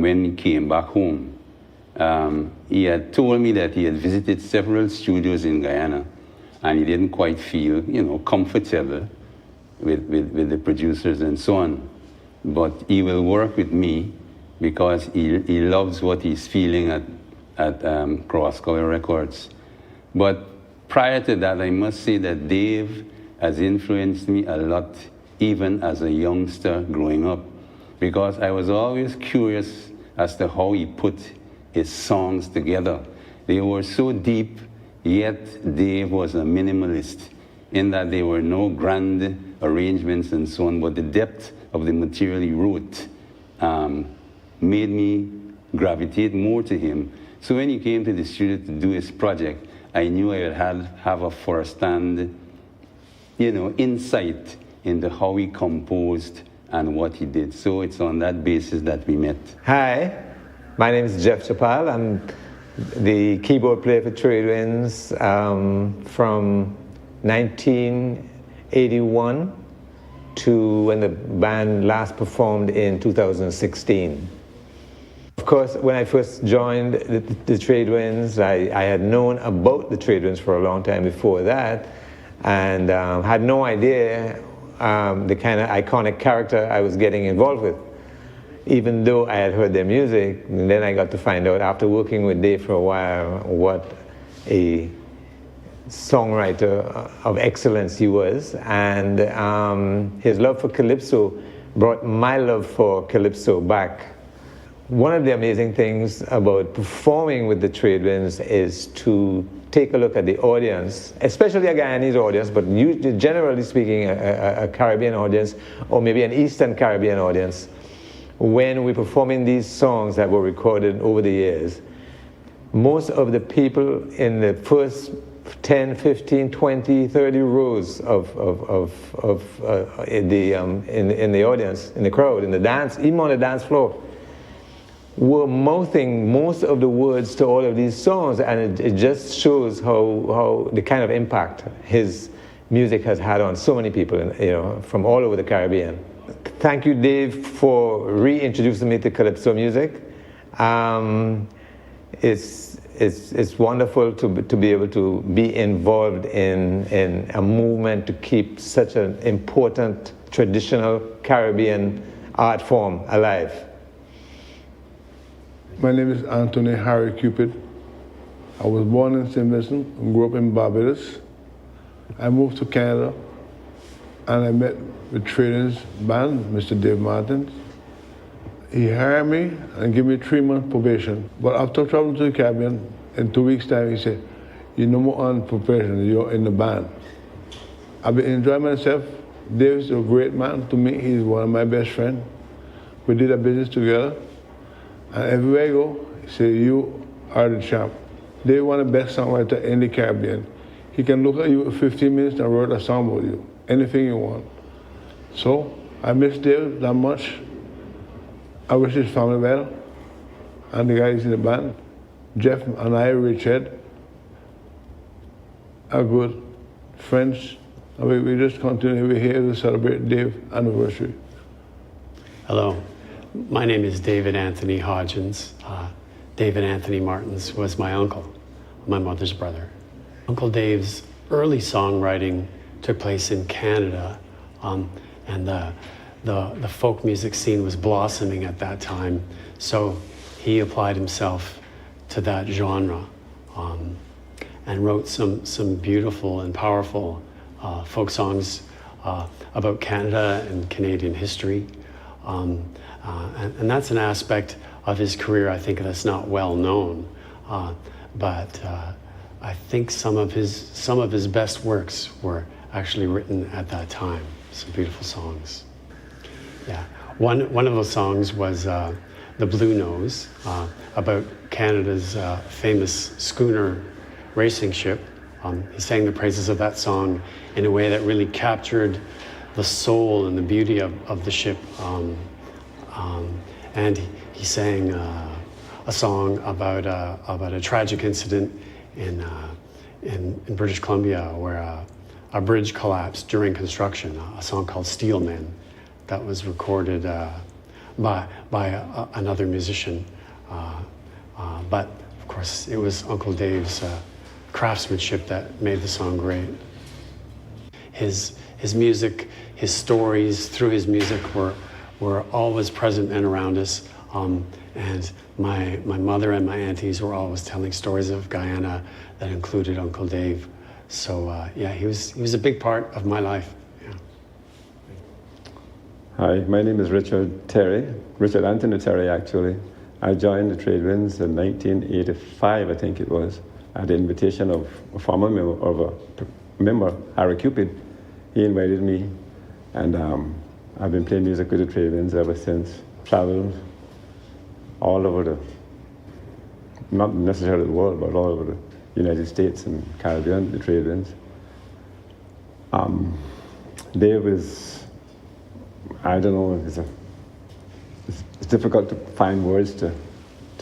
when he came back home. He had told me that he had visited several studios in Guyana, and he didn't quite feel, comfortable with the producers and so on. But he will work with me because he loves what he's feeling at Cross Color Records. But prior to that, I must say that Dave has influenced me a lot, even as a youngster growing up, because I was always curious as to how he put his songs together. They were so deep, yet Dave was a minimalist in that there were no grand arrangements and so on, but the depth of the material he wrote made me gravitate more to him. So when he came to the studio to do his project, I knew I would have a first-hand, insight into how he composed and what he did. So it's on that basis that we met. Hi, my name is Jeff Chapal. I'm the keyboard player for Trade Winds from 1981 to when the band last performed in 2016. Of course, when I first joined the Trade Winds, I had known about the Trade Winds for a long time before that, and had no idea the kind of iconic character I was getting involved with, even though I had heard their music. And then I got to find out, after working with Dave for a while, what a songwriter of excellence he was. And his love for Calypso brought my love for Calypso back. One of the amazing things about performing with the Trade Winds is to take a look at the audience, especially a Guyanese audience, but generally speaking, a Caribbean audience, or maybe an Eastern Caribbean audience. When we're performing these songs that were recorded over the years, most of the people in the first 10, 15, 20, 30 rows in the audience, in the crowd, in the dance, even on the dance floor, were mouthing most of the words to all of these songs, and it just shows how the kind of impact his music has had on so many people, from all over the Caribbean. Thank you, Dave, for reintroducing me to Calypso music. It's wonderful to be able to be involved in a movement to keep such an important traditional Caribbean art form alive. My name is Anthony Harry Cupid. I was born in St. Vincent and grew up in Barbados. I moved to Canada and I met with Trader's band, Mr. Dave Martins. He hired me and gave me 3-month probation. But after traveling to the Caribbean, in 2 weeks' time, he said, "You're no more on probation, you're in the band." I've been enjoying myself. Dave is a great man to me. He's one of my best friends. We did a business together. And everywhere I go, he say, "You are the champ." Dave one of the best songwriters in the Caribbean. He can look at you for 15 minutes and write a song about you, anything you want. So I miss Dave that much. I wish his family well, and the guys in the band. Jeff and I, Richard, are good friends. And we just continue. We're here to celebrate Dave's anniversary. Hello. My name is David Anthony Hodgins. David Anthony Martins was my uncle, my mother's brother. Uncle Dave's early songwriting took place in Canada, and the folk music scene was blossoming at that time, so he applied himself to that genre and wrote some beautiful and powerful folk songs about Canada and Canadian history. And that's an aspect of his career I think that's not well known, but I think some of his best works were actually written at that time. Some beautiful songs. Yeah, one of those songs was "The Blue Nose," about Canada's famous schooner racing ship. He sang the praises of that song in a way that really captured the soul and the beauty of the ship. And he sang a song about a tragic incident in British Columbia where a bridge collapsed during construction, a song called Steel Men that was recorded by another musician. But of course, it was Uncle Dave's craftsmanship that made the song great. His music, his stories through his music were always present and around us. And my mother and my aunties were always telling stories of Guyana that included Uncle Dave. So yeah, he was a big part of my life. Yeah. Hi, my name is Richard Terry, Richard Anthony Terry actually. I joined the Trade Winds in 1985, I think it was, at the invitation of a former member, Harry Cupid. He invited me, and I've been playing music with the Trade Winds ever since. Traveled all over not necessarily the world, but all over the United States and Caribbean, the Trade Winds. Dave is, I don't know, it's difficult to find words to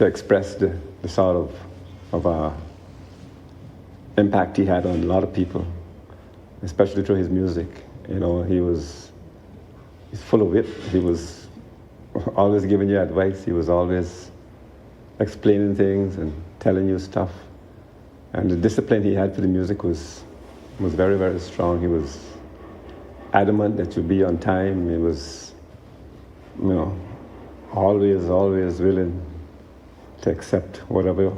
express the sort of impact he had on a lot of people, especially through his music. You know, he's full of wit. He was always giving you advice. He was always explaining things and telling you stuff. And the discipline he had for the music was very, very strong. He was adamant that you be on time. He was, you know, always willing to accept whatever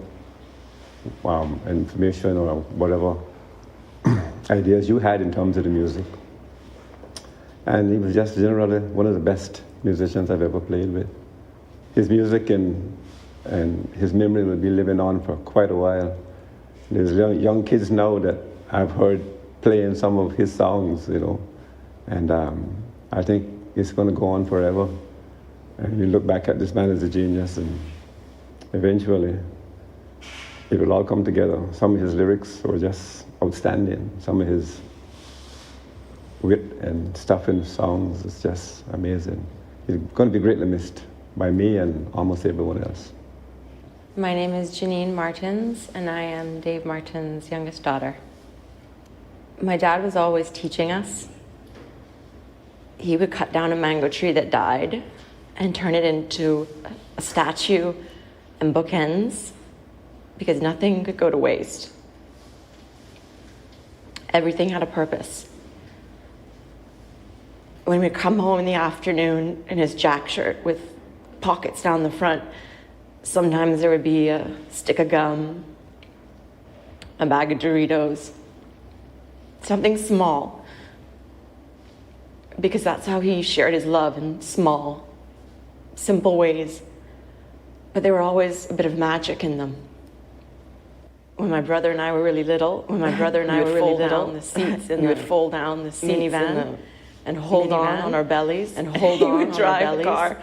information or whatever ideas you had in terms of the music. And he was just generally one of the best musicians I've ever played with. His music and his memory will be living on for quite a while. There's young kids now that I've heard playing some of his songs, you know, and I think it's going to go on forever. And you look back at this man as a genius, and eventually it will all come together. Some of his lyrics were just outstanding. Some of his wit and stuff in songs is just amazing. He's going to be greatly missed by me and almost everyone else. My name is Janine Martins, and I am Dave Martins' youngest daughter. My dad was always teaching us. He would cut down a mango tree that died and turn it into a statue and bookends, because nothing could go to waste. Everything had a purpose. When we'd come home in the afternoon in his jack shirt with pockets down the front, sometimes there would be a stick of gum, a bag of Doritos, something small, because that's how he shared his love, in small, simple ways. But there were always a bit of magic in them. When my brother and I were really little, down the seats in the fold down the minivan and hold on our bellies and hold on on drive our bellies. The car.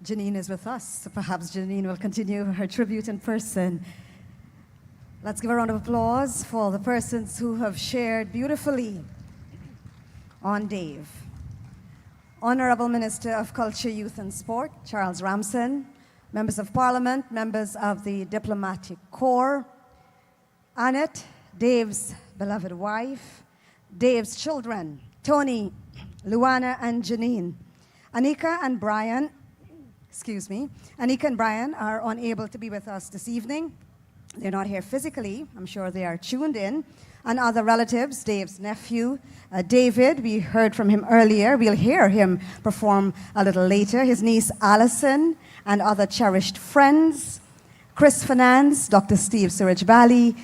Janine is with us, so perhaps Janine will continue her tribute in person. Let's give a round of applause for the persons who have shared beautifully on Dave. Honorable Minister of Culture, Youth and Sport, Charles Ramson, members of Parliament, members of the Diplomatic Corps, Annette, Dave's beloved wife, Dave's children, Tony, Luana, and Janine. Anika and Brian are unable to be with us this evening. They're not here physically. I'm sure they are tuned in. And other relatives, Dave's nephew, David, we heard from him earlier. We'll hear him perform a little later. His niece, Allison, and other cherished friends, Chris Finance, Dr. Steve Surajbali,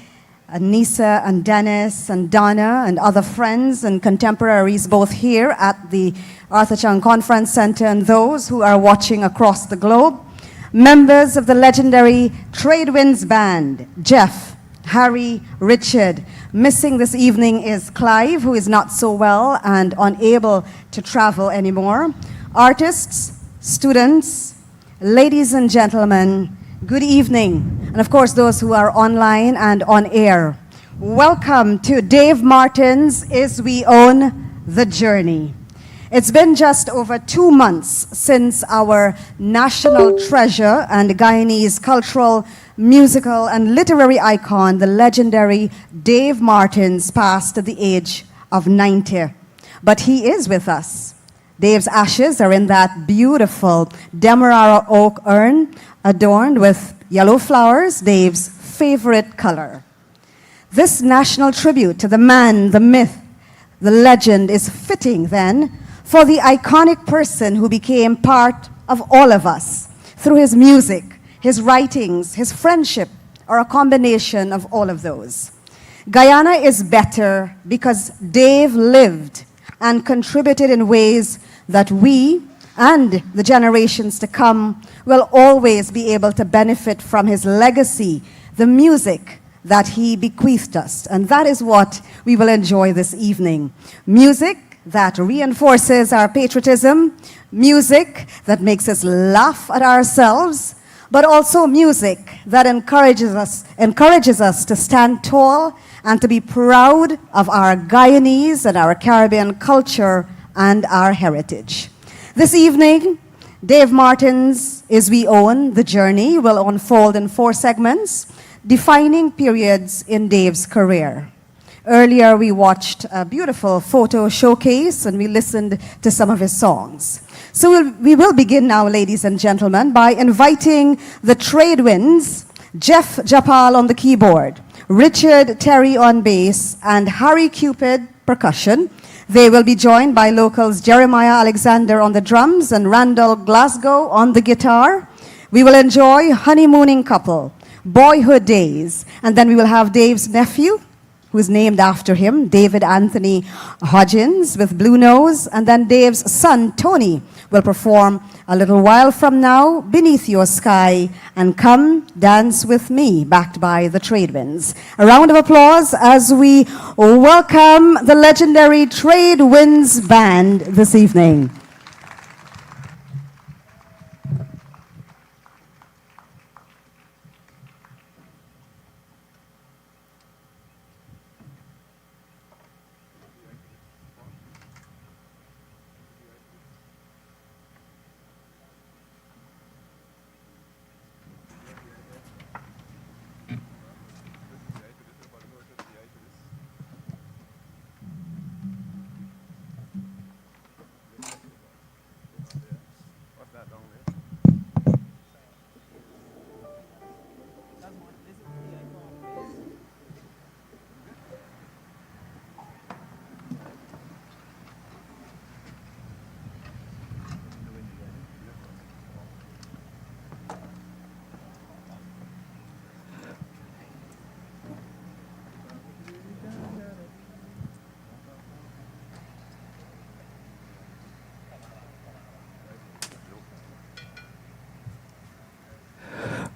Nisa and Dennis and Donna and other friends and contemporaries, both here at the Arthur Chung Conference Center and those who are watching across the globe. Members of the legendary Trade Winds Band, Jeff, Harry, Richard. Missing this evening is Clive, who is not so well and unable to travel anymore. Artists, students, ladies and gentlemen, good evening. And of course, those who are online and on air. welcome to Dave Martin's Is We Own the Journey. It's been just over 2 months since our national treasure and Guyanese cultural, musical, and literary icon, the legendary Dave Martins, passed at the age of 90. But he is with us. Dave's ashes are in that beautiful Demerara oak urn adorned with yellow flowers, Dave's favorite color. This national tribute to the man, the myth, the legend is fitting then for the iconic person who became part of all of us through his music, his writings, his friendship, or a combination of all of those. Guyana is better because Dave lived and contributed in ways that we and the generations to come will always be able to benefit from his legacy, the music that he bequeathed us. And that is what we will enjoy this evening. Music that reinforces our patriotism, music that makes us laugh at ourselves, but also music that encourages us to stand tall and to be proud of our Guyanese and our Caribbean culture and our heritage. This evening, Dave Martin's Is We Own the Journey will unfold in 4 segments, defining periods in Dave's career. Earlier, we watched a beautiful photo showcase and we listened to some of his songs. So we will begin now, ladies and gentlemen, by inviting the trade winds, Jeff Japal on the keyboard, Richard Terry on bass, and Harry Cupid percussion. They will be joined by locals Jeremiah Alexander on the drums and Randall Glasgow on the guitar. We will enjoy Honeymooning Couple, Boyhood Days, and then we will have Dave's nephew, who is named after him, David Anthony Hodgins with Blue Nose, and then Dave's son, Tony, will perform a little while from now, Beneath Your Sky, and Come Dance With Me, backed by the Trade Winds. A round of applause as we welcome the legendary Trade Winds Band this evening.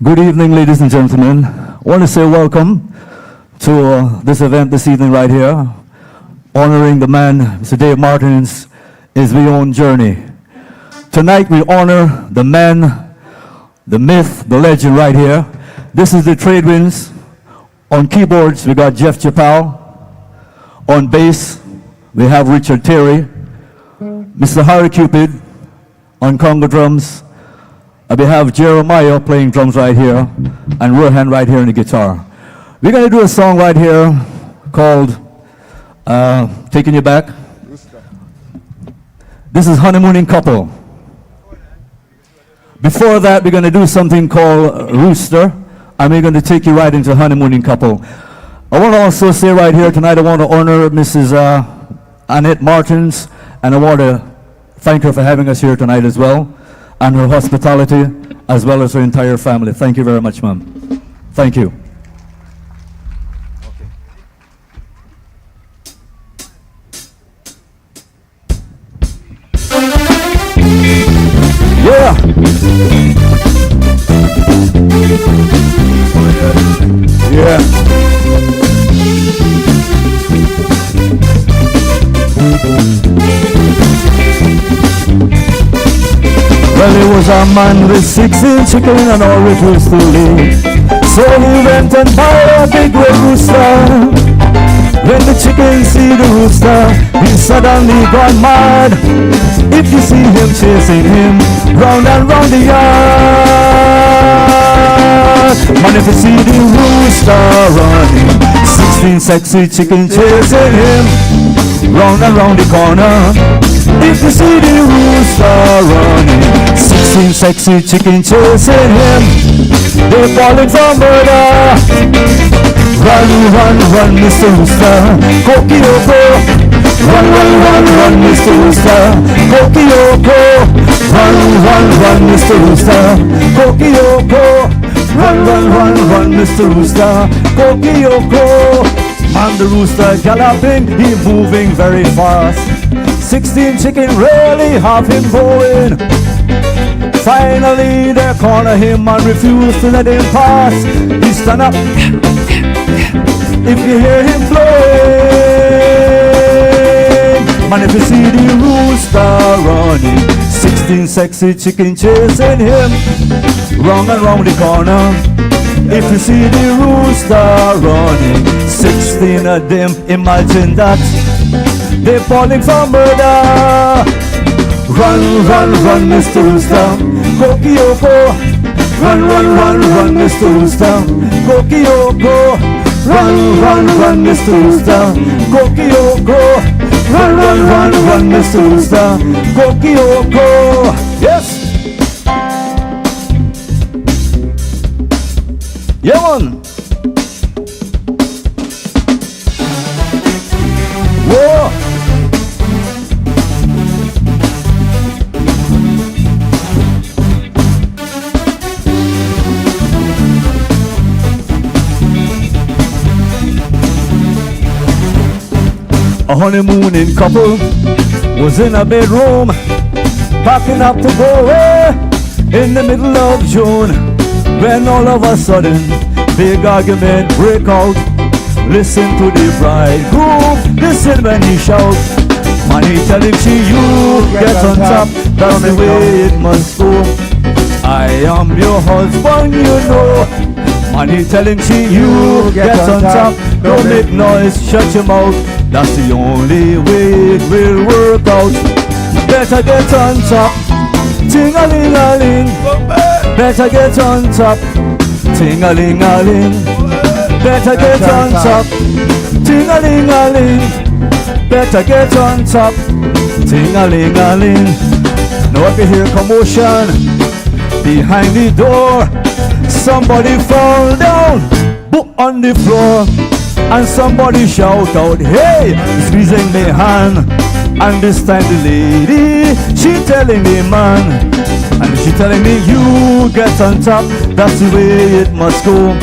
Good evening, ladies and gentlemen. I want to say welcome to this event this evening right here, honoring the man, Mr. Dave Martin's Is We Own Journey. Tonight we honor the man, the myth, the legend right here. This is the Trade Winds. On keyboards, we got Jeff Chappell. On bass, we have Richard Terry. Mr. Harry Cupid on conga drums. We have Jeremiah playing drums right here, and Rohan right here on the guitar. We're going to do a song right here called Taking You Back. This is Honeymooning Couple. Before that, we're going to do something called Rooster, and we're going to take you right into Honeymooning Couple. I want to also say right here tonight, I want to honor Mrs. Annette Martins, and I want to thank her for having us here tonight as well, and her hospitality, as well as her entire family. Thank you very much, ma'am. Thank you. Yeah. Yeah. Well, he was a man with 16 chicken and all it was too late. So he went and bought a big red rooster. When the chicken see the rooster, he suddenly gone mad. If you see him chasing him round and round the yard, man, if you see the rooster running, 16 sexy chicken chasing him round and round the corner. If you see the rooster running, 16 sexy chicken chasing him, they're falling for murder. Run, run, run, Mr. Rooster, Kokioko. Run, run, run, run, Mr. Rooster, Kokioko. Run, run, run, Mr. Rooster, Kokioko. Run, run, run, run, Mr. Rooster, Kokioko. And the rooster galloping, he moving very fast. 16 chicken really have him going. Finally they corner him and refuse to let him pass. He stand up if you hear him blowing. Man, if you see the rooster running, 16 sexy chicken chasing him round and round the corner. If you see the rooster running, 16 of them, imagine that, they're falling for murder. Run, run, run, Mr. Rooster, Kokioko. Run, run, run, run, Mr. Rooster, Kokioko. Run, run, run, Mr. Rooster, Kokioko. Run, run, run, run, Mr. Rooster, Kokioko. Yes. Yeah, man. Whoa. A honeymooning couple was in a bedroom, packing up to go away in the middle of June, when all of a sudden big argument break out. Listen to the bridegroom, listen when he shouts. Man, he tell him she, you get on top, that's the way it must go. I am your husband, you know. Man, he tell him she, you get on top, don't make noise, shut your mouth. That's the only way it will work out. Better get on top, ting-a-ling-a-ling. Better get on top, ting-a-ling-a-ling. Better get on top, ting-a-ling-a-ling. Better get on top, ting-a-ling-a-ling. Now if you hear commotion behind the door, somebody fall down, book on the floor. And somebody shout out, hey, squeezing me hand. And this time the lady, she telling me man. And she telling me you get on top, that's the way it must go.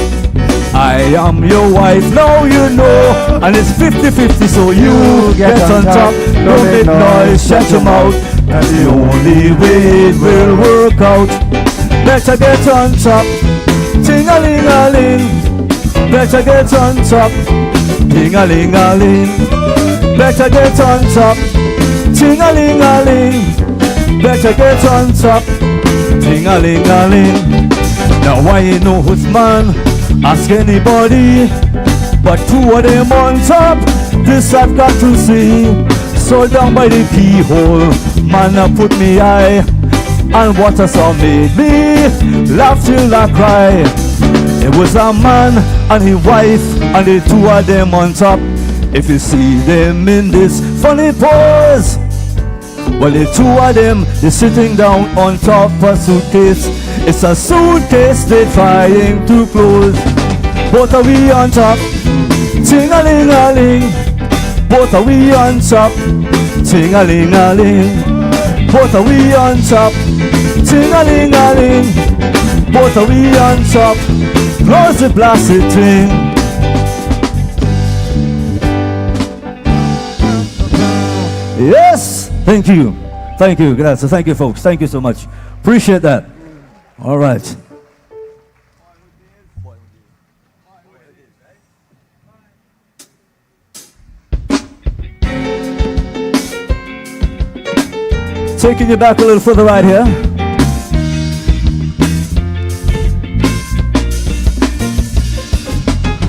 I am your wife, now you know. And it's 50-50, so you get on top. Don't make noise, shut your mouth. That's the only way it will work out. Better get on top, ting-a-ling-a-ling. Better get on top, ting-a-ling-a-ling. Better get on top, ting-a-ling-a-ling. Better get on top, ting-a-ling-a-ling. Now I ain't no man, ask anybody, but two of them on top, this I've got to see. So down by the keyhole, man I put me eye, and what I saw made me laugh till I cry. It was a man and his wife, and the two of them on top. If you see them in this funny pose, well, the two of them, they're sitting down on top of a suitcase. It's a suitcase they're trying to close. Both are we on top, ting-a-ling-a-ling. Both are we on top, ting-a-ling-a-ling. Both are we on top, ting-a-ling-a-ling. Both are we on top, close the blasted thing. Yes, thank you. Thank you, gracias. Thank you, folks. Thank you so much. Appreciate that. All right. Taking you back a little further right here.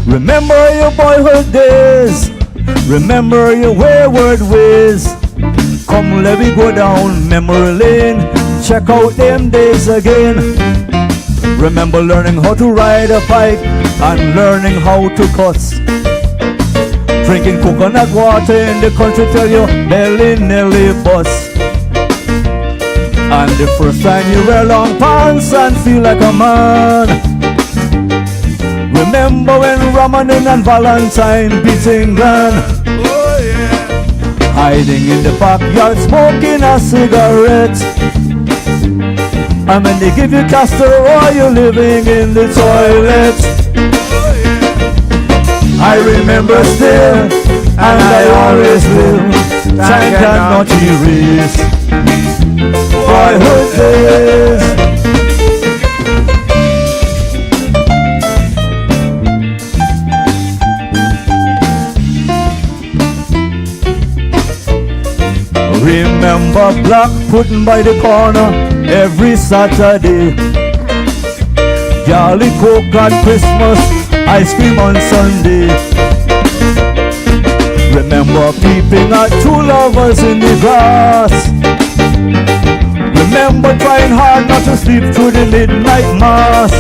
Remember your boyhood days Remember your wayward ways. Come, let me go down memory lane. Check out them days again. Remember learning how to ride a bike and learning how to cuss. Drinking coconut water in the country till your belly nearly bust. And the first time you wear long pants and feel like a man. Remember when Ramadan and Valentine beating gun. Oh yeah. Hiding in the backyard smoking a cigarette. And when they give you castor oil, you're living in the toilet. Oh yeah. I remember still, and I always will. Time cannot erase boyhood days. Remember black pudding by the corner every Saturday. Jolly Coke at Christmas, ice cream on Sunday. Remember peeping at two lovers in the grass. Remember trying hard not to sleep through the midnight mass.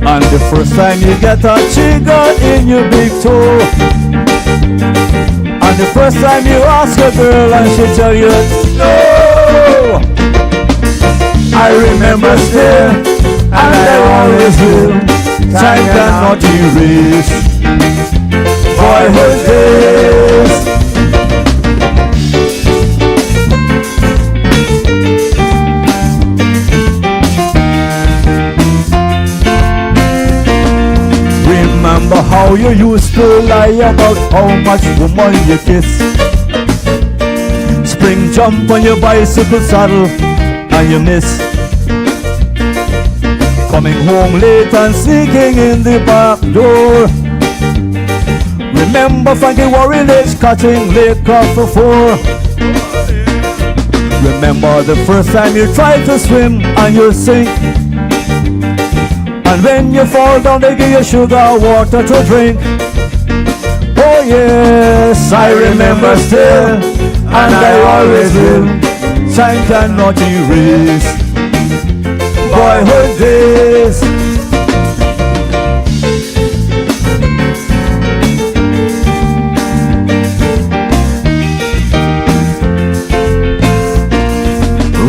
And the first time you get a trigger in your big toe. And the first time you ask a girl and she tell you no. I remember still, and I always will. Time cannot erase boyhood days. Remember how you used to lie about how much woman you kiss. Spring jump on your bicycle saddle and you miss. Coming home late and sneaking in the back door. Remember Frankie Warren H cutting liquor for four. Remember the first time you tried to swim and you sink. And when you fall down they give you sugar water to drink. Oh yes, I remember still, and I always will. Time cannot erase boyhood days.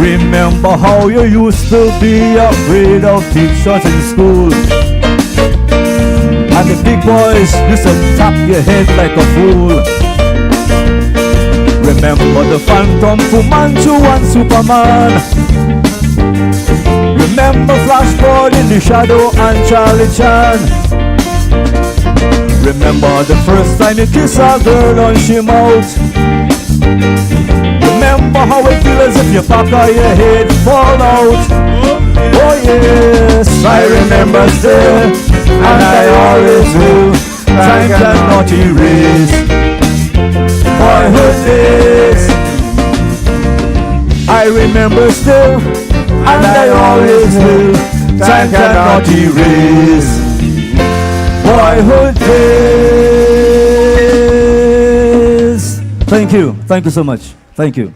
Remember how you used to be afraid of teachers in school. And the big boys used to tap your head like a fool. Remember the Phantom, Fu Manchu and Superman. Remember Flashboard in the Shadow and Charlie Chan. Remember the first time you kiss a girl on she mouth. Remember how it feels if your back or your head fall out. Oh yes, I remember still, and I always will. Time cannot erase boyhood days. I remember still, and I always will. Time cannot erase boyhood days. Thank you. Thank you so much. Thank you.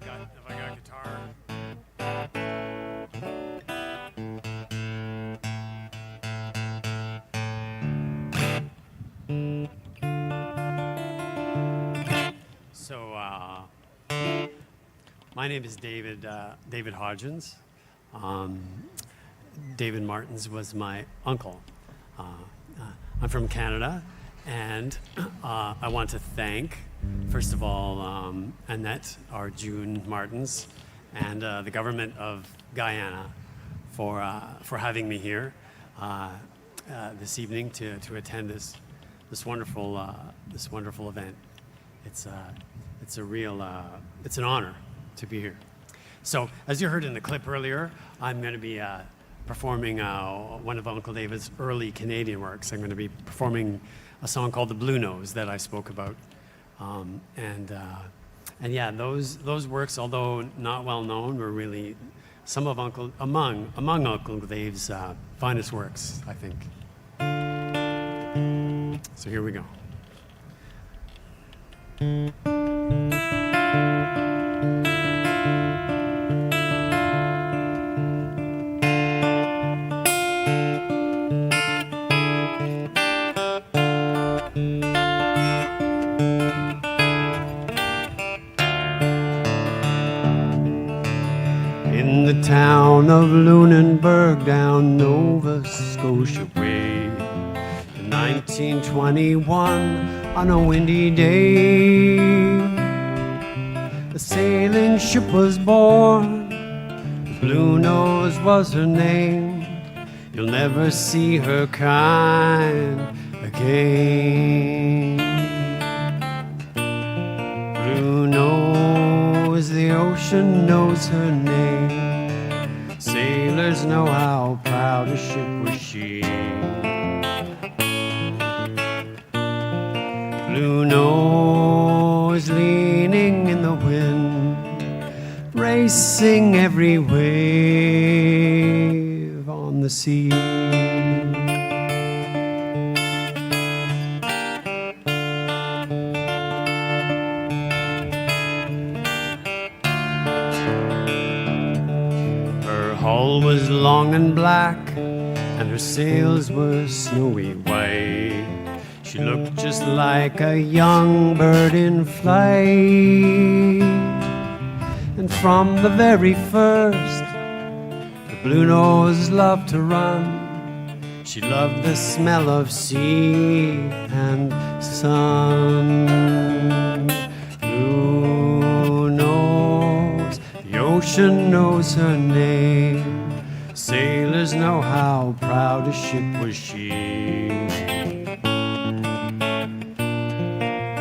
Have I got guitar? So, my name is David Hodgins. David Martins was my uncle. I'm from Canada, and I want to thank, first of all, Annette, our June Martins, and the government of Guyana for having me here this evening to attend this wonderful event. It's an honor to be here. So, as you heard in the clip earlier, I'm going to be performing one of Uncle David's early Canadian works. I'm going to be performing a song called "The Blue Nose" that I spoke about, and yeah, those works, although not well known, were really some of among Uncle Dave's finest works, I think. So here we go. In the town of Lunenburg, down Nova Scotia way, in 1921, on a windy day, a sailing ship was born. The Blue Nose was her name. You'll never see her kind again. Blue Nose, the ocean knows her name. Sailors know how proud a ship was she. Blue Nose leaning in the wind, racing every wave on the sea. Her hull was long and black, and her sails were snowy white. She looked just like a young bird in flight. And from the very first, the Blue Nose loved to run. She loved the smell of sea and sun. Blue Nose, the ocean knows her name. Sailors know how proud a ship was she.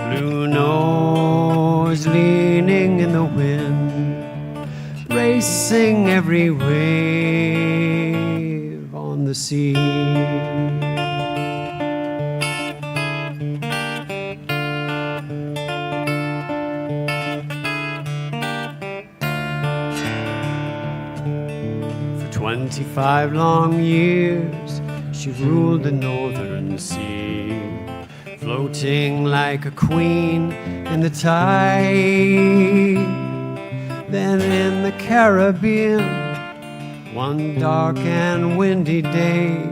Blue Nose leaning in the wind, racing every wave on the sea. For 25 long years, she ruled the northern sea, floating like a queen in the tide. Then in the Caribbean, one dark and windy day,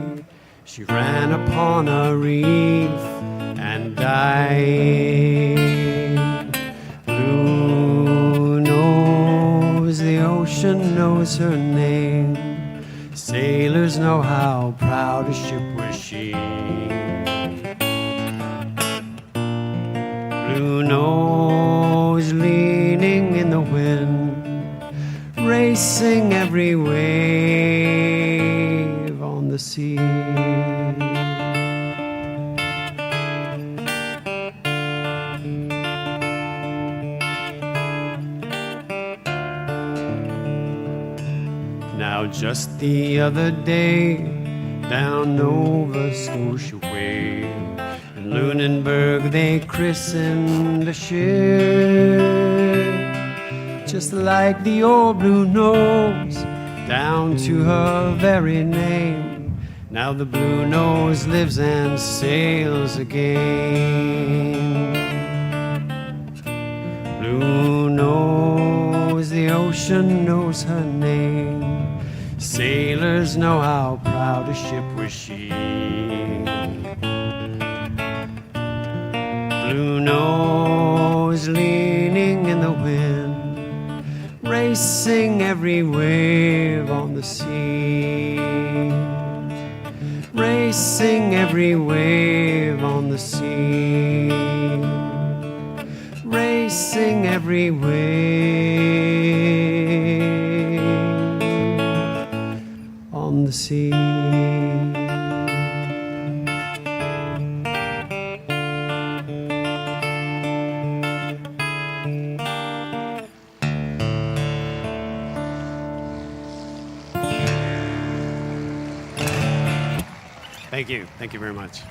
she ran upon a reef and died. Blue Nose, the ocean knows her name. Sailors know how proud a ship was she. Blue Nose leaning in the wind, racing every wave on the sea. Now just the other day, down Nova Scotia way, in Lunenburg they christened a ship, just like the old Blue Nose, down to her very name. Now the Blue Nose lives and sails again. Blue Nose, the ocean knows her name. Sailors know how proud a ship was she. Blue Nose leaning in the wind, racing every wave on the sea. Racing racing every wave on the sea, racing every wave on the sea. Thank you. Thank you very much.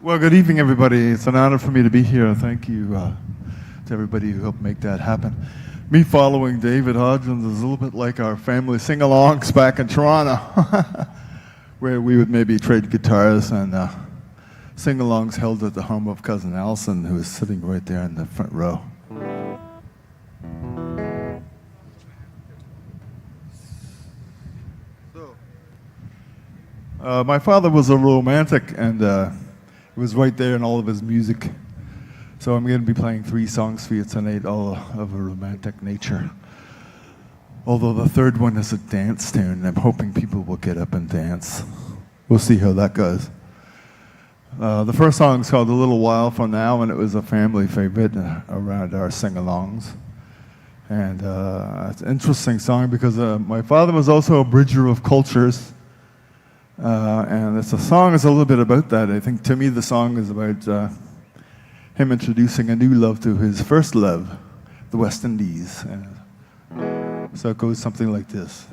Well, good evening, everybody. It's an honor for me to be here. Thank you to everybody who helped make that happen. Me following David Hodgins is a little bit like our family sing-alongs back in Toronto, where we would maybe trade guitars and sing-alongs held at the home of Cousin Alison, who is sitting right there in the front row. My father was a romantic, and it was right there in all of his music. So I'm going to be playing 3 songs for you tonight, all of a romantic nature. Although the third one is a dance tune, I'm hoping people will get up and dance. We'll see how that goes. The first song is called A Little While From Now, and it was a family favorite around our sing-alongs. And it's an interesting song because my father was also a bridger of cultures. And it's a song is a little bit about that. I think to me the song is about him introducing a new love to his first love, the West Indies. And so it goes something like this.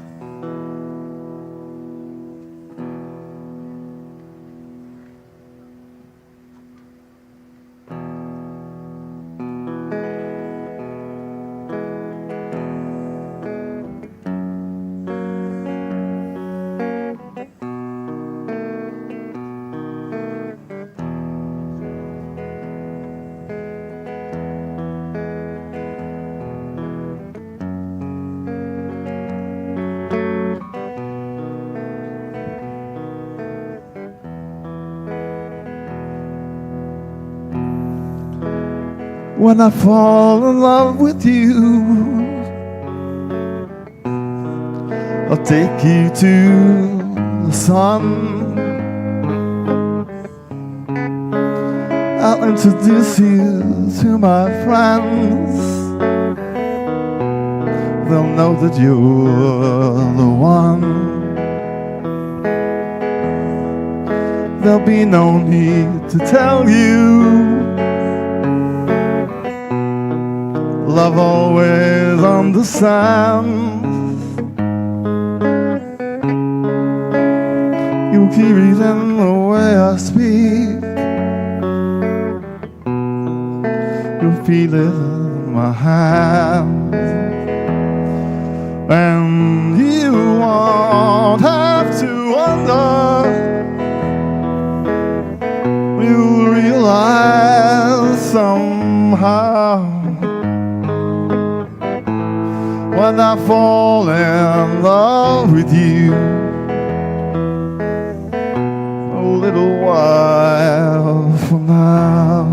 When I fall in love with you, I'll take you to the sun. I'll introduce you to my friends. They'll know that you're the one. There'll be no need to tell you. Love always understands. You keep it in the way I speak. You feel it in my hands. And you won't have to wonder. You'll realize somehow when I fall in love with you, a little while from now.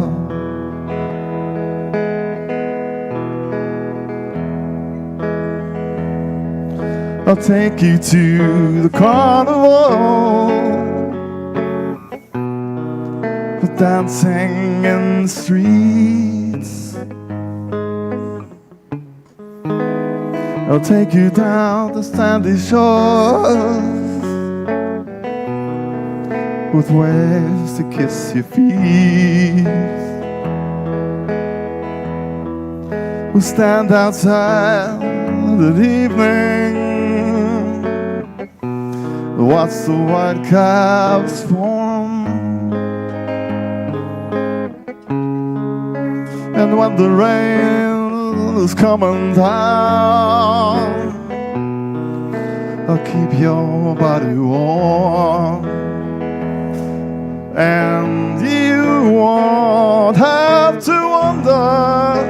I'll take you to the carnival, for dancing in the streets. I'll take you down the sandy shores with waves to kiss your feet. We'll stand outside at evening, watch the white caps form. And when the rain is coming down, I'll keep your body warm. And you won't have to wonder.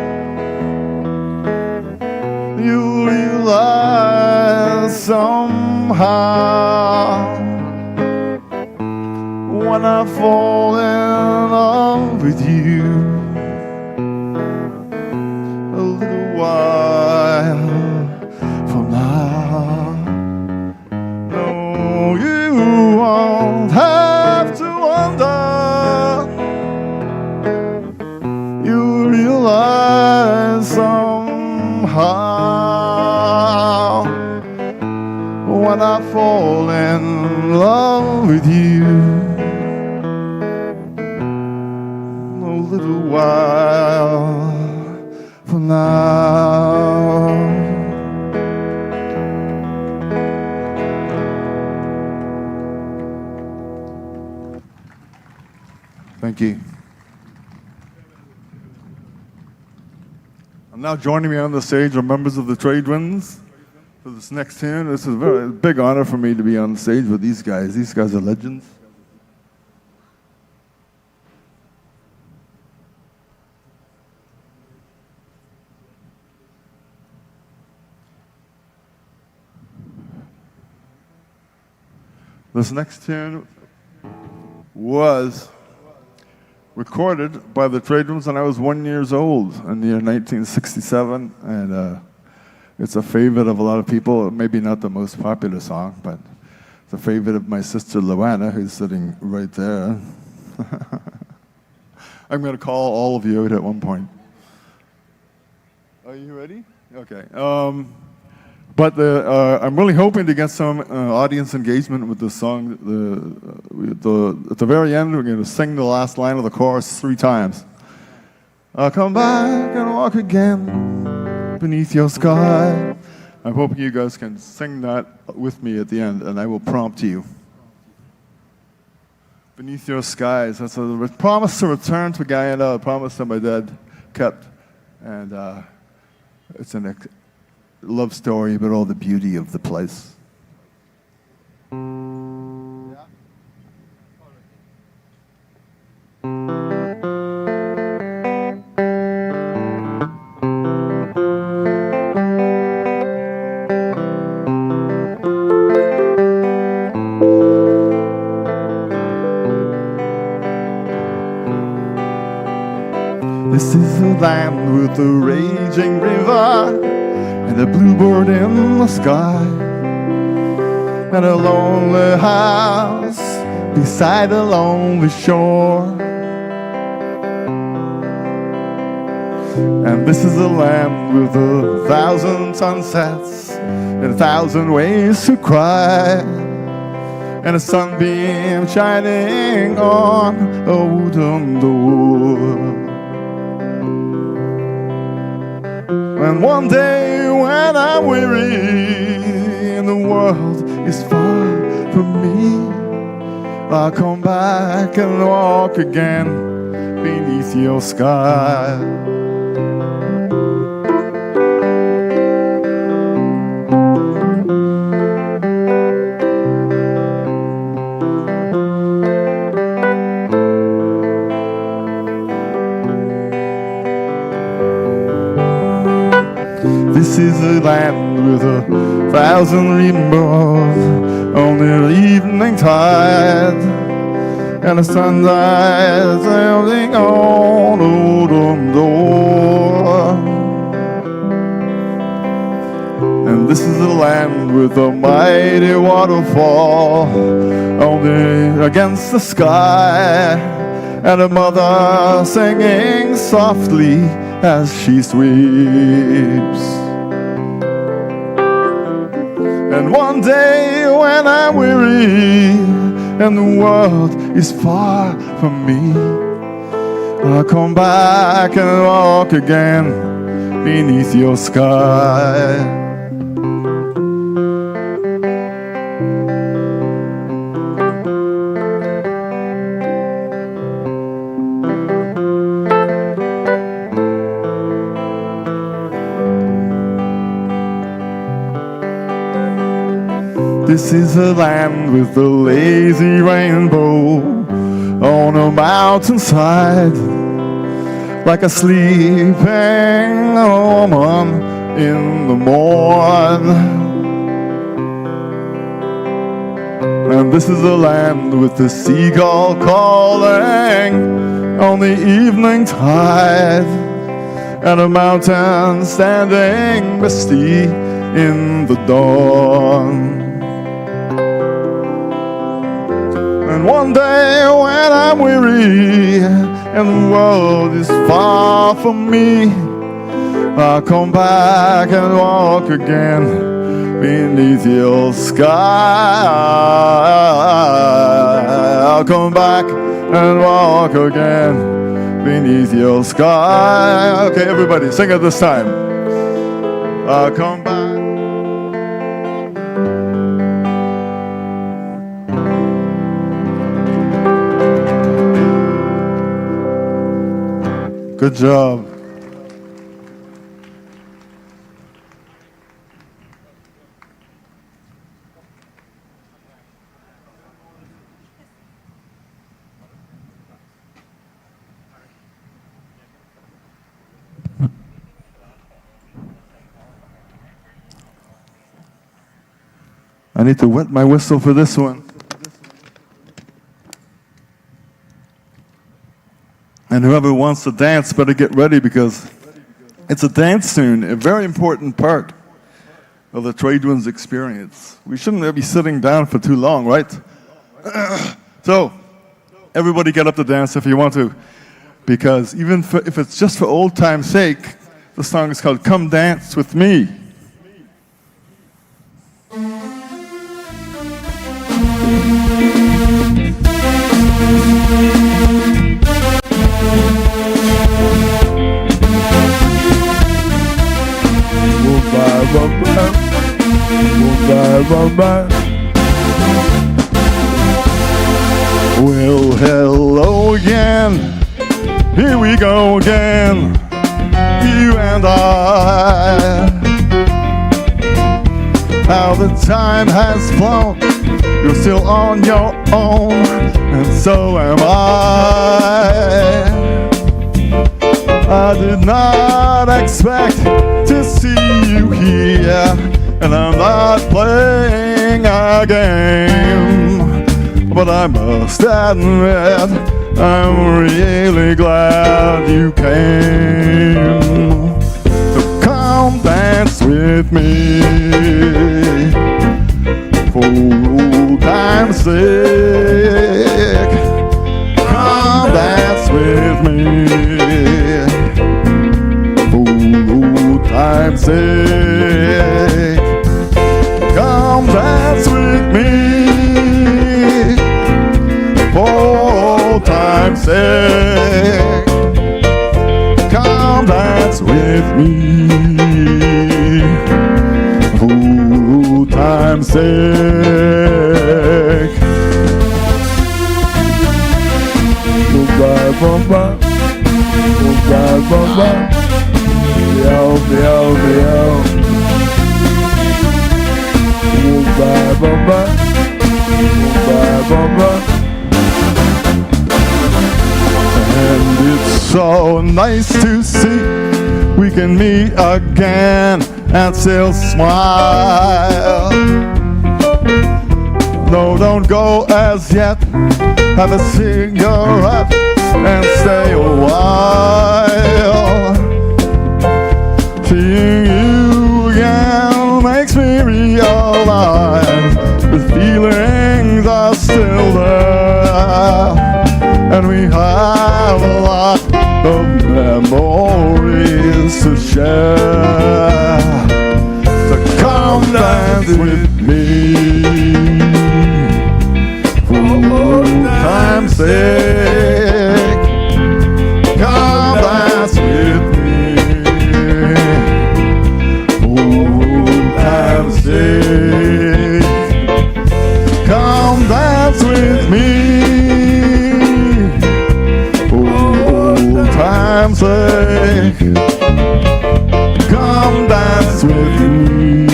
You'll realize somehow when I fall in love with you. A little while from now, no, you won't have to wonder. You realize somehow when I fall in love with you. A little while from now. Thank you. And now joining me on the stage are members of the Trade Winds for this next tune. This is a very big honor for me to be on stage with these guys. These guys are legends. This next tune was recorded by the Trade Winds when I was 1 year old in the year 1967, and it's a favorite of a lot of people. Maybe not the most popular song, but it's a favorite of my sister Luana, who's sitting right there. I'm going to call all of you out at one point. Are you ready? Okay. But I'm really hoping to get some audience engagement with this song. At the very end, we're going to sing the last line of the chorus 3 times. I'll come back and walk again beneath your sky. I'm hoping you guys can sing that with me at the end, and I will prompt you. Beneath your skies. That's a promise to return to Guyana, a promise that my dad kept. And it's a love story about all the beauty of the place. This is a land with a raging river and a bluebird in the sky, and a lonely house beside a lonely shore. And this is a land with 1,000 sunsets and 1,000 ways to cry, and a sunbeam shining on a wooden door. And one day when I'm weary and the world is far from me, I'll come back and walk again beneath your sky. This is a land with 1,000 rainbows on the evening tide, and the sunrise sailing on the wooden door. And this is a land with a mighty waterfall against the sky, and a mother singing softly as she sweeps. And one day when I'm weary and the world is far from me, I'll come back and walk again beneath your sky. This is a land with a lazy rainbow on a mountainside, like a sleeping woman in the morn. And this is a land with the seagull calling on the evening tide, and a mountain standing misty in the dawn. And one day when I'm weary and the world is far from me, I'll come back and walk again beneath your sky. I'll come back and walk again beneath your sky. Okay, everybody, sing it this time. I'll come back. Good job. I need to wet my whistle for this one. And whoever wants to dance better get ready, because it's a dance tune, a very important part of the trade winds experience. We shouldn't be sitting down for too long, right? So, everybody get up to dance if you want to, because even if it's just for old time's sake, the song is called Come Dance With Me. Well, hello again. Here we go again, you and I. How the time has flown. You're still on your own, and so am I. I did not expect to see you here, and I'm not playing a game, but I must admit I'm really glad you came. So come dance with me, for old time's sake. Come dance with me, for old time's sake. Come dance with me, for old time's sake. Come dance with me, for old time's sake. And it's so nice to see we can meet again and still smile. No, don't go as yet. Have a cigarette and stay a while. Seeing you again makes me realize the feelings are still there, and we have a lot of memories to share. So come dance with me, for old time's sake. Come dance with me, for old time's sake. Come dance with me, for old time's sake. Come dance with me,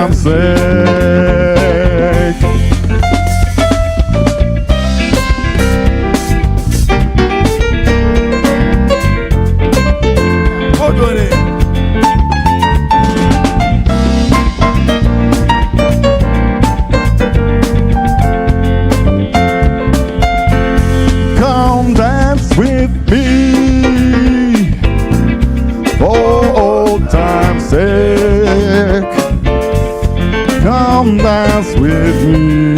time's sake. Go Tony. Come dance with me for old time's sake. Come dance with me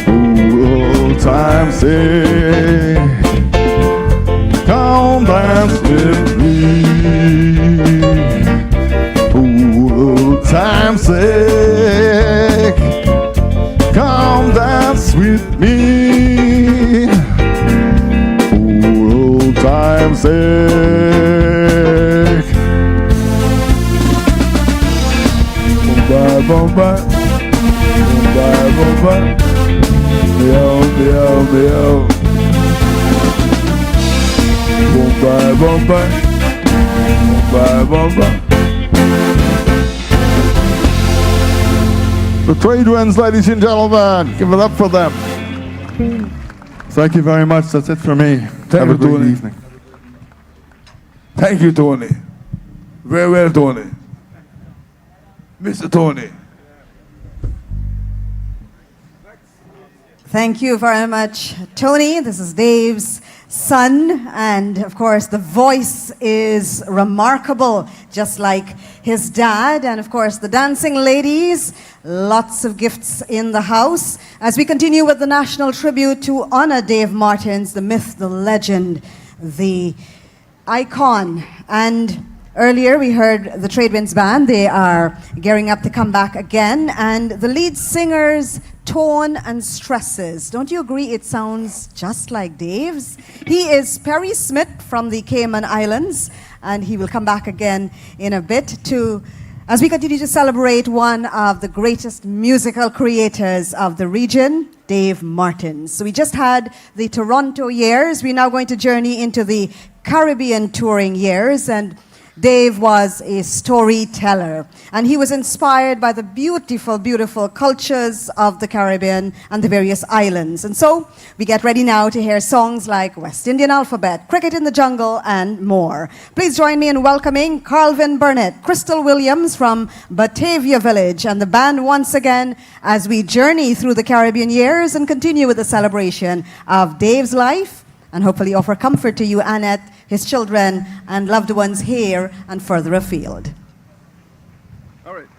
for old time's sake. Come dance with me for old time's sake. Come dance with me for old time's sake. Bye, bye, bye. Bye, bye, bye. Meow, meow, meow. Bye, bye, bye. Bye, bye, bye. The trade winds, ladies and gentlemen. Give it up for them. Thank you very much. That's it for me. Have a great evening. Thank you, Tony. Very well, Tony. Mr. Tony. Thank you very much, Tony. This is Dave's son, and of course the voice is remarkable, just like his dad. And of course the dancing ladies, lots of gifts in the house as we continue with the national tribute to honor Dave Martins, the myth, the legend, the icon. And earlier we heard the Trade Winds Band. They are gearing up to come back again, and the lead singer's tone and stresses, don't you agree it sounds just like Dave's? He is Perry Smith from the Cayman Islands, and he will come back again in a bit as we continue to celebrate one of the greatest musical creators of the region, Dave Martins. So we just had the Toronto years. We're now going to journey into the Caribbean touring years, and Dave was a storyteller, and he was inspired by the beautiful, beautiful cultures of the Caribbean and the various islands. And so we get ready now to hear songs like West Indian Alphabet, Cricket in the Jungle, and more. Please join me in welcoming Carlvin Burnett, Crystal Williams from Batavia Village, and the band once again as we journey through the Caribbean years and continue with the celebration of Dave's life and hopefully offer comfort to you, Annette, his children, and loved ones here and further afield. All right.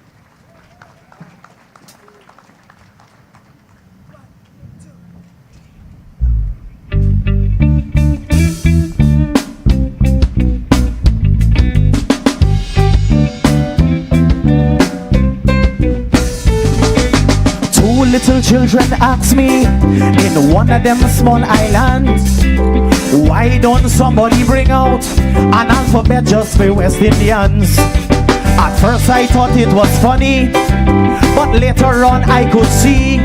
Two little children ask me in one of them small islands, why don't somebody bring out an alphabet just for West Indians? At first I thought it was funny, but later on I could see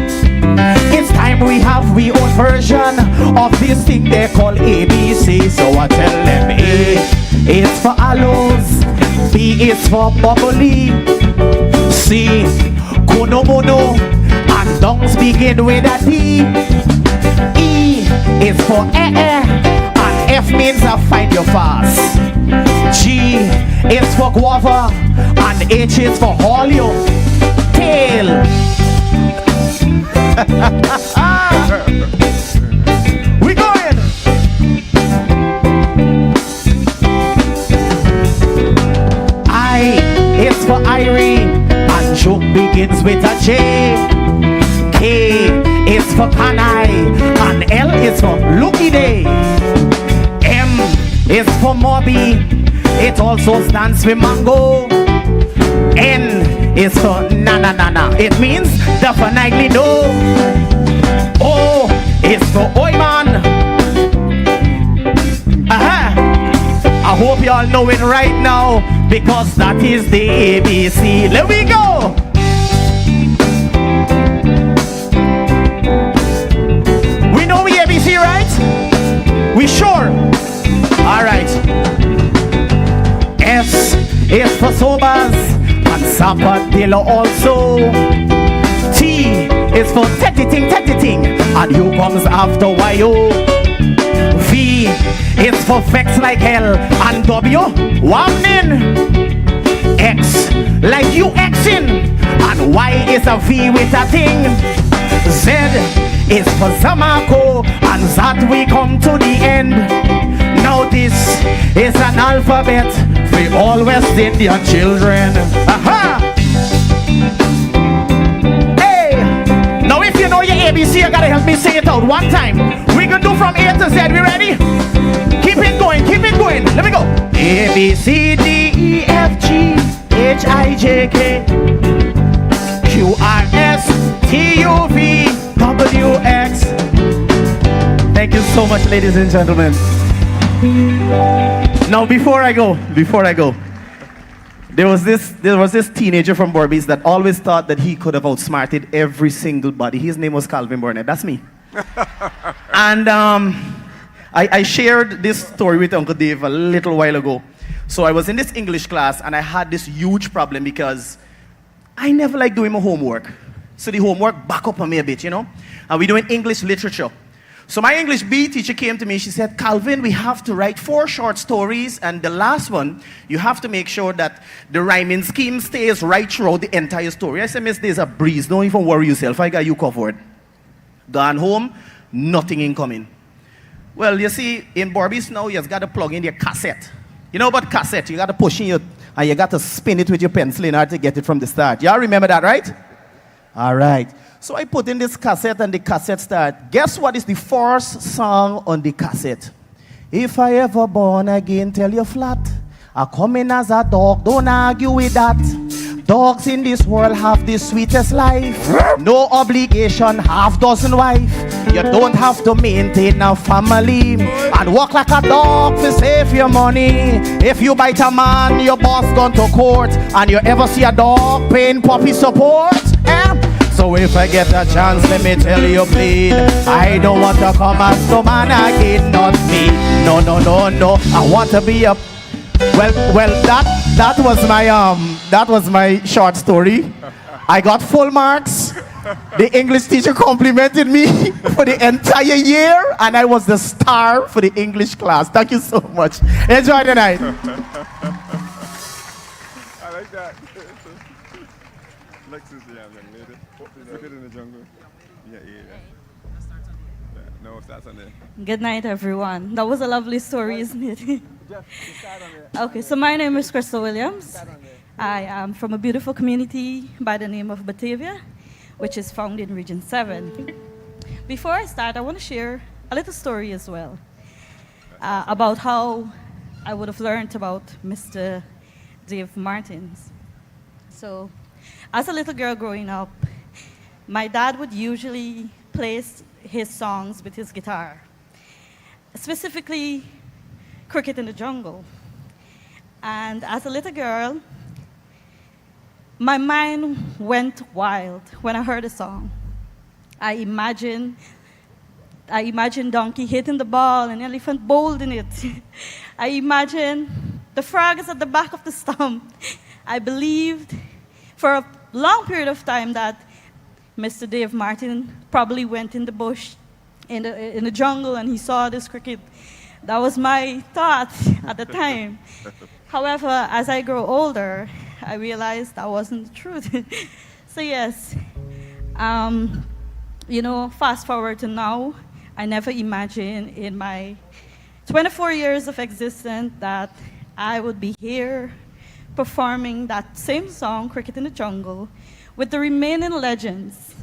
it's time we have we own version of this thing they call ABC. So I tell them A is for aloes, B is for bubbly, C konomono, and dongs begin with a D. E is for and F means I find you fast. G is for guava, and H is for haul you tail. We going. I is for Irene, and joke begins with a J. K is for Kanai, and L is for Lucky Day. M is for Moby, it also stands for mango. N is for na, it means definitely no. O is for Oyman. I hope you all know it right now, because that is the ABC. Let we go. We know we ABC, right? We sure? All right. S is for sobers, and Sapatilla also. T is for tetiting, and U comes after Y-O. V is for vex like hell, and W, warning. X like you Xing, and Y is a V with a thing. Z is for Zamako, and that we come to the end. Now this is an alphabet for all West Indian children. Aha! Hey! Now if you know your ABC, you gotta help me say it out one time. We can do from A to Z. We ready? Keep it going, keep it going. Let me go. A, B, C, D, E, F, G, H, I, J, K, Q, R, S, T, U, V, W, X. Thank you so much, ladies and gentlemen. Now, before I go, there was this teenager from Berbice that always thought that he could have outsmarted every single body. His name was Calvin Burnett. That's me. And I shared this story with Uncle Dave a little while ago. So I was in this English class, and I had this huge problem because I never like doing my homework. So the homework back up on me a bit, you know? And we're doing English literature. So my English B teacher came to me. She said, Calvin, we have to write 4 short stories, and the last one, you have to make sure that the rhyming scheme stays right throughout the entire story. I said, Miss, there's a breeze. Don't even worry yourself. I got you covered. Gone home, nothing incoming. Well, you see, in Berbice now, you just got to plug in your cassette. You know about cassette? You got to push in and you got to spin it with your pencil in order to get it from the start. Y'all remember that, right? All right. So I put in this cassette, and the cassette start. Guess what is the first song on the cassette? If I ever born again, tell you flat. I come in as a dog, don't argue with that. Dogs in this world have the sweetest life. No obligation, half-dozen wife. You don't have to maintain a family and walk like a dog to save your money. If you bite a man, your boss gone to court, and you ever see a dog paying puppy support? So if I get a chance, let me tell you, please, I don't want to come as no man again, not me. No, no, no, no. I want to be a well. That was my short story. I got full marks. The English teacher complimented me for the entire year, and I was the star for the English class. Thank you so much. Enjoy the night. I like that. Lexus, yeah, young lady. Look it in the jungle. Yeah. No, that's on there. Good night, everyone. That was a lovely story, isn't it? Okay, so my name is Crystal Williams. I am from a beautiful community by the name of Batavia, which is found in Region 7. Before I start, I want to share a little story as well about how I would have learned about Mr. Dave Martins. So, as a little girl growing up, my dad would usually play his songs with his guitar, specifically Cricket in the Jungle. And as a little girl, my mind went wild when I heard the song. I imagined Donkey hitting the ball and elephant bowling it. I imagined the frogs at the back of the stump. I believed for a long period of time that Mr. Dave Martin probably went in the bush, in the jungle, and he saw this cricket. That was my thought at the time. However, as I grow older, I realized that wasn't the truth. So yes, fast forward to now, I never imagined in my 24 years of existence that I would be here performing that same song, Cricket in the Jungle, with the remaining legends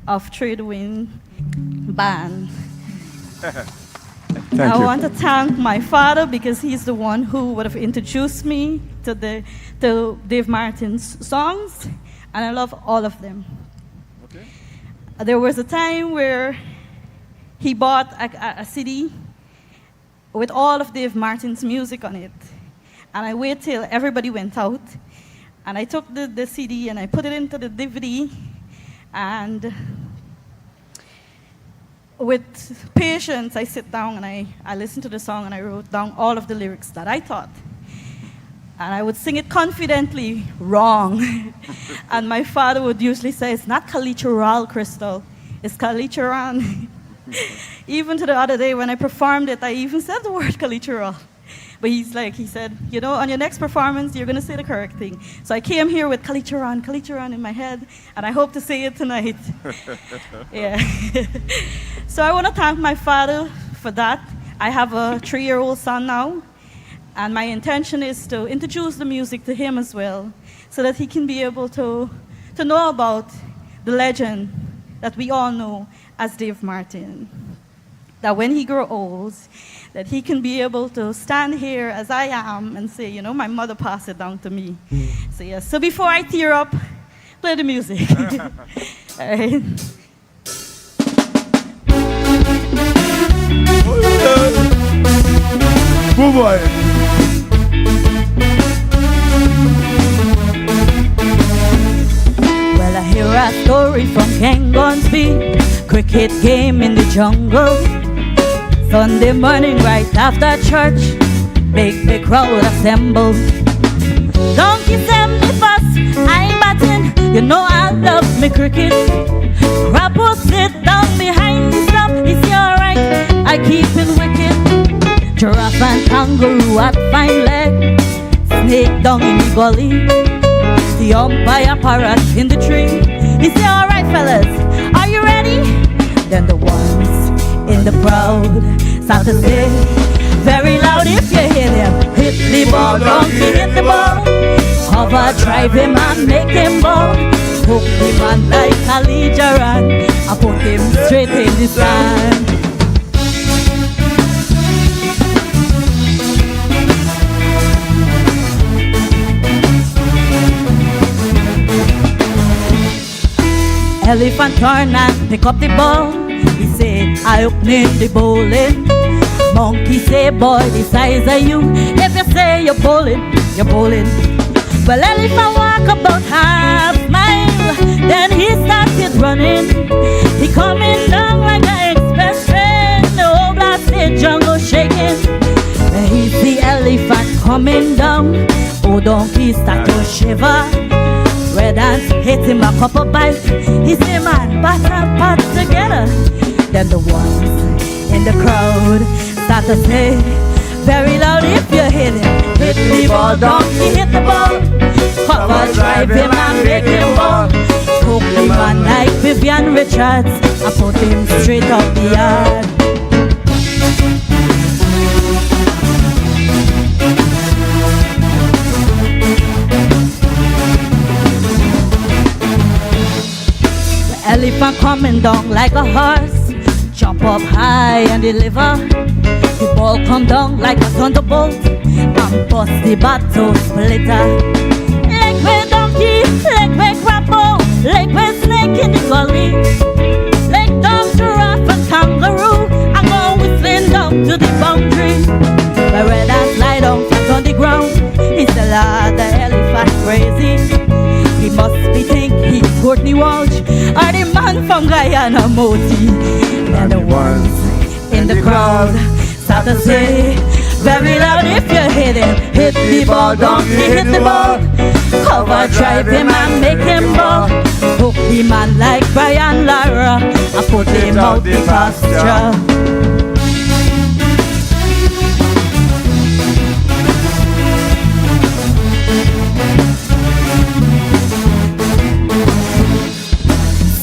of Trade Wind Band. I want to thank my father because he's the one who would have introduced me to Dave Martin's songs, and I love all of them. Okay. There was a time where he bought a CD with all of Dave Martin's music on it, and I waited till everybody went out, and I took the CD and I put it into the DVD, and with patience, I sit down and I listen to the song and I wrote down all of the lyrics that I thought. And I would sing it confidently wrong. And my father would usually say, it's not Kalichural, Crystal, it's Kalichuran. Even to the other day when I performed it, I even said the word Kalichural. But he said, you know, on your next performance, you're going to say the correct thing. So I came here with Kalichuran, Kalichuran in my head, and I hope to say it tonight. Yeah. So I want to thank my father for that. I have a 3-year-old son now, and my intention is to introduce the music to him as well, so that he can be able to know about the legend that we all know as Dave Martin. That when he grows old, that he can be able to stand here as I am and say, you know, my mother passed it down to me. So yes, so before I tear up, play the music. All right. Good boy. Well, I hear a story from Kangonsby, cricket game in the jungle. Sunday morning right after church, big crowd assembled. Donkeys and me fuss, I'm batting, you know I love me cricket. Crappo sit down behind the stump, is he alright? I keep it wicked. Giraffe and kangaroo at fine leg, snake down in the gully. The umpire parrot in the tree, is he alright fellas? Are you ready? Then the ones in the crowd start to say very loud, if you hear them, hit the ball, donkey hit the ball. Hover, drive him and make him ball. Hook him on like Kalijaran, I put him straight in the sand. Elephant turn and pick up the ball. He say, I opening the bowling. Monkey say, boy, the size of you. If you say you're bowling, you're bowling. Well, elephant walk about half mile, then he started running. He coming down like an express train, the whole blasted jungle shaking. When he see elephant coming down, old donkey start to shiver. Red ants hit him a couple bites. He say, man, pat and pat together. Then the ones in the crowd start to say very loud, if you hit him, hit the ball, donkey hit the ball. Cover, drive him and make him ball. Hook him on like Vivian Richards, I put him straight up the yard. Elephant coming down like a horse, jump up high and deliver. The ball come down like a thunderbolt and bust the battle splitter. Leg way donkey, leg way crappo, leg way snake in the gully. Leg down giraffe and kangaroo, I go whistling down to the boundary. Where red ants lie down flat on the ground, he said, Lord, the elephant crazy. He must be think he's Courtney Walsh or the man from Guyana, Moti. And the ones in the crowd start to say very loud, if you hit him, hit the ball, donkey hit the ball. Cover, drive him and make him ball. Hook the man like Brian Lara, I put him out the pasture.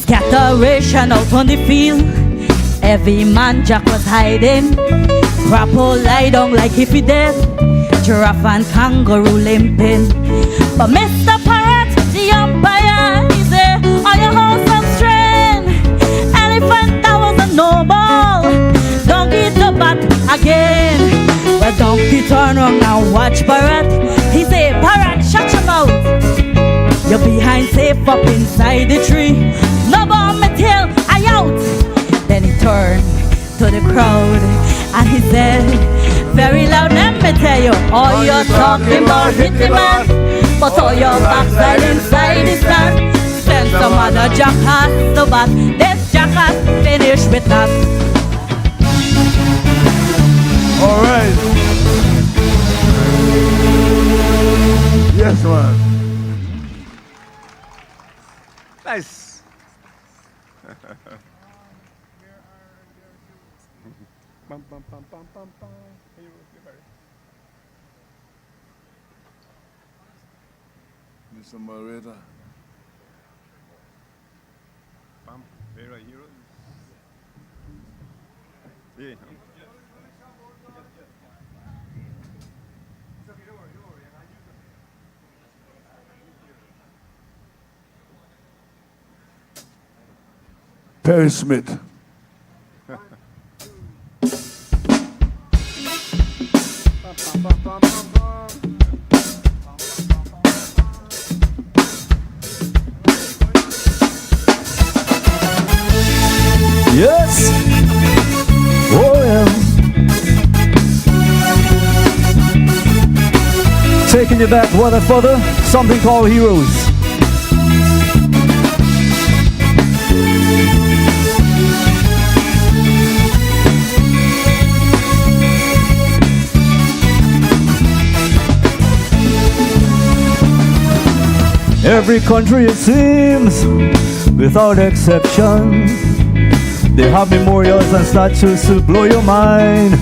Scatteration out on the field, every man Jack was hiding. Crappo lie down like if he dead, giraffe and kangaroo limping. But Mr. Parrot, the umpire, he say, on your horse some strain. Elephant, that was a no ball. Donkey to bat again. Well, donkey turn around and watch Parrot. He say, Parrot, shut your mouth. You're behind safe up inside the tree. No bomb me tail, I out. Then he turned to the crowd and he said very loud, let me tell you, all you're talking about hit the man, but all your backside inside the stand. Send some other jackass to bat, this jackass finish with that. All right. Yes, man. Nice. Bum, bum, bum, bum, bum, bum. Mr. Moderator. Bum, very hero. Yeah. Perry Smith. Yes. Oh yeah. Taking you back, what further? Something called Heroes. Every country it seems, without exception, they have memorials and statues to blow your mind.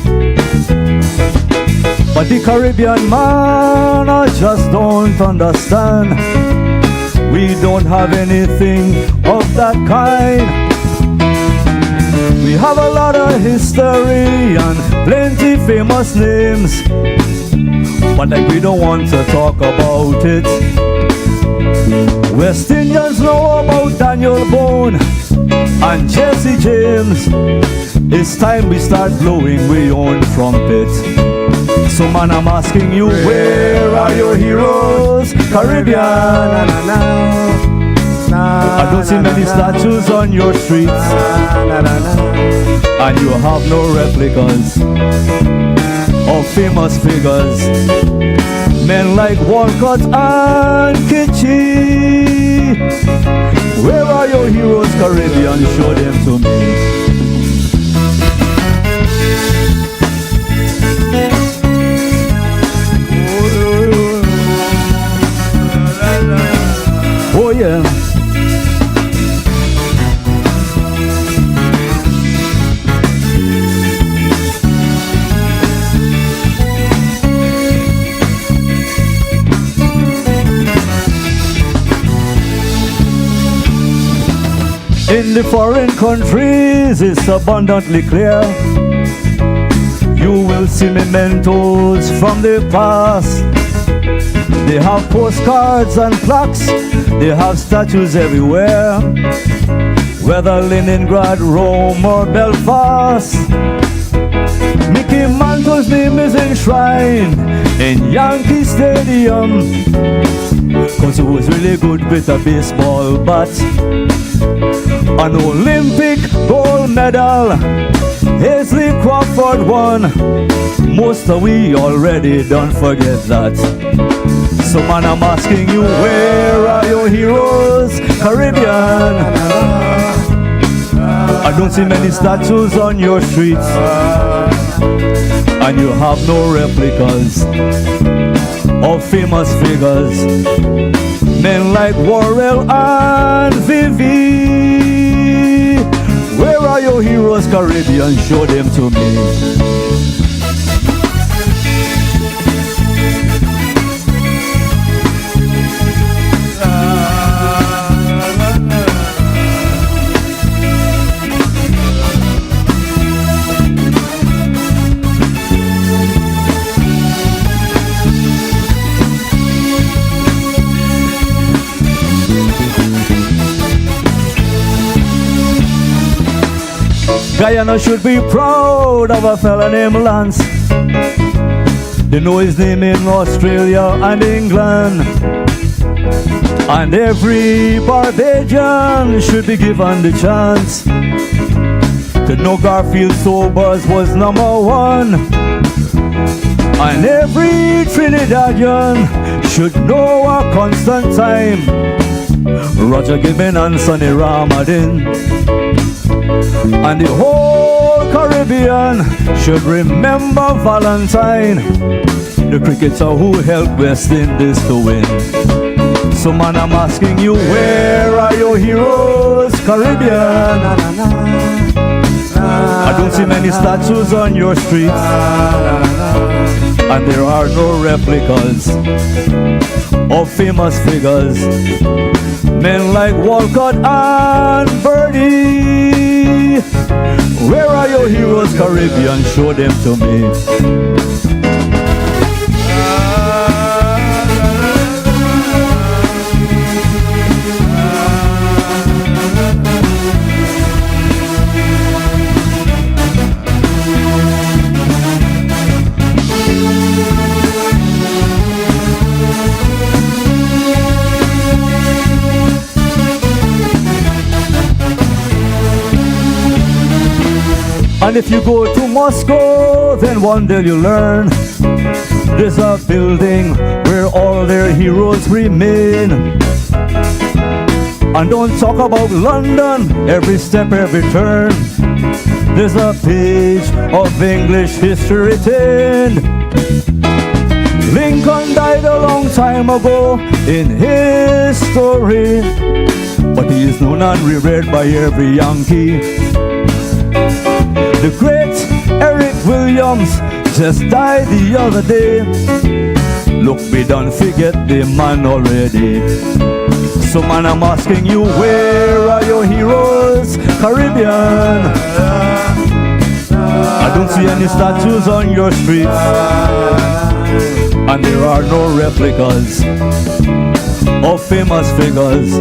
But the Caribbean man, I just don't understand. We don't have anything of that kind. We have a lot of history and plenty famous names, but like we don't want to talk about it. West Indians know about Daniel Boone and Jesse James. It's time we start blowing we own trumpet. So man, I'm asking you, where are your heroes, Caribbean? I don't see many statues on your streets, and you have no replicas of famous figures, men like Walcott and Kitchie. Where are your heroes, Caribbean? Show them to me. Oh yeah. In the foreign countries, it's abundantly clear. You will see mementos from the past. They have postcards and plaques, they have statues everywhere, whether Leningrad, Rome or Belfast. Mickey Mantle's name is enshrined in Yankee Stadium, cause he was really good with a baseball bat. An Olympic gold medal Hazley Crawford won. Most of we already don't forget that. So man, I'm asking you, where are your heroes, Caribbean? I don't see many statues on your streets, and you have no replicas of famous figures, men like Worrell and Vivi. Where are your heroes, Caribbean? Show them to me. Guyana should be proud of a fella named Lance. They know his name in Australia and England. And every Barbadian should be given the chance to know Garfield Sobers was #1. And every Trinidadian should know a Constantine, Roger Gibbon and Sonny Ramadin. And the whole Caribbean should remember Valentine, the cricketer who helped West Indies to win. So man, I'm asking you, where are your heroes, Caribbean? I don't see many statues on your streets, and there are no replicas of famous figures, men like Walcott and Birdie. Where are your heroes, Caribbean? Show them to me. And if you go to Moscow, then one day you'll learn there's a building where all their heroes remain. And don't talk about London, every step, every turn, there's a page of English history written. Lincoln died a long time ago in history, but he is known and revered by every Yankee. The great Eric Williams just died the other day. Look, we don't forget the man already. So man, I'm asking you, where are your heroes, Caribbean? I don't see any statues on your streets, and there are no replicas of famous figures,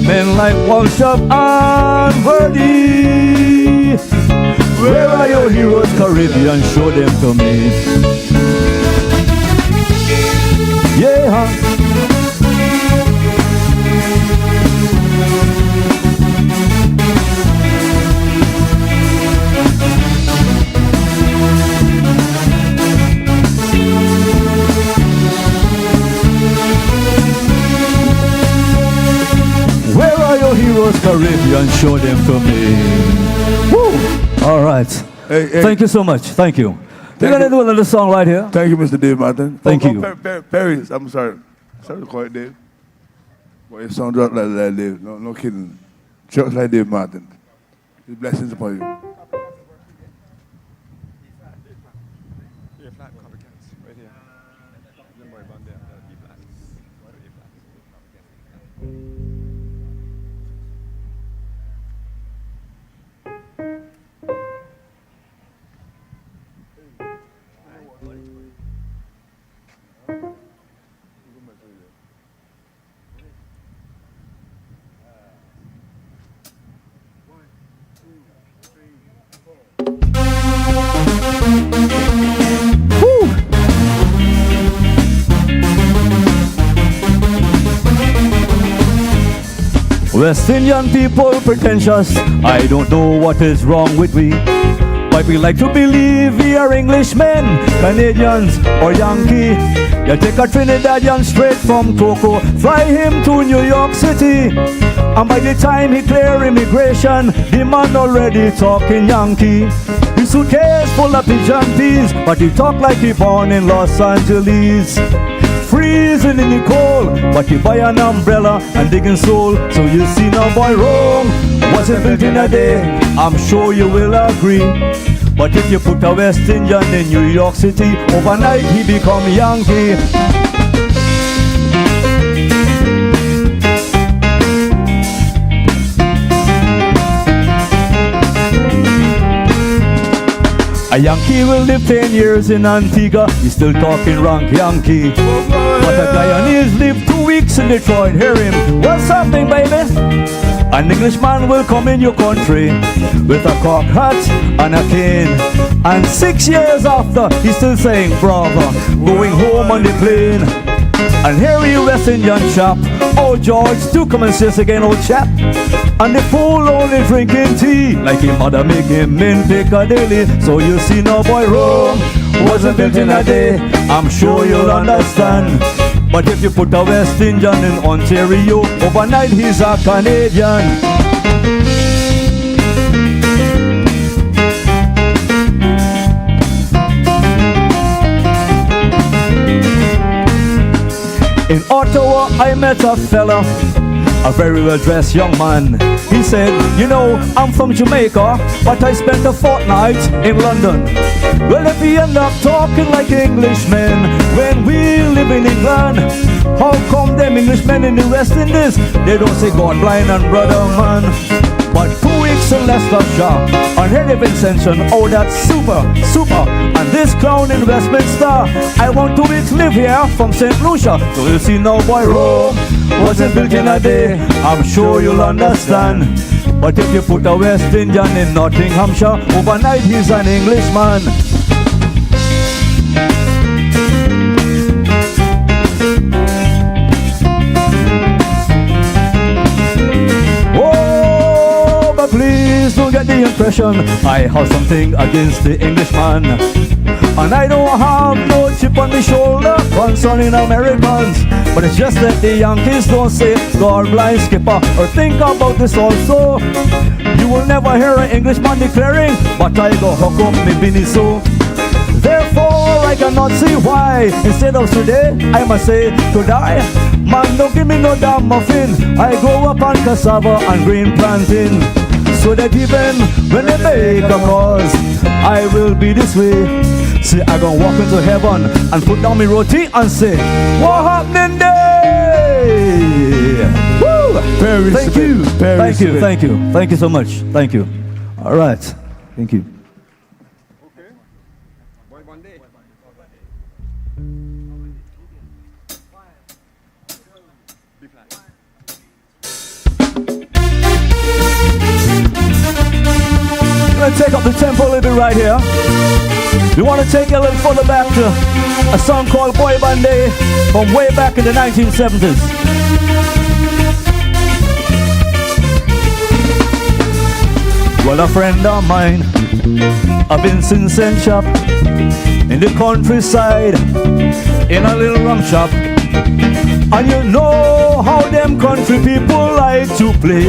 men like Walshap and Birdie. Where are your heroes, Caribbean? Show them to me. Yeah. Where are your heroes, Caribbean? Show them to me. Woo! All right. Hey. Thank you so much. Thank you. We're going to do another song right here. Thank you, Mr. Dave Martin. Thank you. Perry, I'm sorry. Sorry to call it Dave. But your song dropped like that, Dave. No kidding. Just like Dave Martin. His blessings upon you. West Indian people pretentious, I don't know what is wrong with we. But we like to believe we are Englishmen, Canadians or Yankee. You take a Trinidadian straight from Toco, fly him to New York City, and by the time he clear immigration, the man already talking Yankee. His suitcase full of pigeon peas, but he talk like he born in Los Angeles. Freezing in the cold, but you buy an umbrella and digging soul. So you see no boy wrong, wasn't built in a day, I'm sure you will agree. But if you put a West Indian in New York City, overnight he become Yankee. A Yankee will live 10 years in Antigua, he's still talking rank Yankee. But a Guyanese live 2 weeks in Detroit, hear him, what's happening baby? An Englishman will come in your country with a cock hat and a cane, and 6 years after, he's still saying brother, going home on the plane. And here you West Indian chap, oh George, do come and see us again old chap. And the fool only drinking tea, like his mother make him in Piccadilly. So you see no boy wrong, wasn't built in a day, I'm sure you'll understand. But if you put a West Indian in Ontario, overnight he's a Canadian. Ottawa, I met a fella, a very well-dressed young man. He said, you know, I'm from Jamaica, but I spent a fortnight in London. Well, if we end up talking like Englishmen when we live in England, how come them Englishmen in the West Indies, they don't say God blind and brother man? But 2 weeks in Leicestershire, on head of Ascension, oh that's super, super. And this clown in Westminster, I want 2 weeks live here from St. Lucia. So you see now boy, Rome wasn't built in a day, I'm sure you'll understand. But if you put a West Indian in Nottinghamshire, overnight he's an Englishman. Please don't get the impression I have something against the Englishman. And I don't have no chip on my shoulder concerning Americans. But it's just that the Yankees don't say God blind skipper or think about this also. You will never hear an Englishman declaring, but I go hook up me Benny so. Therefore I cannot see why instead of today I must say to die. Man, don't give me no damn muffin. I grow up on cassava and green plantain, so that even when they make a cause, I will be this way. See, I gonna walk into heaven and put down my roti and say, what happening there? Woo! Thank you. Thank you. Thank you. Thank you so much. Thank you. All right. Thank you. Take up the tempo a little bit right here. We want to take it a little further back to a song called Boy Band Day from way back in the 1970s. Well, a friend of mine, a Vincent and shop in the countryside, in a little rum shop. And you know how them country people like to play.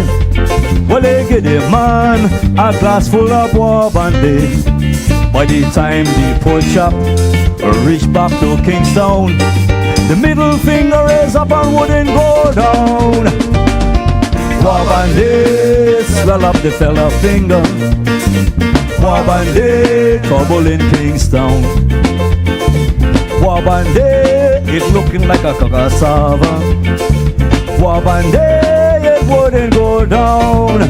Well, they get a man a glass full of Boy Band Day. By the time the poor chap reach back to Kingston, the middle finger is up and wouldn't go down. Boy Band Day, swell up the fella finger. Boy Band Day, trouble in Kingston. Boy Band Day, it looking like a cassava. Boy Band Day, it wouldn't go down.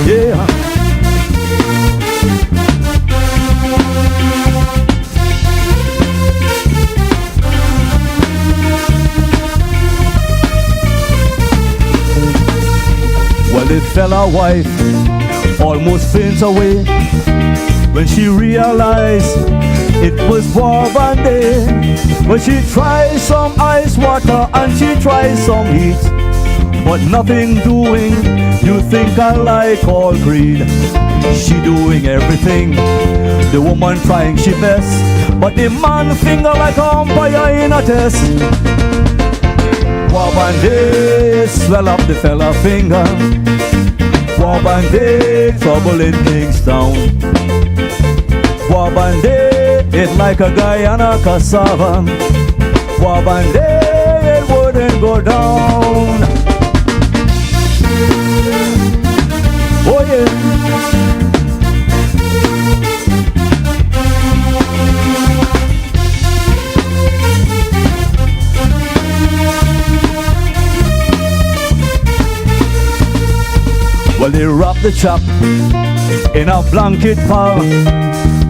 Yeah. Well, the fella wife almost faints away when she realized it was Boy Band Day. But she tried some ice water and she tried some heat, but nothing doing. You think I like all greed? She doing everything, the woman trying she best, but the man finger like a umpire in a test. Boy Band Day, swell up the fella finger. Boy Band Day, trouble in Kingston. Boy Band Day, it's like a Guyana cassava. Boy Band Day, it wouldn't go down. Oh yeah. Well, they wrapped the chap in a blanket pile,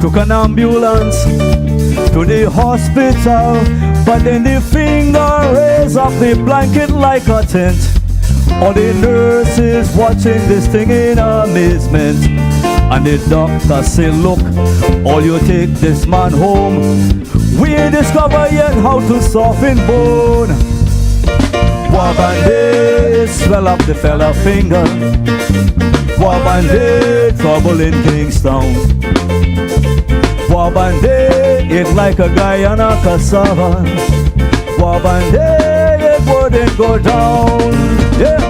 took an ambulance to the hospital, but then the finger raised up the blanket like a tent. All the nurses watching this thing in amazement, and the doctor say, look, all you take this man home, we ain't discovered yet how to soften bone. Boy Band Day, swell up the fella finger. Boy Band Day, trouble in Kingston. Boy Band Day, it's like a Guyana cassava. Boy Band Day, it wouldn't go down. Yeah.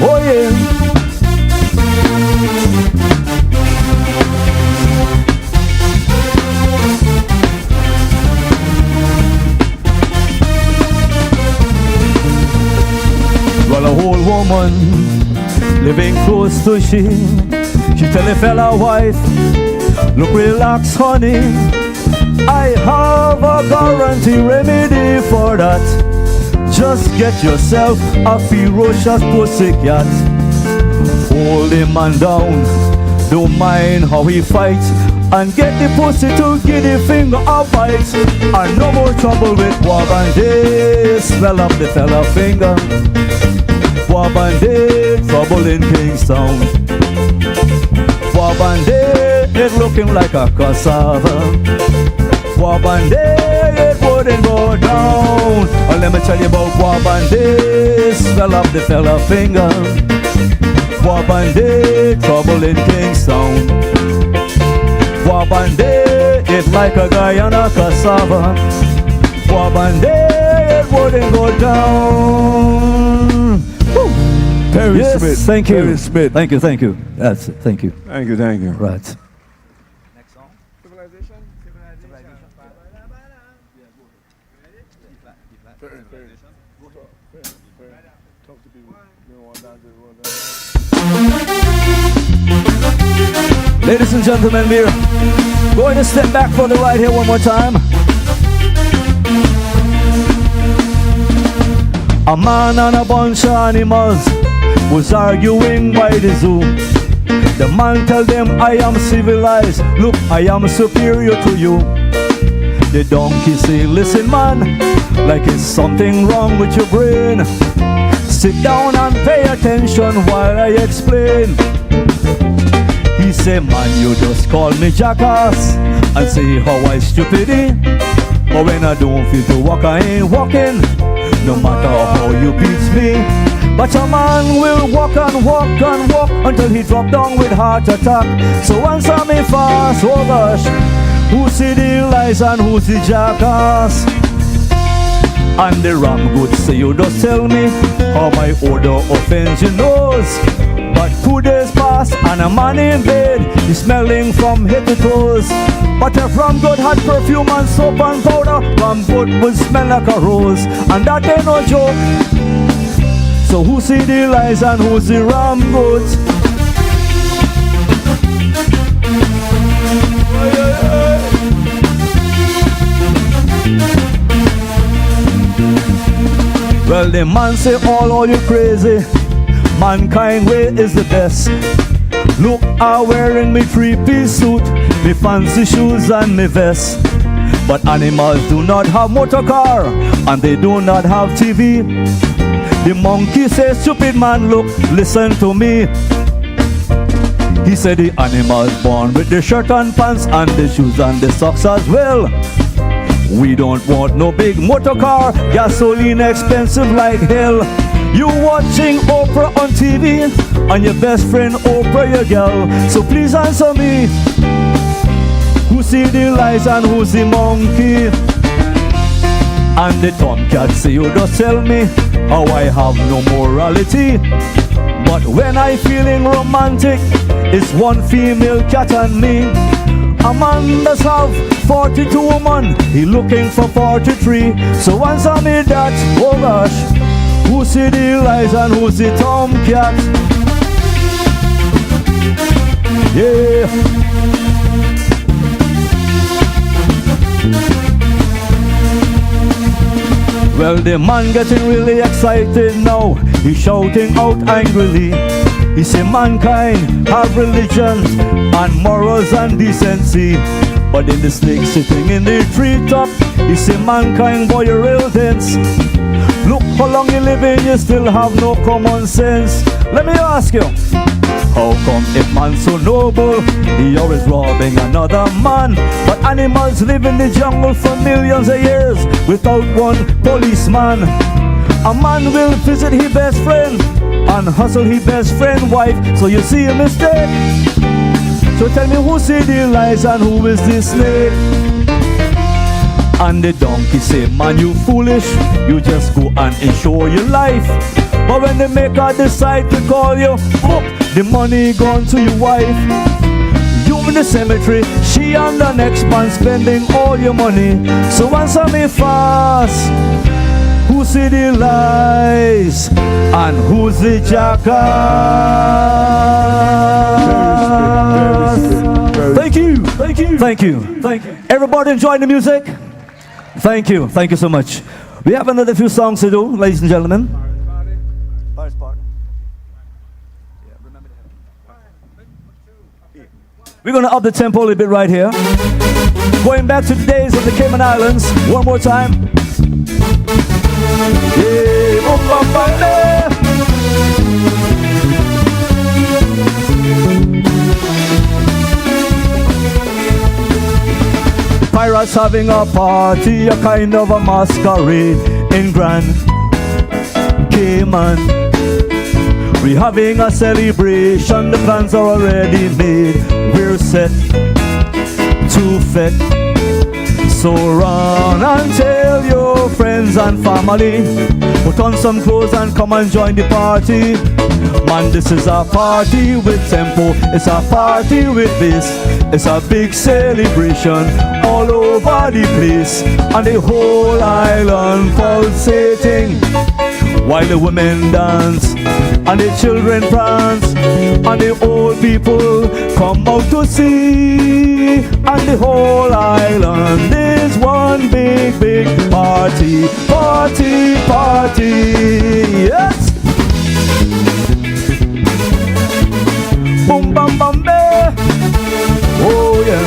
Oh yeah. woman living close to she. She tell the fella wife, look, relax, honey. I have a guarantee remedy for that. Just get yourself a ferocious pussycat. Hold him man down, don't mind how he fights, and get the pussy to give the finger a bite. And no more trouble with Wabande, smell up the fella finger. Wabande, trouble in Kingstown. Wabande, it looking like a cassava. Wabande, it wouldn't go down. And let me tell you about Wabande, smell up the fella finger. Wabande, trouble in Kingstown. Wabande, it's like a Guyana cassava. Wabande, it wouldn't go down. Woo. Perry Yes, Smith. thank you. Perry Smith. Thank you, thank you. That's it, thank you. Thank you, thank you. Right. Next song. Ladies and gentlemen, we're going to step back for the ride here one more time. A man and a bunch of animals was arguing by the zoo. The man tell them, I am civilized, look, I am superior to you. The donkey say, listen man, like it's something wrong with your brain. Sit down and pay attention while I explain. He say, man, you just call me jackass and say how I stupidity. But when I don't feel to walk, I ain't walking, no matter how you beat me. But a man will walk and walk and walk until he drop down with heart attack. So answer me fast, oh gosh, who see the lies and who's the jackass? And the ram good say, you just tell me how my order offends your nose. But 2 days pass and a man in bed, he's smelling from head to toes. But if ram good had perfume and soap and powder, ram good would smell like a rose, and that ain't no joke. So who see the lies and who's the ram good? Well, the man say, all you crazy, mankind way is the best. Look, I'm wearing me 3-piece suit, me fancy shoes and me vest. But animals do not have motor car, and they do not have TV. The monkey says, stupid man, look, listen to me. He said the animals born with the shirt and pants and the shoes and the socks as well. We don't want no big motor car, gasoline expensive like hell. You watching Oprah on TV, and your best friend Oprah your girl. So please answer me, who see the lies and who's the monkey? And the tomcat say, you just tell me how I have no morality. But when I feeling romantic, it's one female cat and me. A man does have 42 women, he looking for 43. So answer me that, oh gosh, who see the lies and who's the tomcat? Yeah. Well, the man getting really excited now, he's shouting out angrily. He say mankind have religions and morals and decency, but in the snake sitting in the treetop, he say mankind, boy, you're real dense. Look how long you living, you still have no common sense. Let me ask you, how come if man's so noble, he always robbing another man? But animals live in the jungle for millions of years without one policeman. A man will visit his best friend and hustle his best friend wife. So you see a mistake. So tell me, who see the lies and who is the snake? And the donkey say, man, you foolish, you just go and insure your life. But when the maker decide to call you, whoop, the money gone to your wife. You in the cemetery, she and the next man spending all your money. So answer me fast, Who see the lies and who's the jackass? Thank you, thank you, thank you, thank you. Everybody enjoying the music? Thank you so much. We have another few songs to do, ladies and gentlemen. We're going to up the tempo a little bit right here. Going back to the days of the Cayman Islands. One more time. Yeah, boom, bam, bam, there. Pirates having a party, a kind of a masquerade in Grand Cayman. We're having a celebration, the plans are already made. We're set to fet. So run and tell your friends and family, put on some clothes and come and join the party. Man, this is a party with tempo, it's a party with bass. It's a big celebration all over the place, and the whole island pulsating, while the women dance and the children prance and the old people come out to see, and the whole island is one big, big party, party, party, yes! Boom, bam, bam, bam. Oh, yeah.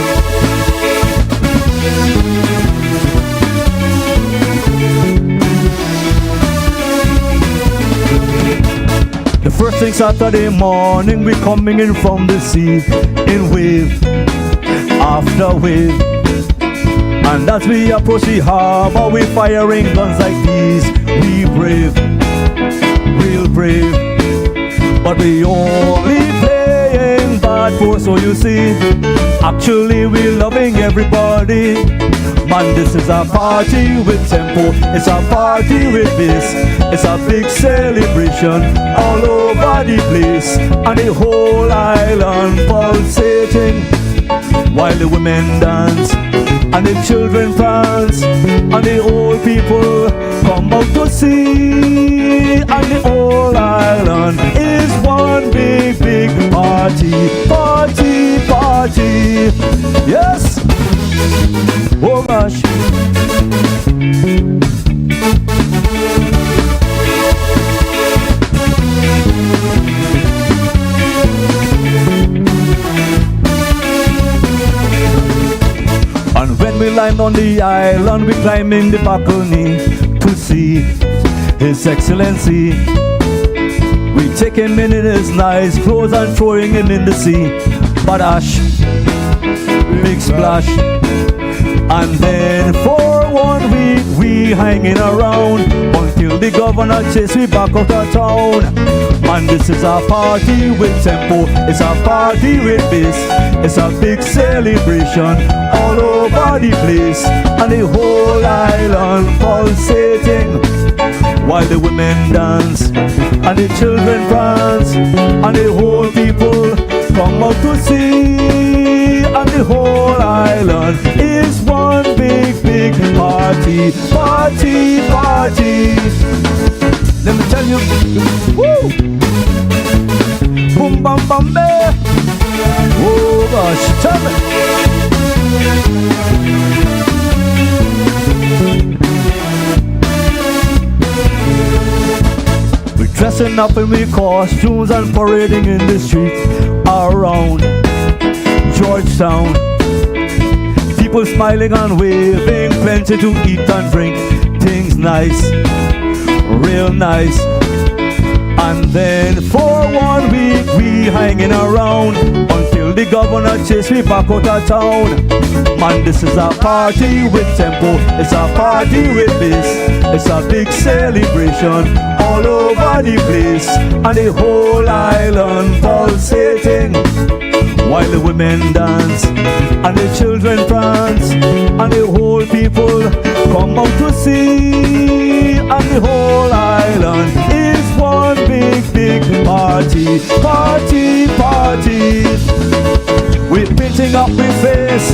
The first thing Saturday morning, we coming in from the sea in wave after wave. And as we approach the harbor, we firing guns like these. We brave, real brave, but we only playing bad for, so you see, actually we loving everybody. Man, this is a party with tempo, it's a party with bass. It's a big celebration all over the place, and the whole island pulsating, while the women dance and the children prance and the old people come out to see, and the whole island is one big, big party, party, party, yes! Oh gosh. And when we land on the island, we climb in the balcony to see His Excellency. We take him in his nice clothes and throwing him in the sea. Badash, big splash. And then for 1 week we hanging around until the governor chase we back out of town. Man, this is a party with tempo, it's a party with bass. It's a big celebration all over the place, and the whole island pulsating, while the women dance and the children prance and the whole people come out to see, and the whole island is one big, big party, party, party. Let me tell you, woo! Boom, bam, bam, bam. Oh gosh, tell me. We're dressing up in we costumes and parading in the street around Georgetown. People smiling and waving, plenty to eat and drink, things nice, real nice. And then for 1 week we hanging around until the governor chase me back out of town. Man, this is a party with tempo, it's a party with bass. It's a big celebration all over the place, and the whole island pulsating, while the women dance and the children prance and the whole people come out to see, and the whole island is one big, big party, party, party. We're painting up our face,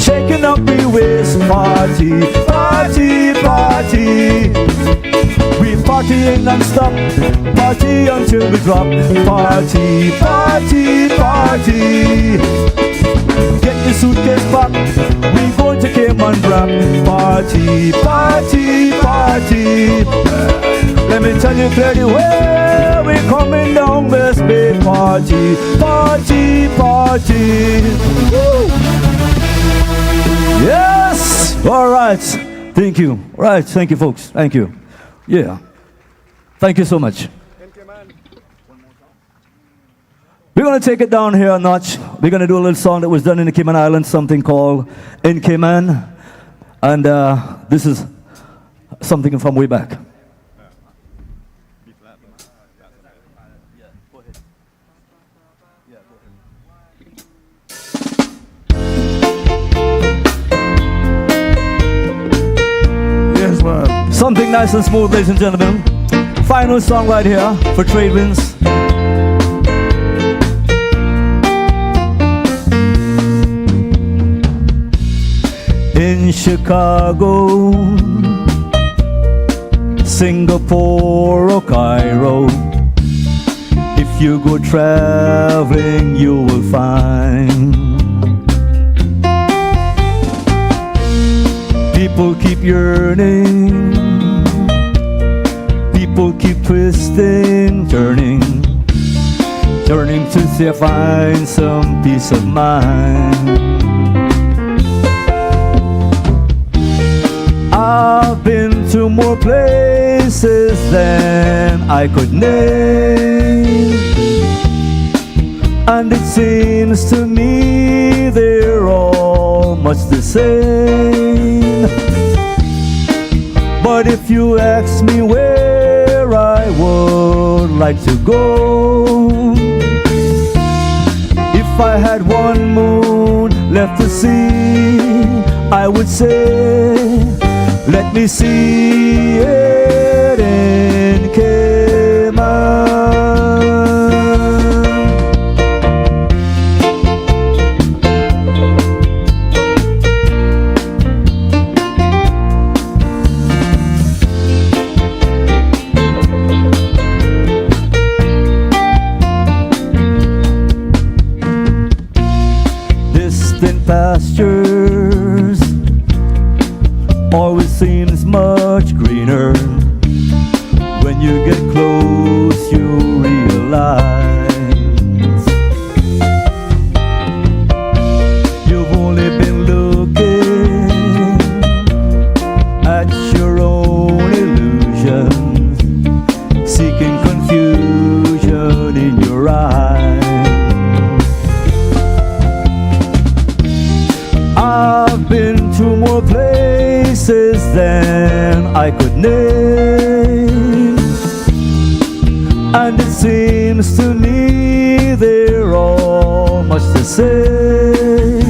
shaking up our waist, party, party, party. partying non-stop, party until we drop. Party, party, party. Get your suitcase back, we going to Cayman Brap. Party, party, party. Let me tell you clearly where we coming down West Bay. Party, party, party. Woo. Yes! All right. Thank you. All right. Thank you, folks. Thank you. Yeah. Thank you so much. We're going to take it down here a notch. We're going to do a little song that was done in the Cayman Islands, something called In Cayman. And this is something from way back. Yes, man. Something nice and smooth, ladies and gentlemen. Final song right here for Trade Winds. In Chicago, Singapore or Cairo, if you go traveling you will find people keep yearning, people keep twisting, turning to see if find some peace of mind. I've been to more places than I could name, and it seems to me they're all much the same. But if you ask me where I would like to go, if I had one moon left to see, I would say, let me see it in Cayman. Distant pastures always seems much greener. When you get close you realize you've only been looking at your own illusions, seeking confusion in your eyes. I've been to more places than I could name, and it seems to me they're all much the same.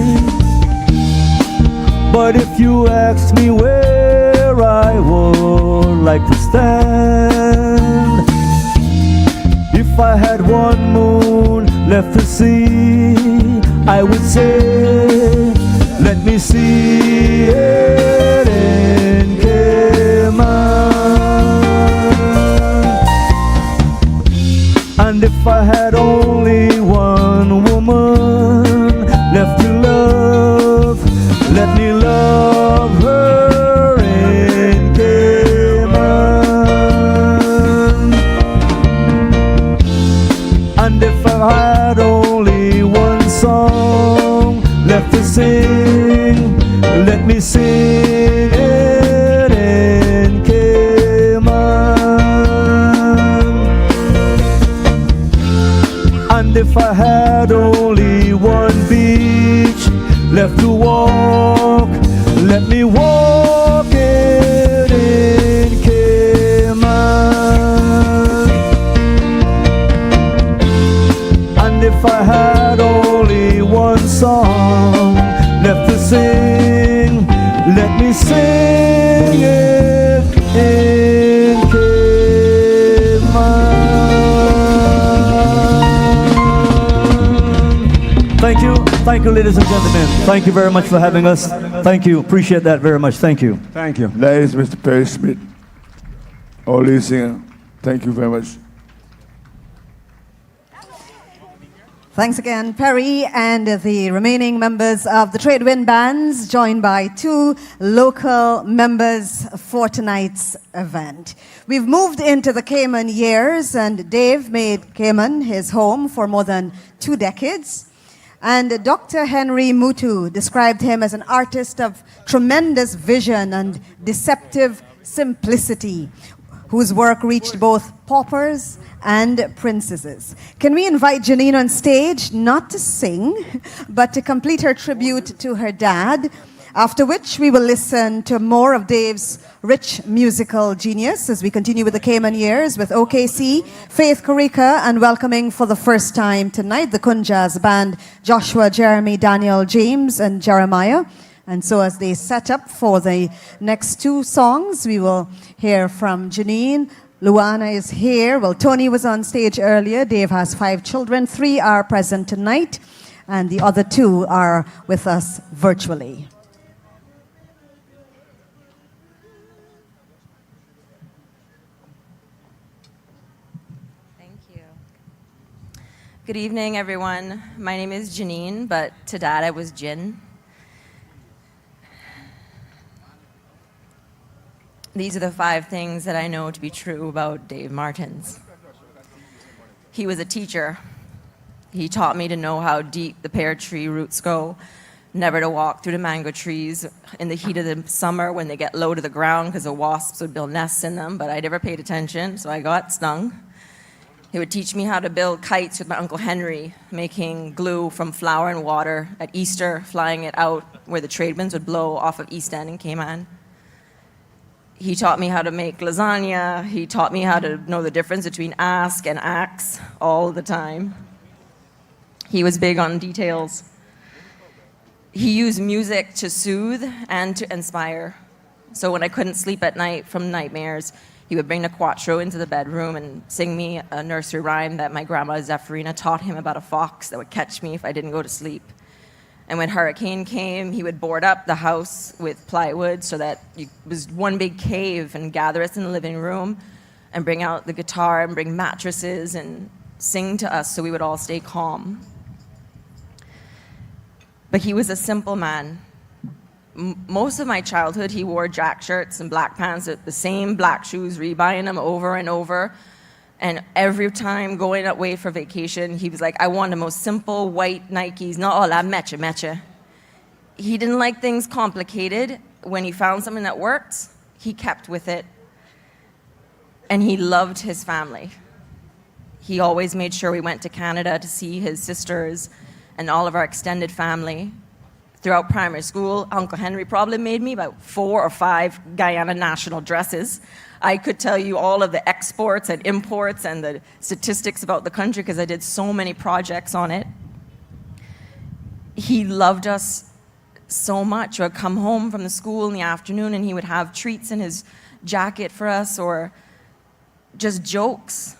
But if you ask me where I would like to stand, if I had one moon left to see, I would say, let me see it in Cayman. And if I had only one woman left to love, let me love her in Cayman. And if I had only one song left to sing, let me sing it in Cayman. And if I had only one beach left to walk, let me walk it in Cayman. And if I had only one song left to sing, let me sing it in Cayman. Thank you, ladies and gentlemen. Thank you very much for having us. Thank you. Appreciate that very much. Thank you. Thank you. That is Mr. Perry Smith. our lead singer. Thank you very much. Thanks again, Perry, and the remaining members of the Trade Wind Bands, joined by 2 local members for tonight's event. We've moved into the Cayman years, and Dave made Cayman his home for more than 2 decades. And Dr. Henry Mutu described him as an artist of tremendous vision and deceptive simplicity, whose work reached both paupers and princesses. Can we invite Janine on stage, not to sing, but to complete her tribute to her dad, after which we will listen to more of Dave's rich musical genius as we continue with the Cayman years with OKC, Faith Karika, and welcoming for the first time tonight the Kunjaz Band, Joshua, Jeremy, Daniel, James, and Jeremiah. And so as they set up for the next 2 songs, we will hear from Janine. Luana is here. Well, Tony was on stage earlier. Dave has 5 children. 3 are present tonight, and the other 2 are with us virtually. Thank you. Good evening, everyone. My name is Janine, but to Dad I was Jin. These are the 5 things that I know to be true about Dave Martins. He was a teacher. He taught me to know how deep the pear tree roots go, never to walk through the mango trees in the heat of the summer when they get low to the ground because the wasps would build nests in them, but I never paid attention, so I got stung. He would teach me how to build kites with my Uncle Henry, making glue from flour and water at Easter, flying it out where the trade winds would blow off of East End in Cayman. He taught me how to make lasagna. He taught me how to know the difference between ask and axe all the time. He was big on details. He used music to soothe and to inspire. So when I couldn't sleep at night from nightmares, he would bring the quattro into the bedroom and sing me a nursery rhyme that my grandma Zephyrina taught him about a fox that would catch me if I didn't go to sleep. And when hurricane came, he would board up the house with plywood so that it was one big cave and gather us in the living room and bring out the guitar and bring mattresses and sing to us so we would all stay calm. But he was a simple man. Most of my childhood, he wore jack shirts and black pants, the same black shoes, rebuying them over and over. And every time going away for vacation, he was like, I want the most simple white Nikes, not all that mecha. He didn't like things complicated. When he found something that worked, he kept with it. And he loved his family. He always made sure we went to Canada to see his sisters and all of our extended family. Throughout primary school, Uncle Henry probably made me about 4 or 5 Guyana national dresses. I could tell you all of the exports and imports and the statistics about the country because I did so many projects on it. He loved us so much. I would come home from the school in the afternoon and he would have treats in his jacket for us or just jokes.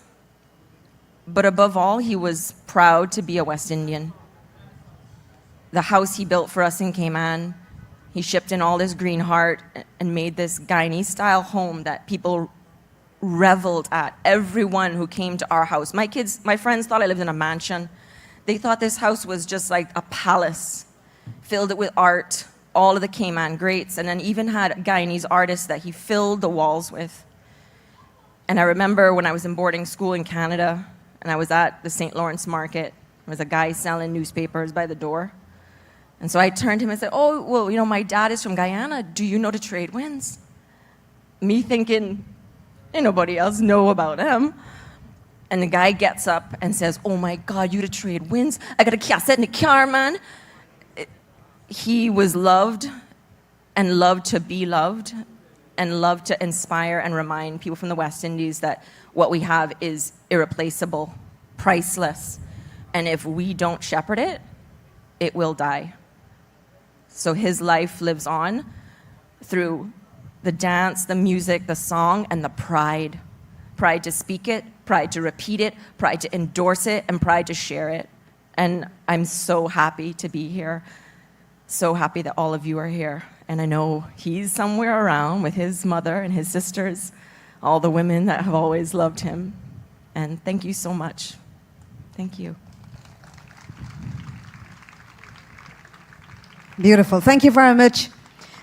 But above all, he was proud to be a West Indian. The house he built for us in Cayman, he shipped in all this green heart and made this Guyanese-style home that people reveled at. Everyone who came to our house. My friends thought I lived in a mansion. They thought this house was just like a palace, filled it with art, all of the Cayman greats, and then even had Guyanese artists that he filled the walls with. And I remember when I was in boarding school in Canada, and I was at the St. Lawrence Market, there was a guy selling newspapers by the door. And so I turned to him and said, oh, well, you know, my dad is from Guyana. Do you know the trade winds? Me thinking, ain't nobody else know about him. And the guy gets up and says, oh my God, you the trade winds? I got a cassette in the car, man. He was loved and loved to be loved and loved to inspire and remind people from the West Indies that what we have is irreplaceable, priceless. And if we don't shepherd it, it will die. So his life lives on through the dance, the music, the song, and the pride. Pride to speak it, pride to repeat it, pride to endorse it, and pride to share it. And I'm so happy to be here. So happy that all of you are here. And I know he's somewhere around with his mother and his sisters. all the women that have always loved him. And thank you so much. Thank you. Beautiful. Thank you very much,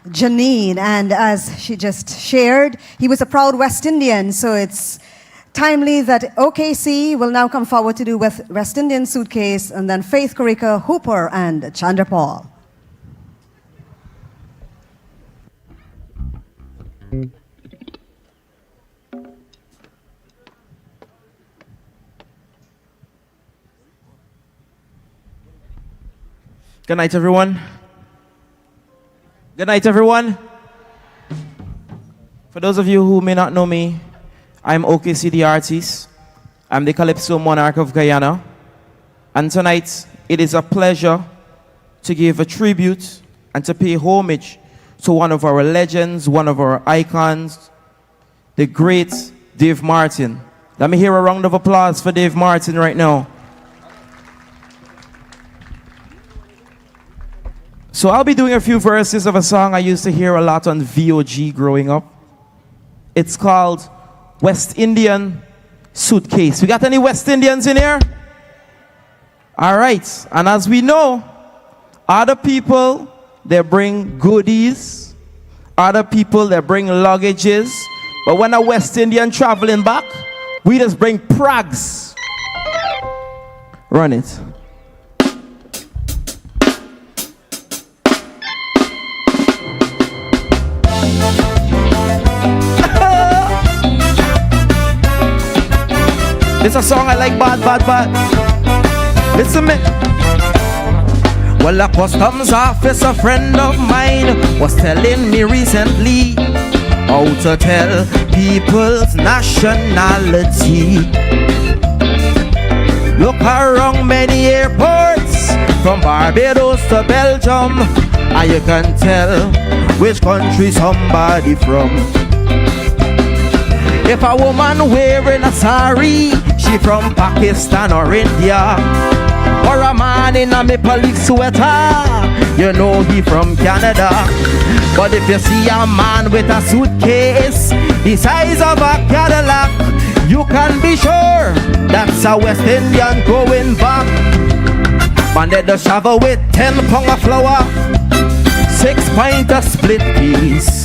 Janine. And as she just shared, he was a proud West Indian, so it's timely that OKC will now come forward to do with West Indian Suitcase, and then Faith Karika, Hooper, and Chandrapal. Good night, everyone. Good night, everyone. For those of you who may not know me, I'm OKC the artist. I'm the Calypso Monarch of Guyana. And tonight, it is a pleasure to give a tribute and to pay homage to one of our legends, one of our icons, the great Dave Martin. Let me hear a round of applause for Dave Martin right now. So I'll be doing a few verses of a song I used to hear a lot on VOG growing up. It's called West Indian Suitcase. We got any West Indians in here? All right. And as we know, other people, they bring goodies. Other people, they bring luggages. But when a West Indian traveling back, we just bring prags. Run it. It's a song I like bad. Listen me. Well, a customs officer friend of mine was telling me recently how to tell people's nationality. Look around many airports from Barbados to Belgium, and you can tell which country somebody from. If a woman wearing a sari, she from Pakistan or India. Or a man in a maple leaf sweater, you know he from Canada. But if you see a man with a suitcase the size of a Cadillac, you can be sure that's a West Indian going back. Man, they just travel with 10 pounds of flour, 6 pints of split peas,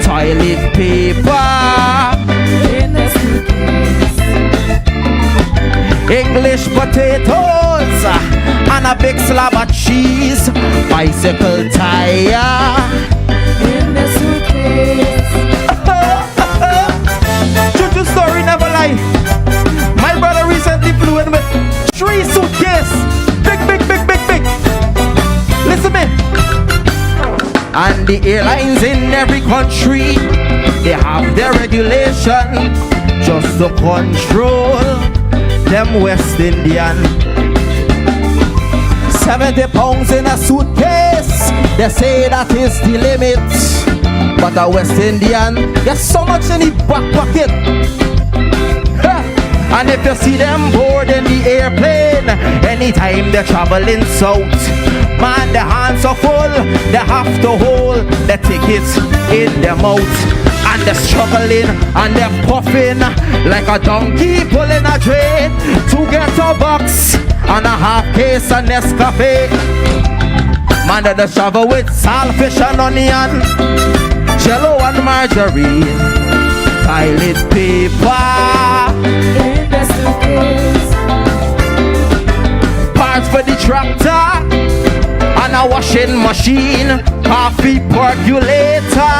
toilet paper in the suitcase, English potatoes and a big slab of cheese, bicycle tire in the suitcase. True story, never lie. My brother recently flew in with 3 suitcases. Big. Listen me. And the airlines in every country, they have their regulation just to control them West Indian. 70 pounds in a suitcase, they say that is the limit. But a West Indian gets so much in the back pocket. And if you see them boarding the airplane, anytime they're traveling south, man, their hands are full, they have to hold the tickets in their mouth. And they're struggling and they're puffing like a donkey pulling a drain to get a box and a half case of Nescafe. Man, they just travel with saltfish and onion, jello and margarine, toilet paper in the suitcase, parts for the tractor and a washing machine, coffee percolator.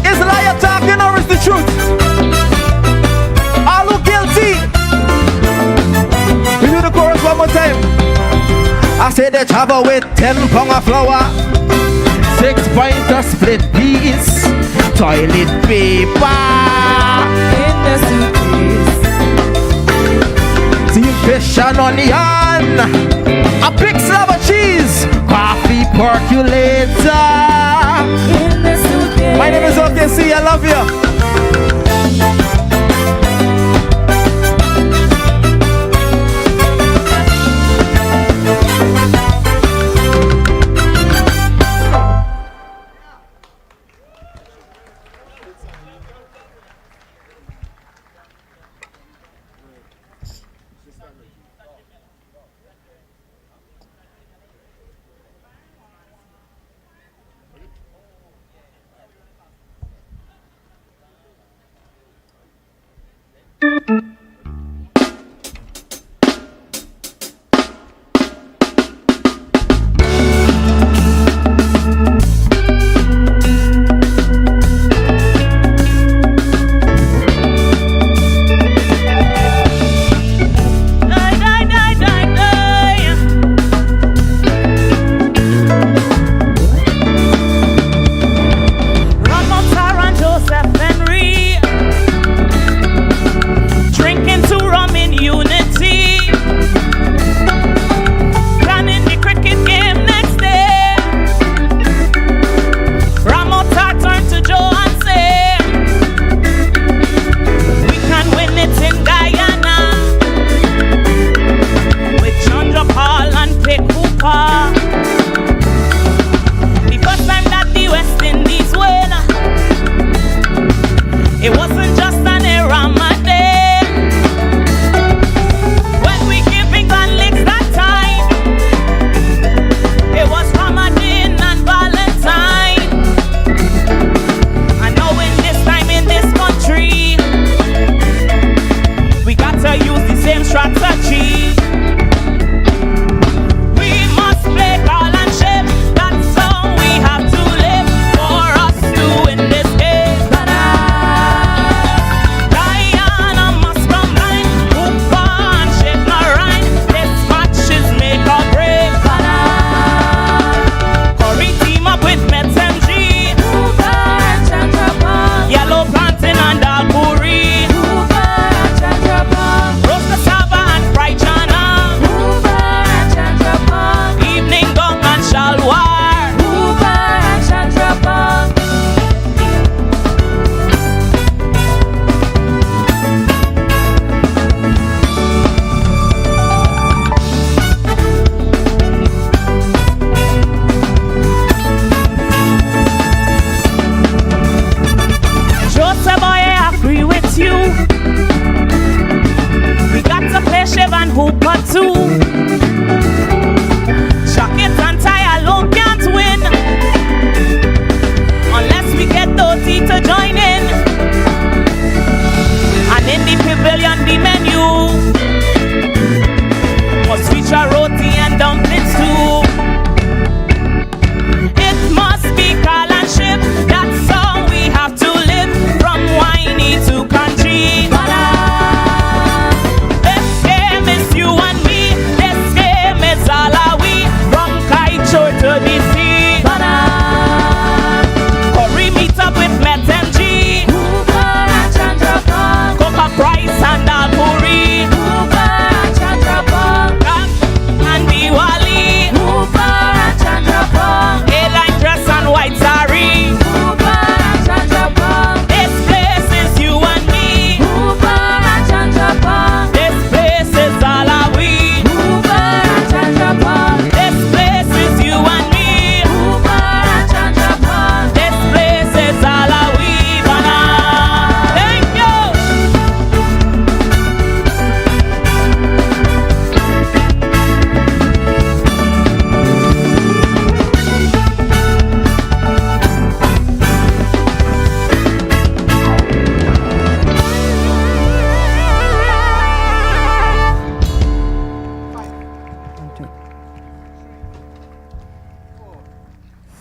Is liar talking or is the truth? All who guilty? We do the chorus one more time. I say they travel with 10 pounds of flour, 6 pints of split peas, toilet paper in the suitcase, steamed fish and onion, a big slab of cheese, coffee percolator in the suitcase. My name is OKC, I love you.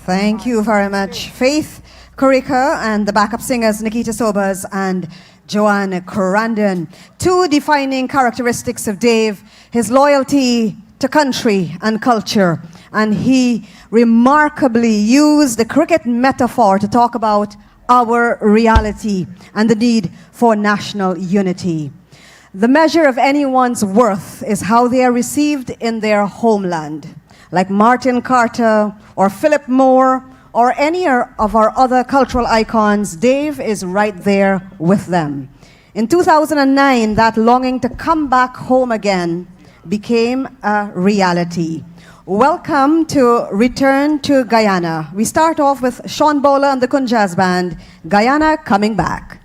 Thank you very much. Faith Kurika and the backup singers Nikita Sobers and Joanne Corandon. Two defining characteristics of Dave, his loyalty to country and culture. And he remarkably used the cricket metaphor to talk about our reality and the need for national unity. The measure of anyone's worth is how they are received in their homeland. Like Martin Carter or Philip Moore or any of our other cultural icons, Dave is right there with them. In 2009, that longing to come back home again became a reality. Welcome to Return to Guyana. We start off with Sean Bowler and the Kunjaz Band, Guyana Coming Back.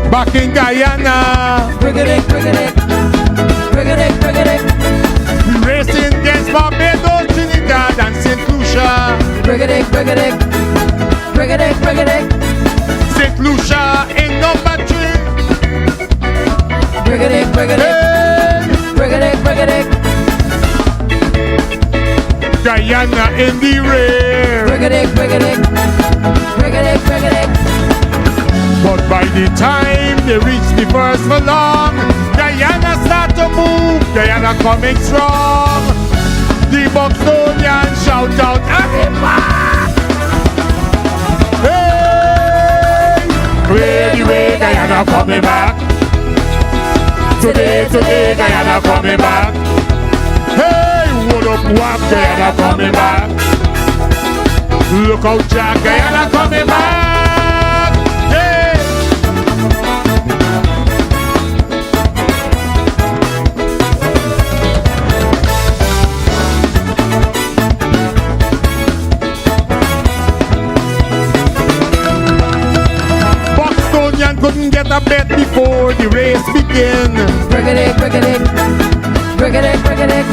Back in Guyana, Brigadek, brigadek, brigadek, brigadek. Racing against Barbados, Trinidad and St. Lucia. Brigadek, brigadek, brigadek, brigadek. St. Lucia in number 3. Brigadek, brigadek, brigadek, brigadek. Guyana in the rear. Brigadek, brigadek, brigadek, brigadek. But by the time they reach the first furlong, Guyana start to move, Guyana coming strong. The Buxtonians shout out, Arriba! Hey! Clear the way, Guyana coming back. Today, Guyana coming back. Hey, what up, wap, Guyana coming back. Look out, Jack, Guyana coming back. Couldn't get a bet before the race began. Brigadek, brigadek, brigadek, brigadek.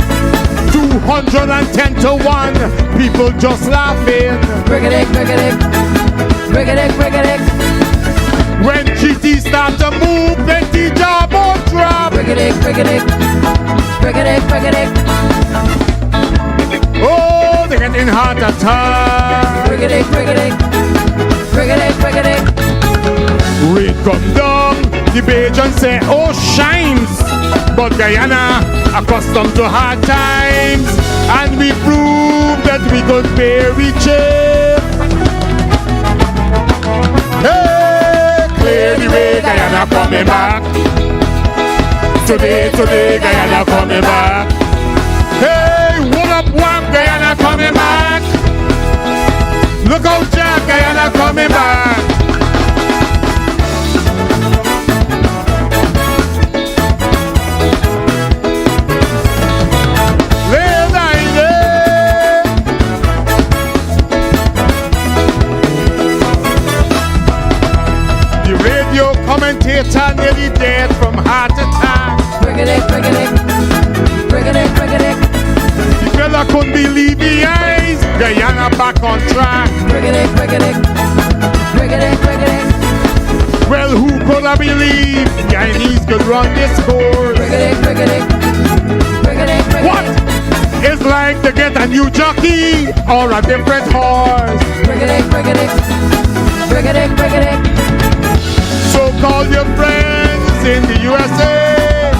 210 to 1, people just laughing. Brigadek, brigadek, brigadek, brigadek. When GT start to move, plenty job or drop. Brigadek, brigadek, brigadek, brigadek. Oh, they're getting heart attack. Brigadek, brigadek, brigadek, brigadek. Rain come down, the Bajan say, oh shimes. But Guyana, accustomed to hard times, and we proved that we could bear each other. Hey, clear the way, Guyana coming back. Today, Guyana coming back. Hey, what up, wap, Guyana coming back. Look out, Jack, Guyana coming back. Commentator nearly dead from heart attack. Brigadek, brigadek, brigadek, brigadek. The fella couldn't believe the eyes. Guyana back on track. Brigadek, brigadek, brigadek, brigadek. Well, who could have believed Guyanese could run this course? Brigadek, brigadek, brigadek, brigadek. What? It's like to get a new jockey or a different horse. Brigadek, brigadek, brigadek, brigadek. So call your friends in the USA,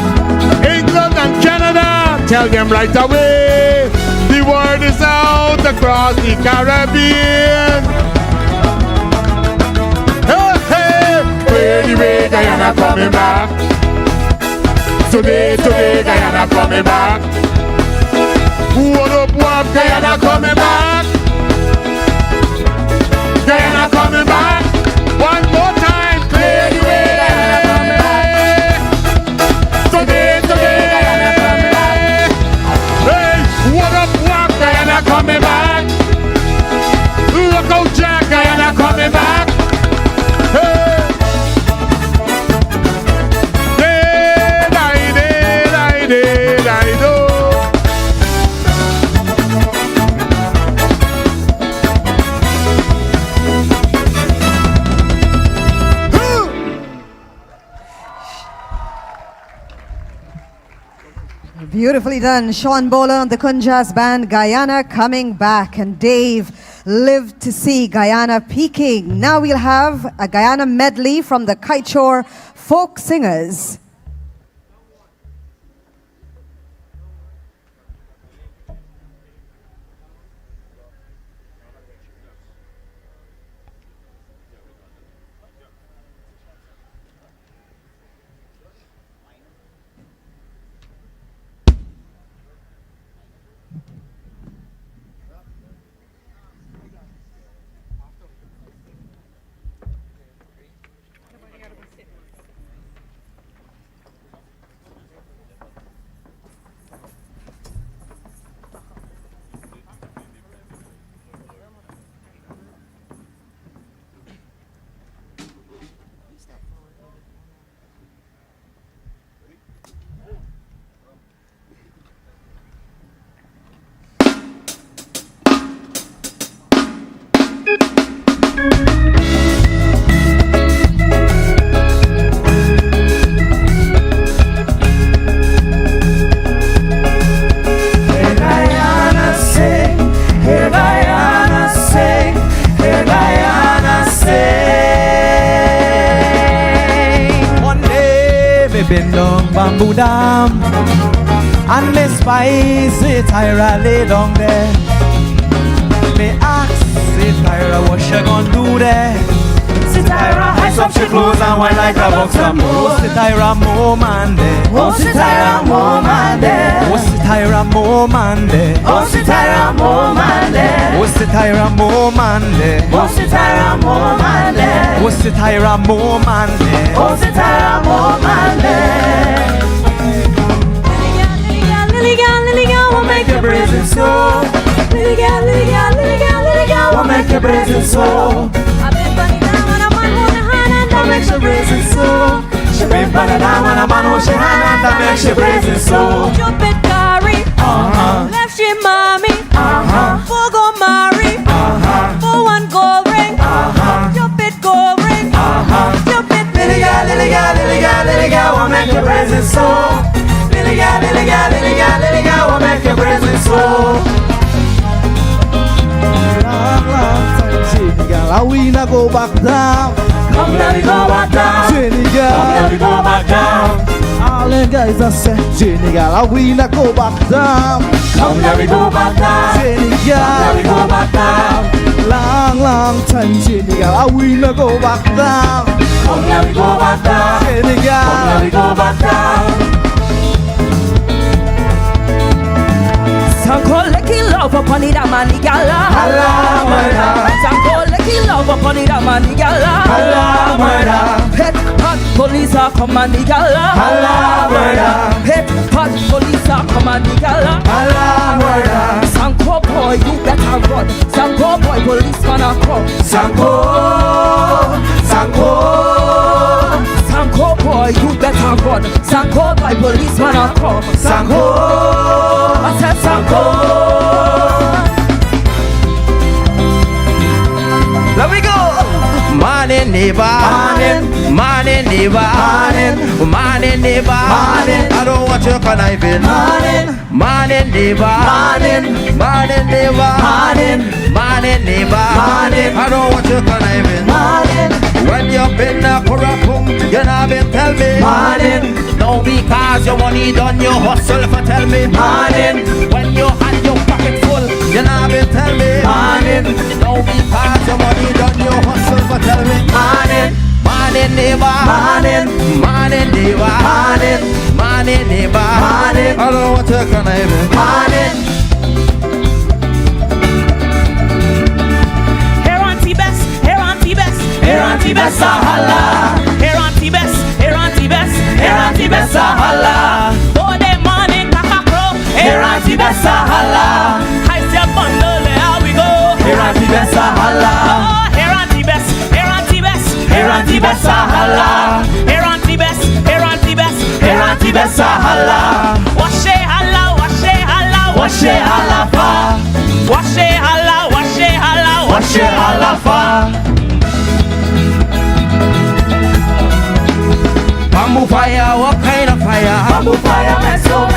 England and Canada. Tell them right away, the word is out across the Caribbean. Hey, hey, clear the way, Guyana coming back. Today, Guyana coming back. What up, wap, Guyana coming back. Guyana coming back. One more time. Coming back. Look out, Jack, Guyana coming back. Hey. Beautifully done. Sean Bowler and the Kunjas Band, Guyana coming back. And Dave lived to see Guyana peaking. Now we'll have a Guyana medley from the Kiteshore Folk Singers. Been down bamboo dam and me spice it Tyra lay down there. Me ask it Tyra what she gon' do there. Sit Tyra high up she clothes and wine like a box of more. Sit Tyra more man there. Oh sit Tyra more man there. Oh sit Tyra more man there. Oh sit Tyra more man there. Oh sit Tyra more man there. Oh sit Tyra more man there. Oh sit Tyra more man there. Oh sit Tyra more man there. Lily gal, what make your brazen so? Lily gal, what make your brazen so? That makes you brazen so. She been banana down when a man who she hand that makes you brazen so. Jump it, Gary. Left she mommy. For go marry. For one gold ring. Jump it, gold ring. Jump it, Lily gal, what make you brazen so? Lily gal, what make you brazen so? Jenny gal, how we not go back down? Come let me go back down. Jenny gal, come let me go back down. All them guys are say, Jenny gal, how we not go back down? Come let me go back down. Jenny gal, come let me go back down. Long time, Jenny gal, how we not go back down? Come let me go back down. Jenny gal, come let me go back down. Sanko lucky love upon it, a man gala. Allah murder. Sanko lucky love upon it, a man gala. Allah murder. Pet hot police are come and gala. Allah murder. Pet hot police are come and gala. Allah murder. Sanko boy, you better run. Sanko boy, policeman are come. Sanko. Sanko boy, you better run. Sanko boy, policeman are come. Sanko. I said Sanko. Let me go. Morning neighbor, morning neighbor, morning neighbor. I don't want you conniving. Morning neighbor, morning neighbor, morning neighbor. I don't want you conniving. When you've been a corrupt, you not been tell me. No, because your money done, you hustle for tell me. When you had your pocket full, you not been tell me. No, because your money done, you hustle for tell me. Morning neighbor, morning neighbor, morning neighbor. I don't want to connive. Here auntie best, here auntie best, here auntie best a holla. Here auntie best, here auntie best, here auntie best a holla. Oh the morning cock a crow, here auntie best a holla. I say bundle, here we go. Here auntie best a holla. Oh here auntie best, here auntie best, here auntie best a holla. Here auntie best, here auntie best, here auntie best a holla. Wash it holla, wash it holla, wash it holla fa. Wash it holla, wash it holla, wash it holla fa. Bamboo fire, what kind of fire? Bamboo fire, meso.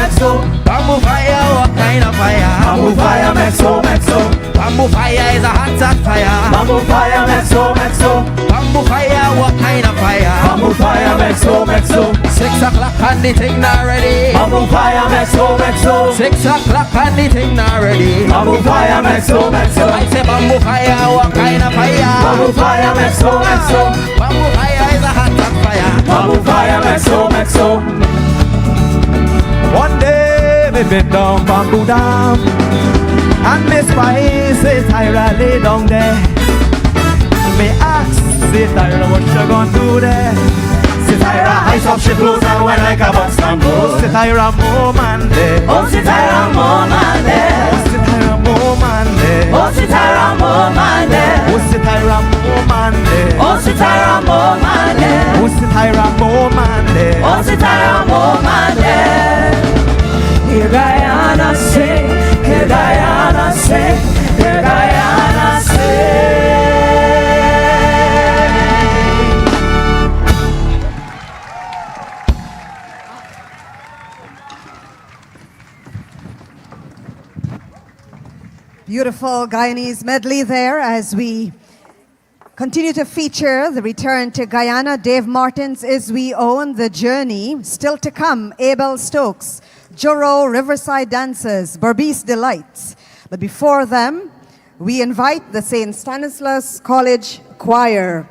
Bamboo fire, what kind of fire? Bamboo fire, mexo, mexo. Bamboo fire is a hot fire. Bamboo fire, mexo, mexo. Bamboo fire, what kind of fire? Bamboo fire, mexo, mexo. 6 o'clock and the thing not ready. Bamboo fire, mexo, mexo. 6 o'clock and the thing not ready. Bamboo fire, mexo, mexo. I say bamboo fire, what kind of fire? Bamboo fire, mexo, mexo. Bamboo fire is a hot fire. Bamboo fire, mexo, mexo. One day me been down Bamboo Dam, and me spy say Tyra lay down there. Me ask say Tyra what she gon' do there. Say Tyra ice up she clothes and went like a bus bamboo. Say Tyra more man there. Oh, say Tyra more man there. Oh, say Tyra more man there. Oh, say Tyra more man there. Oh, say Tyra more man there. Oh, say Tyra more man there. Oh, say Tyra more man there. Oh, say Tyra more man there. Hear Guyana sing, hear Guyana sing, hear Guyana sing. Beautiful Guyanese medley there as we continue to feature the return to Guyana. Dave Martins is We Own the Journey. Still to come, Abel Stokes, Joro, Riverside Dancers, Berbice Delights. But before them, we invite the St. Stanislaus College Choir.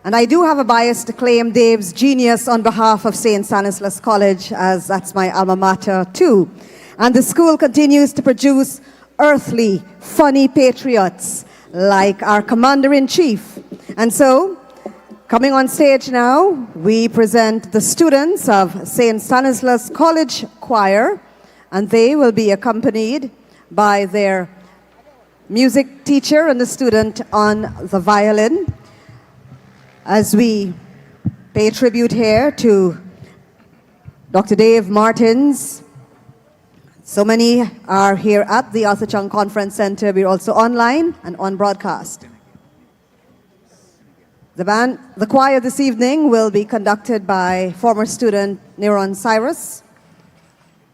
And I do have a bias to claim Dave's genius on behalf of St. Stanislaus College, as that's my alma mater too. And the school continues to produce earthly, funny patriots like our Commander-in-Chief. And so, coming on stage now, we present the students of St. Stanislaus College Choir, and they will be accompanied by their music teacher and the student on the violin, as we pay tribute here to Dr. Dave Martins. So many are here at the Arthur Chung Conference Center. We're also online and on broadcast. The choir this evening will be conducted by former student Neron Cyrus.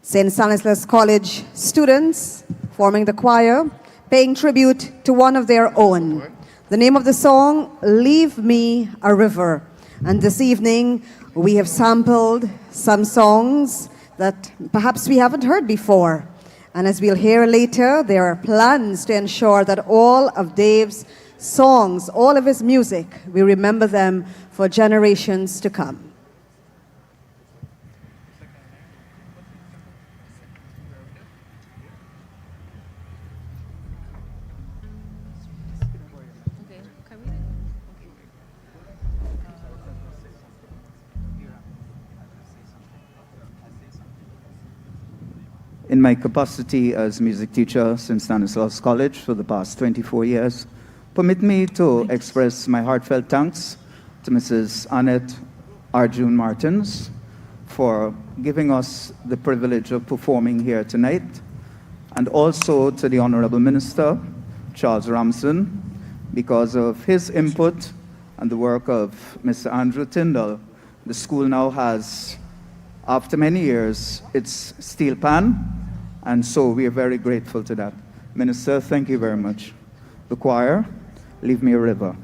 St. Stanislaus College students forming the choir, paying tribute to one of their own. The name of the song, Leave Me a River. And this evening, we have sampled some songs that perhaps we haven't heard before. And as we'll hear later, there are plans to ensure that all of Dave's songs, all of his music, we remember them for generations to come. In my capacity as music teacher at St. Stanislaus College for the past 24 years, permit me to express my heartfelt thanks to Mrs. Annette Arjun Martins for giving us the privilege of performing here tonight, and also to the Honorable Minister, Charles Ramson, because of his input and the work of Mr. Andrew Tyndall. The school now has, after many years, its steel pan, and so we are very grateful to that. Minister, thank you very much. The choir, Leave Me a River.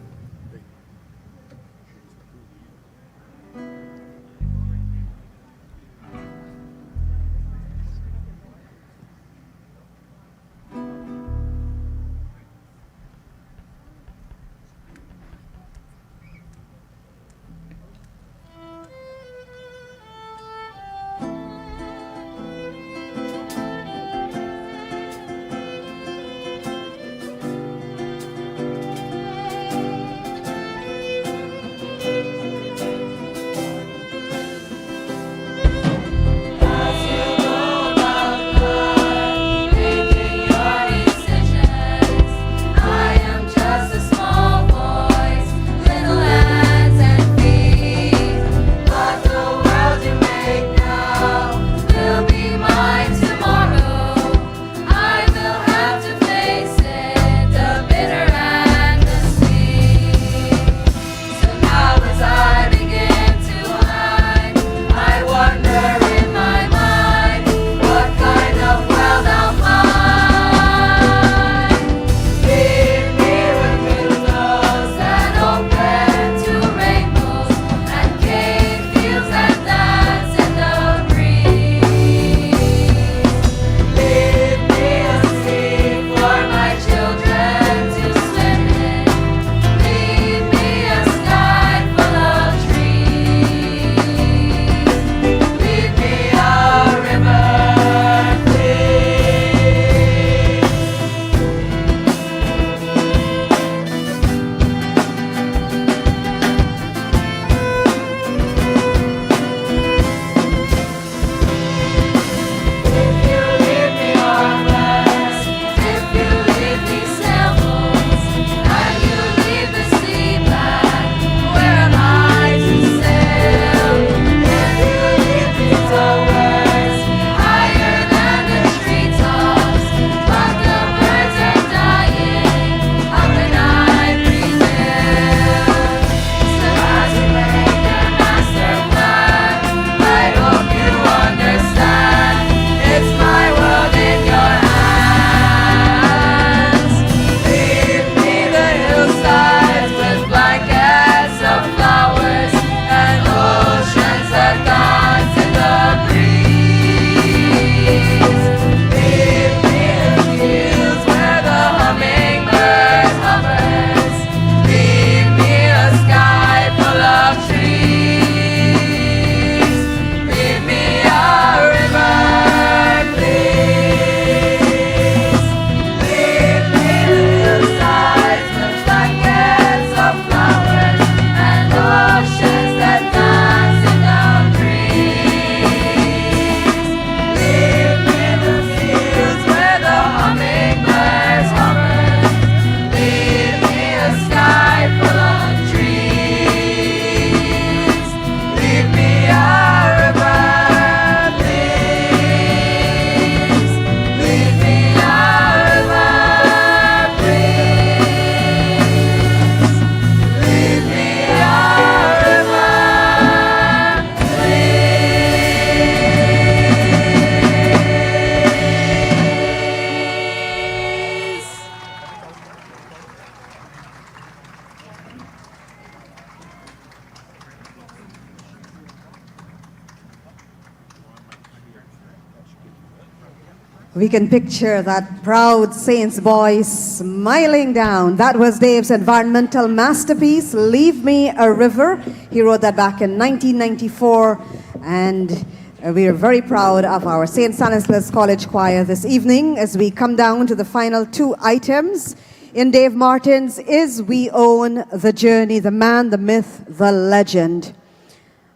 We can picture that proud Saints boy smiling down. That was Dave's environmental masterpiece, Leave Me a River. He wrote that back in 1994, and we are very proud of our St. Stanislaus College Choir this evening as we come down to the final two items in Dave Martin's Is We Own the Journey, the man, the myth, the legend.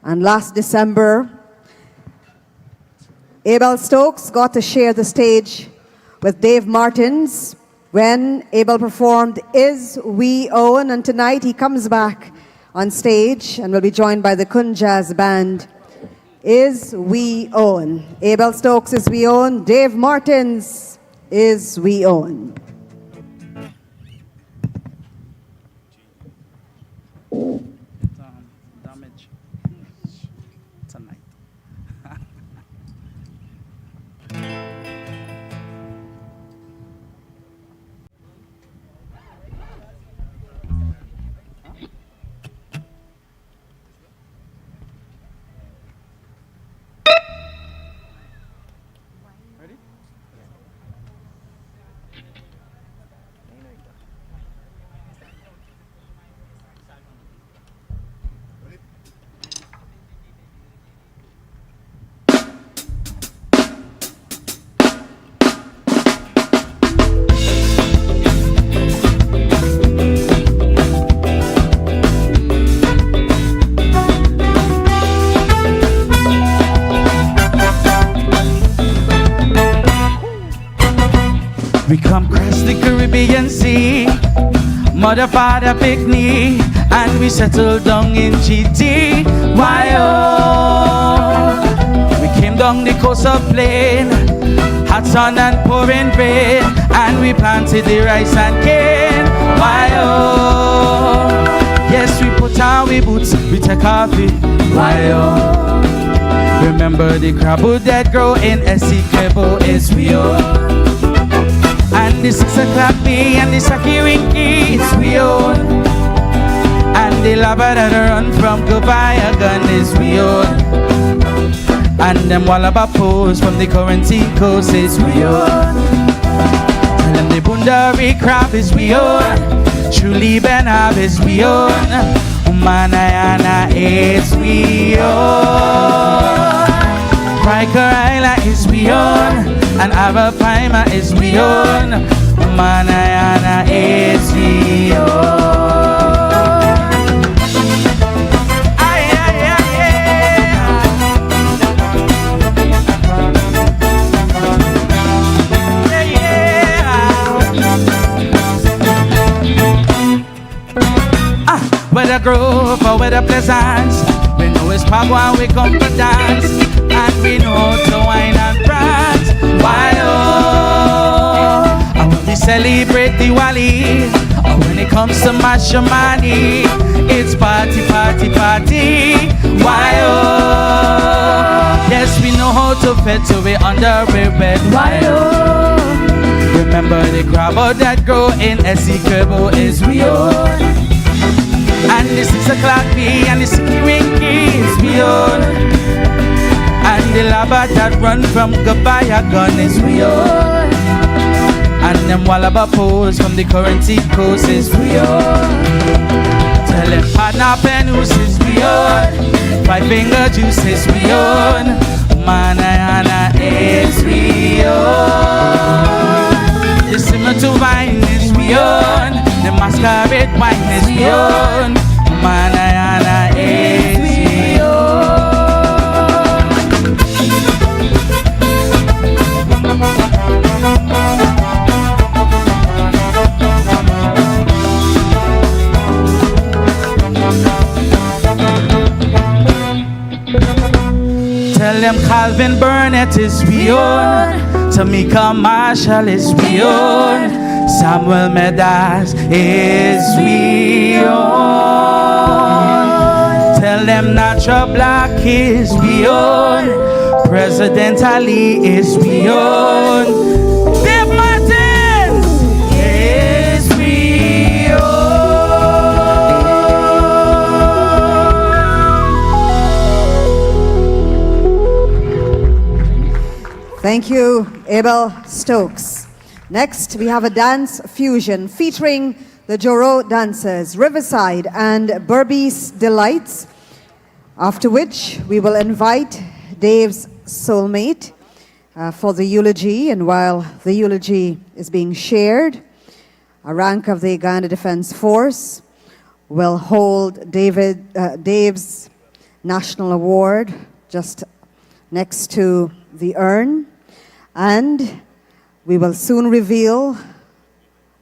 And last December, Abel Stokes got to share the stage with Dave Martins when Abel performed Is We Own, and tonight he comes back on stage and will be joined by the Kun Jazz Band. Is We Own. Abel Stokes, Is We Own. Dave Martins, Is We Own. Damage tonight. We come across the Caribbean Sea, mother, father, picnic, and we settled down in GT. Why oh, we came down the coastal plain, hot sun and pouring rain, and we planted the rice and cane. Why oh, yes, we put on we boots, we take coffee. Why oh, remember the crab that grow in Essequibo is we oh. And the 6 o'clock bee and the Saki Winky, it's we own. And the lava that run from Guyana is we own. And them Wallaba pose from the Currency Coast is we own. And the Bundari crab is we own. Truly Benab is we own. Manayana is we own. Riker Island is we own. And Arapaima is we own. Manayana is we own. Ay, ay, ay, yeah. Whether Grove or whether Pleasance, we know it's Pagua and we come to dance. And we know to wine and prance. Why oh, and when we celebrate Diwali, or when it comes to Mashamani, it's party, party, party. Why oh, yes, we know how to fit so we under we bed. Why oh, remember the crab that grow in Essequibo is we own. And the 6 o'clock bee and the Siki Winky is we own. And the lava that run from Guyana is we own. And them Wallaba pose from the Currency Coast is we own. Tell them partner Penus is we own. 5 Finger Juice is we own. Manayana is we own. The Simmer to Vine is we own. The Masquerade Wine is we own. Manayana is we own. Tell them Calvin Burnett is we own. Tamika Marshall is we own. Samuel Medas is we own. Tell them Natural Black is we own. President Ali is we own. Dave Martins is we Thank Thank you, Abel Stokes. Next, we have a dance fusion featuring the Joro dancers, Riverside and Berbice Delights, after which we will invite Dave's soulmate for the eulogy. And while the eulogy is being shared, a rank of the Guyana Defense Force will hold Dave's National Award just next to the urn. And we will soon reveal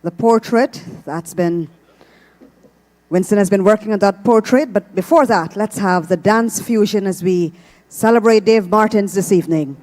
the portrait Winston has been working on that portrait, but before that, let's have the dance fusion as we celebrate Dave Martins this evening.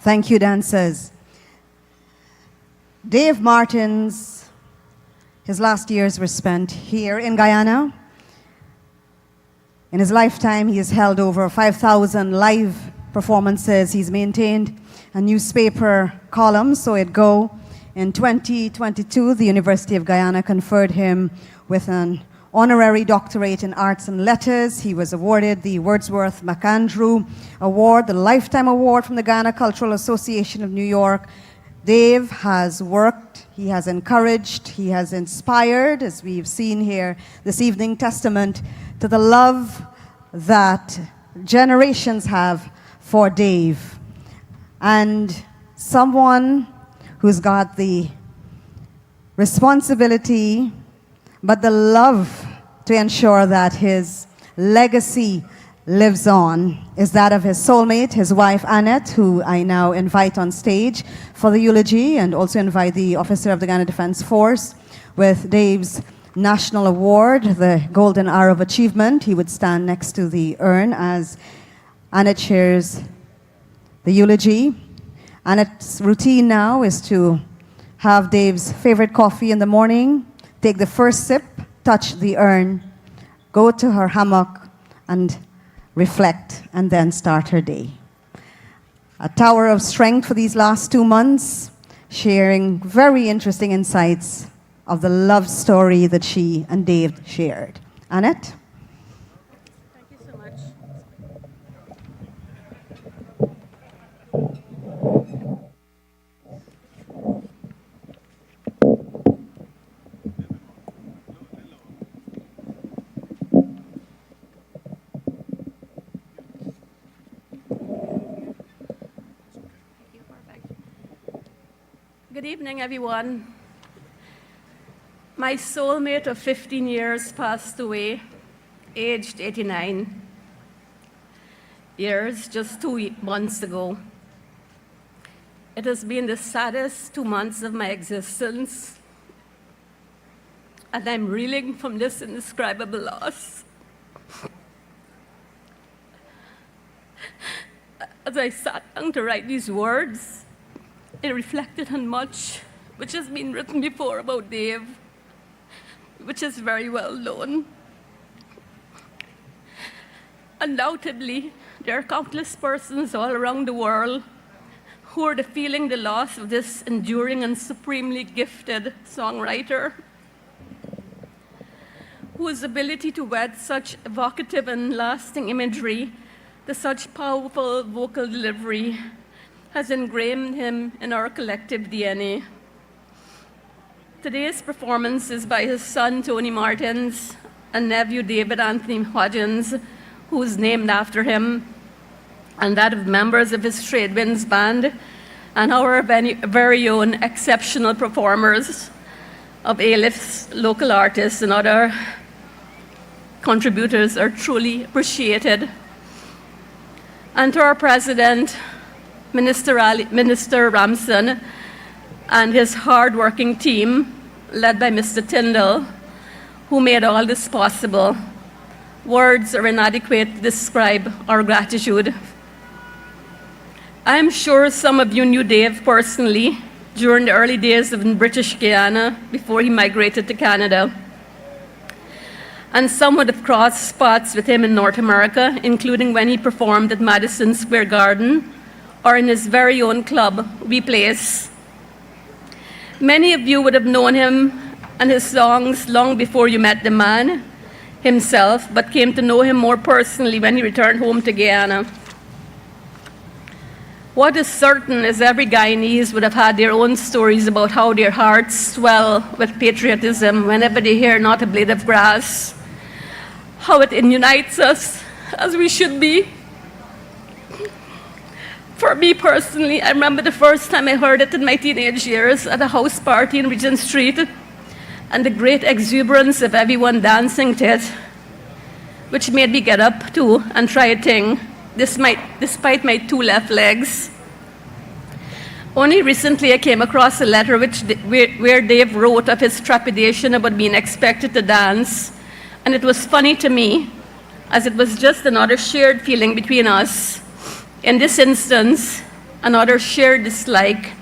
Thank you, dancers. Dave Martins, his last years were spent here in Guyana. In his lifetime, he has held over 5,000 live performances. He's maintained a newspaper column, So It Go. In 2022, the University of Guyana conferred him with an honorary doctorate in arts and letters. He was awarded the Wordsworth McAndrew Award, the Lifetime Award from the Guyana Cultural Association of New York. Dave has worked he has encouraged, he has inspired, as we've seen here this evening, testament to the love that generations have for Dave. And someone who's got the responsibility, but the love to ensure that his legacy lives on is that of his soulmate, his wife Annette, who I now invite on stage for the eulogy, and also invite the officer of the Guyana Defense Force with Dave's National Award, the Golden Hour of Achievement. He would stand next to the urn as Annette shares the eulogy. Annette's routine now is to have Dave's favorite coffee in the morning, take the first sip, touch the urn, go to her hammock, and reflect, and then start her day. A tower of strength for these last 2 months, sharing very interesting insights of the love story that she and Dave shared. Annette? Thank you so much. Good evening, everyone. My soulmate of 15 years passed away, aged 89 years, just 2 months ago. It has been the saddest 2 months of my existence, and I'm reeling from this indescribable loss. As I sat down to write these words, it reflected on much which has been written before about Dave, which is very well known. Undoubtedly, there are countless persons all around the world who are feeling the loss of this enduring and supremely gifted songwriter, whose ability to wed such evocative and lasting imagery to such powerful vocal delivery has ingrained him in our collective DNA. Today's performance is by his son, Tony Martins, and nephew, David Anthony Hodgins, who is named after him, and that of members of his Trade Winds band, and our very own exceptional performers of A-list local artists and other contributors are truly appreciated. And to our president, Minister Ramson, and his hard-working team, led by Mr. Tyndall, who made all this possible. Words are inadequate to describe our gratitude. I am sure some of you knew Dave personally during the early days of British Guyana before he migrated to Canada. And some would have crossed paths with him in North America, including when he performed at Madison Square Garden or in his very own club, We Place. Many of you would have known him and his songs long before you met the man himself, but came to know him more personally when he returned home to Guyana. What is certain is every Guyanese would have had their own stories about how their hearts swell with patriotism whenever they hear Not a Blade of Grass, how it unites us as we should be. For me personally, I remember the first time I heard it in my teenage years at a house party in Regent Street, and the great exuberance of everyone dancing to it, which made me get up too and try a thing, despite my 2 left legs. Only recently I came across a letter where Dave wrote of his trepidation about being expected to dance, and it was funny to me, as it was just another shared feeling between us. In this instance, another shared dislike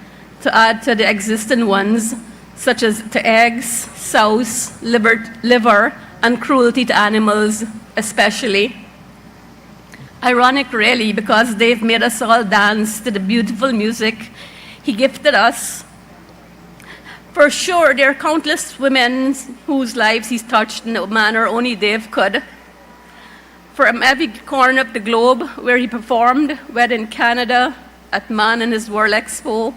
to add to the existing ones, such as to eggs, sauce, liver, and cruelty to animals, especially. Ironic, really, because Dave made us all dance to the beautiful music he gifted us. For sure, there are countless women whose lives he's touched in a manner only Dave could. From every corner of the globe where he performed, whether in Canada, at Man and his World Expo,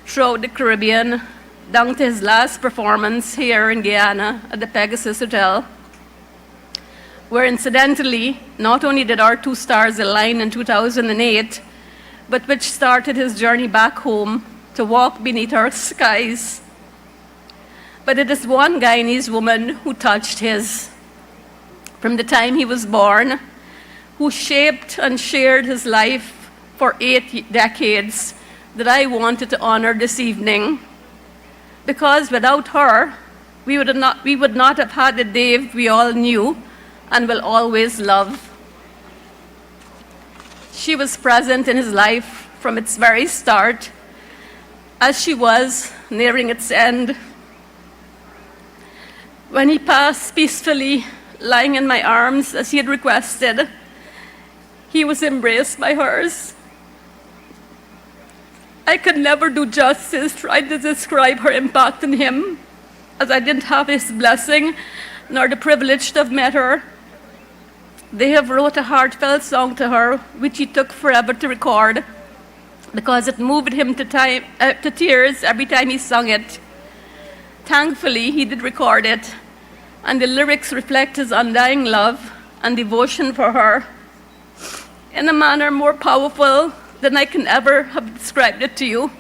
throughout the Caribbean, down to his last performance here in Guyana at the Pegasus Hotel, where incidentally, not only did our two stars align in 2008, but which started his journey back home to walk beneath our skies. But it is one Guyanese woman who touched his from the time he was born, who shaped and shared his life for 8 decades, that I wanted to honor this evening. Because without her, we would not have had the Dave we all knew and will always love. She was present in his life from its very start, as she was nearing its end. When he passed peacefully, lying in my arms as he had requested, he was embraced by hers. I could never do justice trying to describe her impact on him, as I didn't have his blessing nor the privilege to have met her. They have wrote a heartfelt song to her, which he took forever to record, because it moved him to tears every time he sung it. Thankfully, he did record it, and the lyrics reflect his undying love and devotion for her in a manner more powerful than I can ever have described it to you.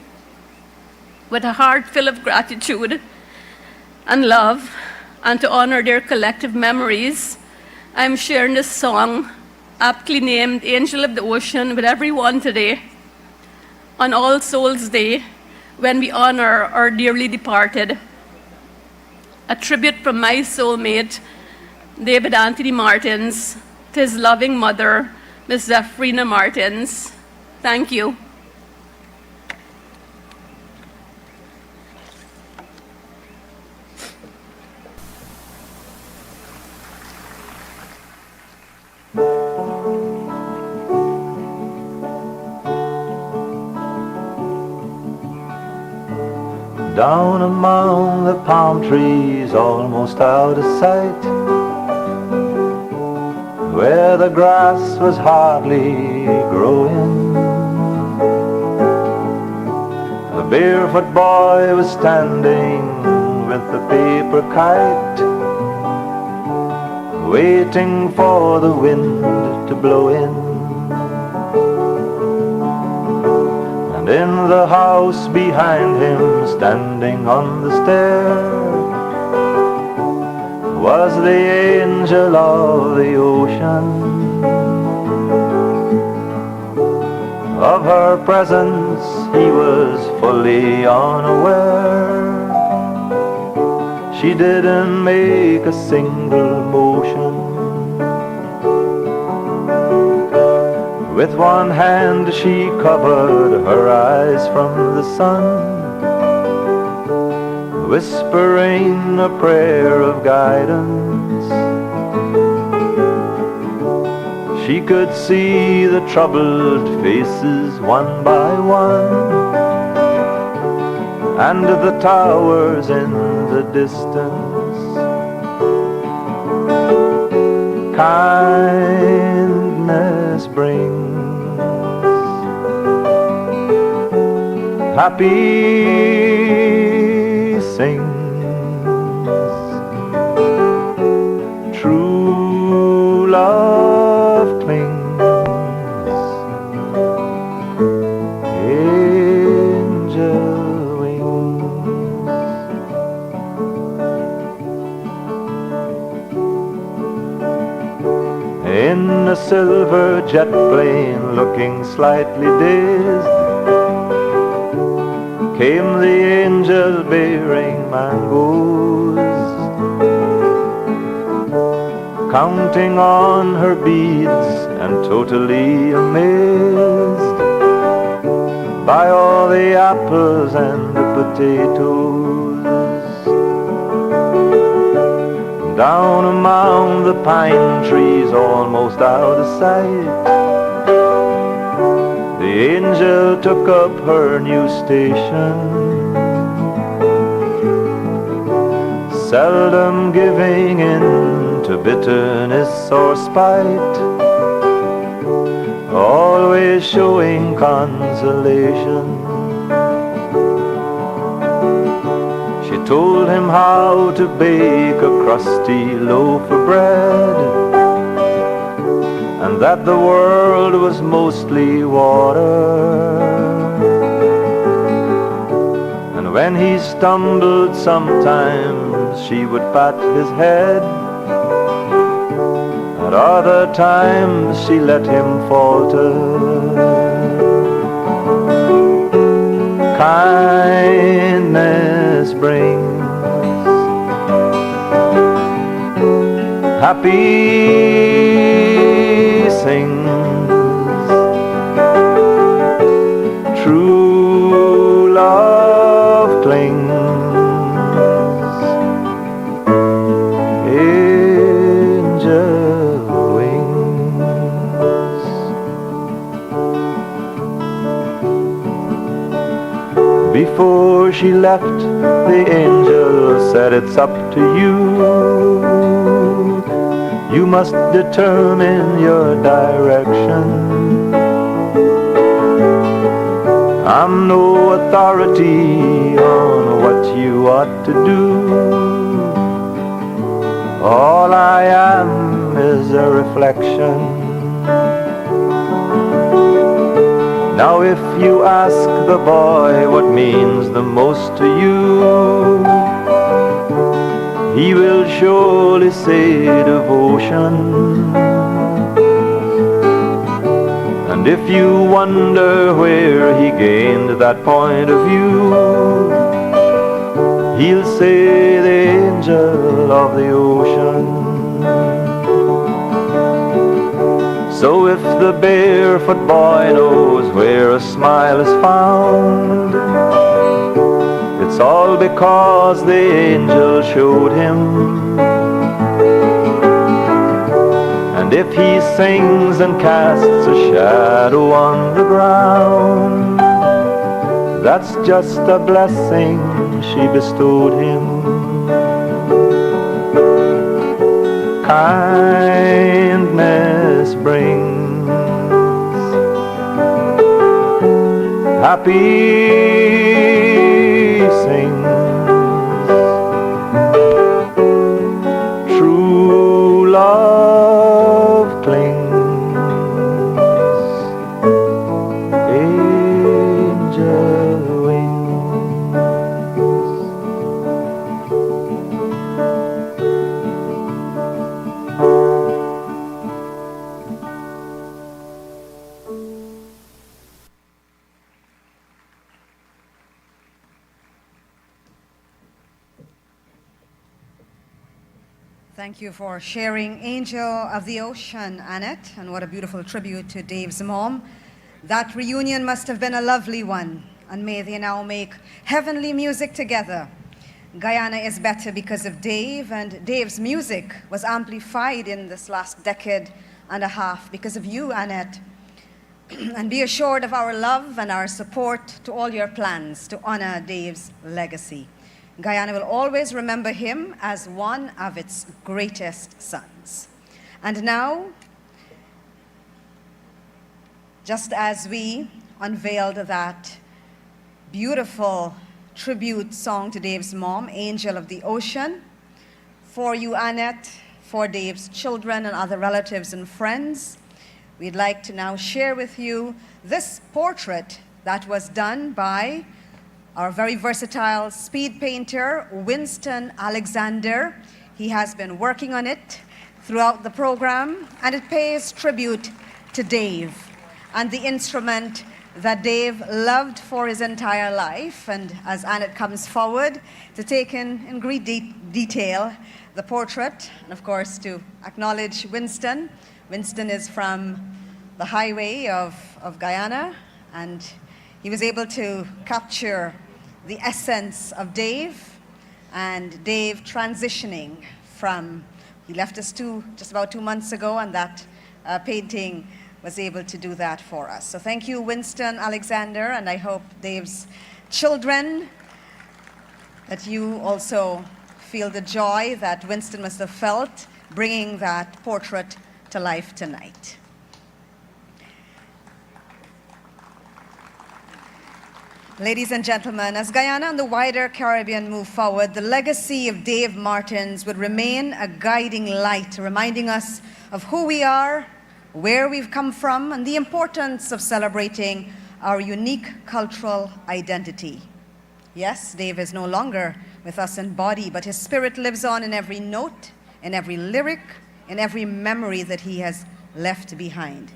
With a heart full of gratitude and love, and to honor their collective memories, I'm sharing this song, aptly named Angel of the Ocean, with everyone today on All Souls Day, when we honor our dearly departed. A tribute from my soulmate, David Anthony Martins, to his loving mother, Miss Zephrina Martins. Thank you. Down among the palm trees, almost out of sight, where the grass was hardly growing, a barefoot boy was standing with a paper kite, waiting for the wind to blow in. And in the house behind him, standing on the stair, was the angel of the ocean. Of her presence he was fully unaware. She didn't make a single motion. With one hand she covered her eyes from the sun, whispering a prayer of guidance. She could see the troubled faces one by one, and the towers in the distance. Kindness brings happy sings, true love clings, angel wings. In a silver jet plane, looking slightly dazed, came the angel bearing mangoes, counting on her beads and totally amazed by all the apples and the potatoes. Down among the pine trees, almost out of sight, the angel took up her new station, seldom giving in to bitterness or spite, always showing consolation. told him how to bake a crusty loaf of bread, and that the world was mostly water. And when he stumbled sometimes she would pat his head, at other times she let him falter. Kindness brings happy sings, true love clings, angel wings. Before she left, the angel said, it's up to you. You must determine your direction. I'm no authority on what you ought to do. All I am is a reflection. Now if you ask the boy what means the most to you, he will surely say devotion. And if you wonder where he gained that point of view, he'll say the angel of the ocean. So if the barefoot boy knows where a smile is found, it's all because the angel showed him. And if he sings and casts a shadow on the ground, that's just a blessing she bestowed him. Kindness brings happy sings, true love clings, angel wings. Thank you for sharing Angel of the Ocean, Annette, and what a beautiful tribute to Dave's mom. That reunion must have been a lovely one, and may they now make heavenly music together. Guyana is better because of Dave, and Dave's music was amplified in this last decade and a half because of you, Annette. And be assured of our love and our support to all your plans to honor Dave's legacy. Guyana will always remember him as one of its greatest sons. And now, just as we unveiled that beautiful tribute song to Dave's mom, Angel of the Ocean, for you, Annette, for Dave's children and other relatives and friends, we'd like to now share with you this portrait that was done by our very versatile speed painter, Winston Alexander. He has been working on it throughout the program, and it pays tribute to Dave and the instrument that Dave loved for his entire life. And as Annette comes forward to take in great detail the portrait, and of course to acknowledge Winston. Winston is from the highway of Guyana, and he was able to capture the essence of Dave, and Dave transitioning from, he left us just about 2 months ago, and that painting was able to do that for us. So thank you, Winston Alexander, and I hope Dave's children, that you also feel the joy that Winston must have felt bringing that portrait to life tonight. Ladies and gentlemen, as Guyana and the wider Caribbean move forward, the legacy of Dave Martins would remain a guiding light, reminding us of who we are, where we've come from, and the importance of celebrating our unique cultural identity. Yes, Dave is no longer with us in body, but his spirit lives on in every note, in every lyric, in every memory that he has left behind.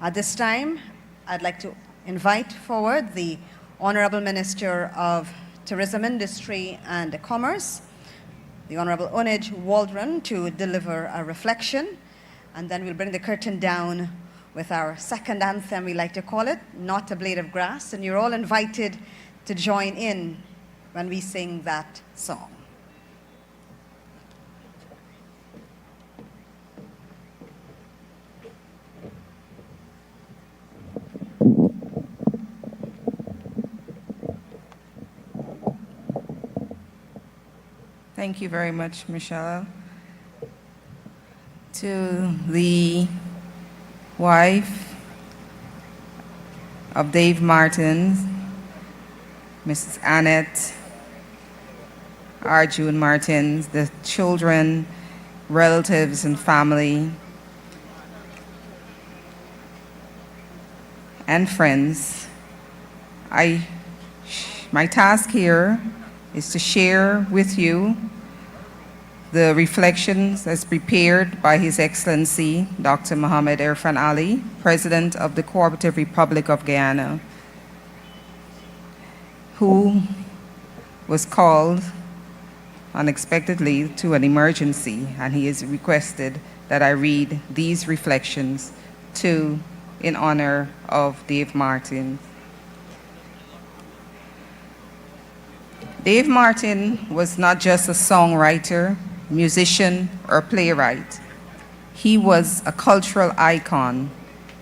At this time, I'd like to invite forward the Honorable Minister of Tourism Industry and Commerce, the Honorable Eulogy Waldron, to deliver a reflection, and then we'll bring the curtain down with our second anthem, we like to call it, Not a Blade of Grass, and you're all invited to join in when we sing that song. Thank you very much, Michelle. To the wife of Dave Martins, Mrs. Annette Arjun Martins, the children, relatives, and family, and friends, my task here is to share with you the reflections as prepared by His Excellency Dr. Mohammed Irfan Ali, President of the Cooperative Republic of Guyana, who was called unexpectedly to an emergency, and he has requested that I read these reflections in honor of Dave Martin. Dave Martin was not just a songwriter, musician, or playwright. He was a cultural icon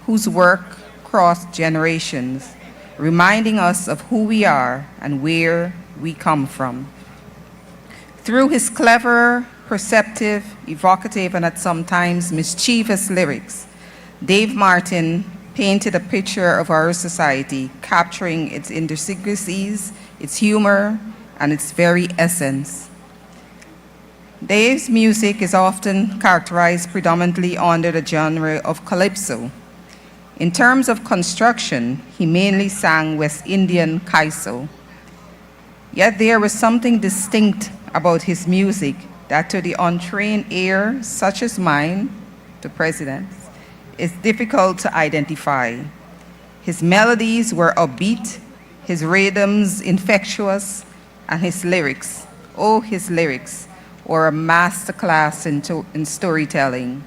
whose work crossed generations, reminding us of who we are and where we come from. Through his clever, perceptive, evocative, and at sometimes mischievous lyrics, Dave Martin painted a picture of our society, capturing its idiosyncrasies, its humor, and its very essence. Dave's music is often characterized predominantly under the genre of calypso. In terms of construction, he mainly sang West Indian kaiso. Yet there was something distinct about his music that to the untrained ear, such as mine, the President's, is difficult to identify. His melodies were upbeat, his rhythms infectious, and his lyrics, were a masterclass in storytelling.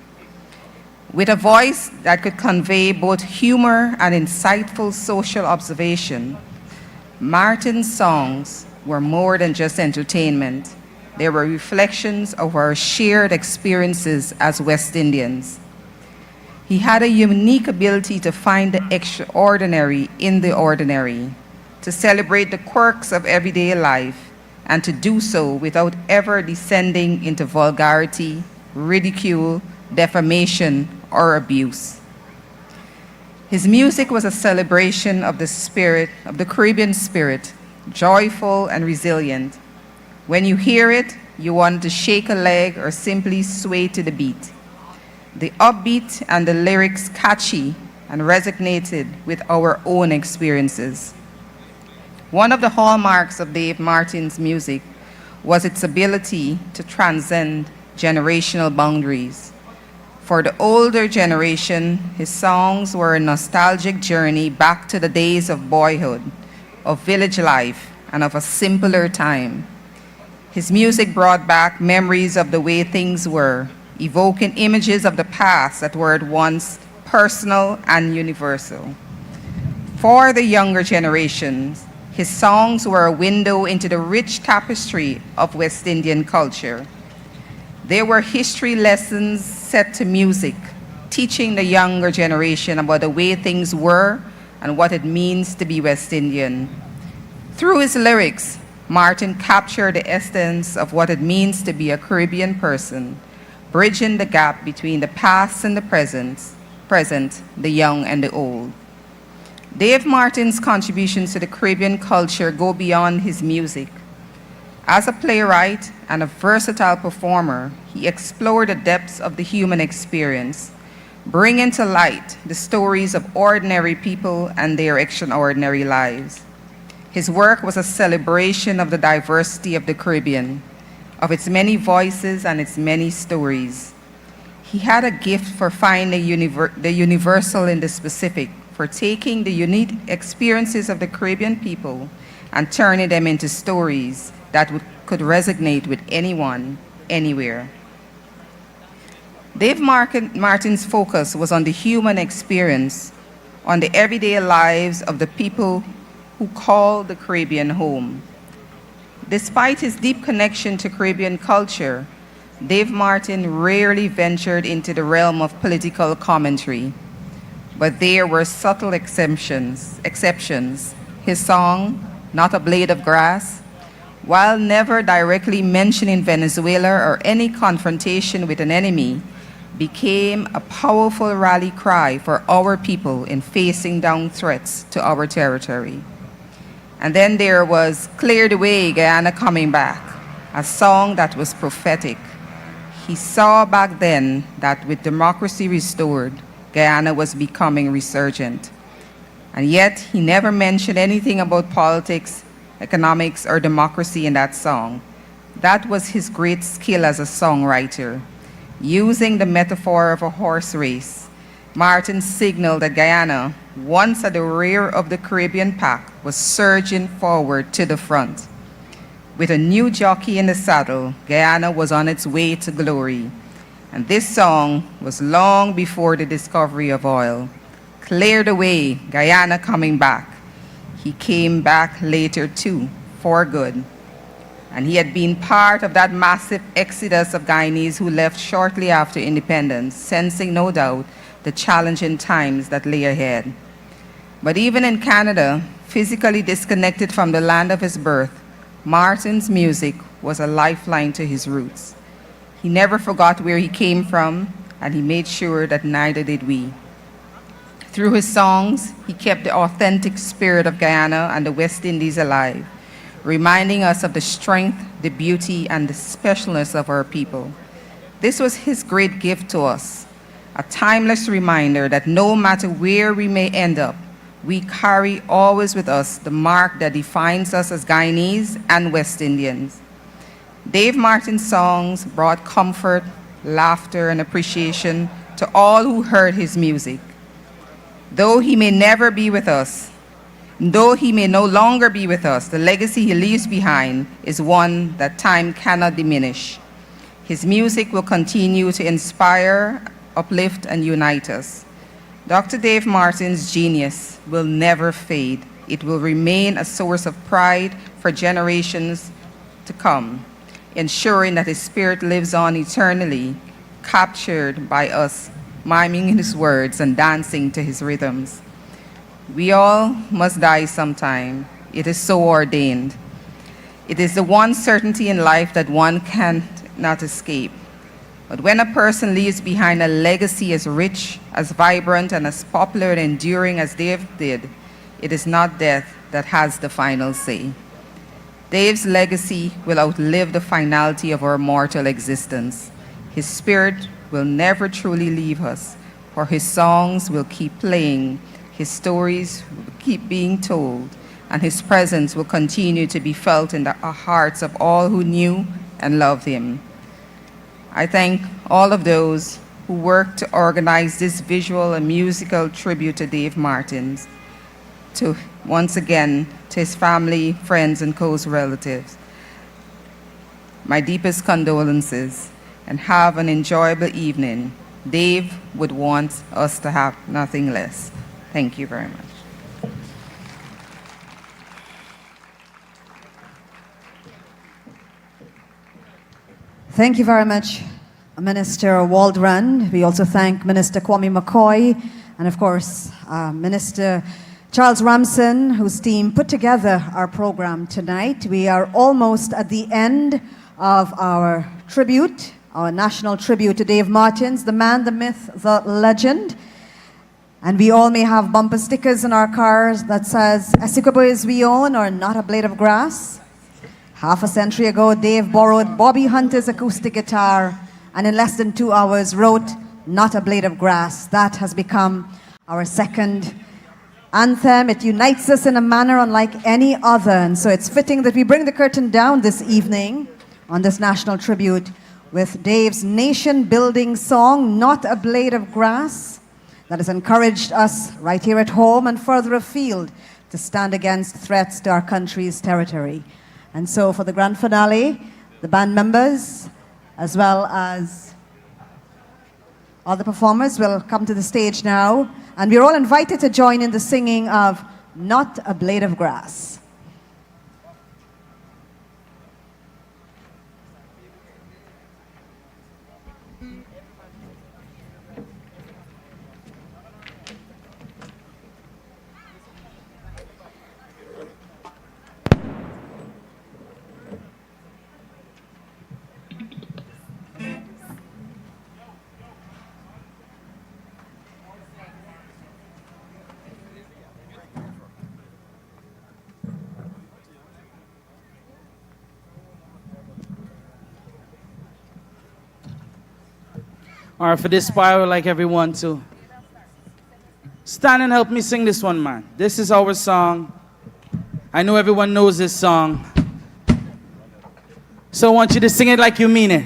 With a voice that could convey both humor and insightful social observation, Martin's songs were more than just entertainment. They were reflections of our shared experiences as West Indians. He had a unique ability to find the extraordinary in the ordinary, to celebrate the quirks of everyday life, and to do so without ever descending into vulgarity, ridicule, defamation, or abuse. His music was a celebration of the spirit, of the Caribbean spirit, joyful and resilient. When you hear it, you want to shake a leg or simply sway to the beat. The upbeat and the lyrics catchy and resonated with our own experiences. One of the hallmarks of Dave Martin's music was its ability to transcend generational boundaries. For the older generation, his songs were a nostalgic journey back to the days of boyhood, of village life, and of a simpler time. His music brought back memories of the way things were, evoking images of the past that were at once personal and universal. For the younger generations, his songs were a window into the rich tapestry of West Indian culture. They were history lessons set to music, teaching the younger generation about the way things were and what it means to be West Indian. Through his lyrics, Martin captured the essence of what it means to be a Caribbean person, bridging the gap between the past and the present, the young and the old. Dave Martin's contributions to the Caribbean culture go beyond his music. As a playwright and a versatile performer, he explored the depths of the human experience, bringing to light the stories of ordinary people and their extraordinary lives. His work was a celebration of the diversity of the Caribbean, of its many voices and its many stories. He had a gift for finding the universal in the specific, for taking the unique experiences of the Caribbean people and turning them into stories that could resonate with anyone, anywhere. Dave Martin's focus was on the human experience, on the everyday lives of the people who call the Caribbean home. Despite his deep connection to Caribbean culture, Dave Martin rarely ventured into the realm of political commentary, but there were subtle exceptions. His song, Not a Blade of Grass, while never directly mentioning Venezuela or any confrontation with an enemy, became a powerful rally cry for our people in facing down threats to our territory. And then there was Clear the Way, Guyana Coming Back, a song that was prophetic. He saw back then that with democracy restored, Guyana was becoming resurgent. And yet he never mentioned anything about politics, economics, or democracy in that song. That was his great skill as a songwriter. Using the metaphor of a horse race, Martin signaled that Guyana, once at the rear of the Caribbean pack, was surging forward to the front. With a new jockey in the saddle, Guyana was on its way to glory. And this song was long before the discovery of oil. Clear the way, Guyana coming back. He came back later too, for good. And he had been part of that massive exodus of Guyanese who left shortly after independence, sensing no doubt the challenging times that lay ahead. But even in Canada, physically disconnected from the land of his birth, Martin's music was a lifeline to his roots. He never forgot where he came from, and he made sure that neither did we. Through his songs, he kept the authentic spirit of Guyana and the West Indies alive, reminding us of the strength, the beauty, and the specialness of our people. This was his great gift to us, a timeless reminder that no matter where we may end up, we carry always with us the mark that defines us as Guyanese and West Indians. Dave Martin's songs brought comfort, laughter, and appreciation to all who heard his music. Though he may never be with us, though he may no longer be with us, the legacy he leaves behind is one that time cannot diminish. His music will continue to inspire, uplift, and unite us. Dr. Dave Martin's genius will never fade. It will remain a source of pride for generations to come, ensuring that his spirit lives on eternally, captured by us, miming his words and dancing to his rhythms. We all must die sometime. It is so ordained. It is the one certainty in life that one cannot escape. But when a person leaves behind a legacy as rich, as vibrant, and as popular and enduring as Dave did, it is not death that has the final say. Dave's legacy will outlive the finality of our mortal existence. His spirit will never truly leave us, for his songs will keep playing, his stories will keep being told, and his presence will continue to be felt in the hearts of all who knew and loved him. I thank all of those who worked to organize this visual and musical tribute to Dave Martin, once again, to his family, friends, and close relatives. My deepest condolences, and have an enjoyable evening. Dave would want us to have nothing less. Thank you very much. Thank you very much, Minister Waldron. We also thank Minister Kwame McCoy and, of course, Minister Charles Ramson, whose team put together our program tonight. We are almost at the end of our tribute, our national tribute to Dave Martin, the man, the myth, the legend. And we all may have bumper stickers in our cars that says, Essequibo is we own, or not a blade of grass. Half a century ago, Dave borrowed Bobby Hunter's acoustic guitar and in less than 2 hours wrote Not a Blade of Grass. That has become our second anthem. It unites us in a manner unlike any other. And so it's fitting that we bring the curtain down this evening on this national tribute with Dave's nation-building song, Not a Blade of Grass, that has encouraged us right here at home and further afield to stand against threats to our country's territory. And so for the grand finale, the band members, as well as other performers, will come to the stage now. And we're all invited to join in the singing of Not a Blade of Grass. All right, for this part, I would like everyone to stand and help me sing this one, man. This is our song. I know everyone knows this song. So I want you to sing it like you mean it.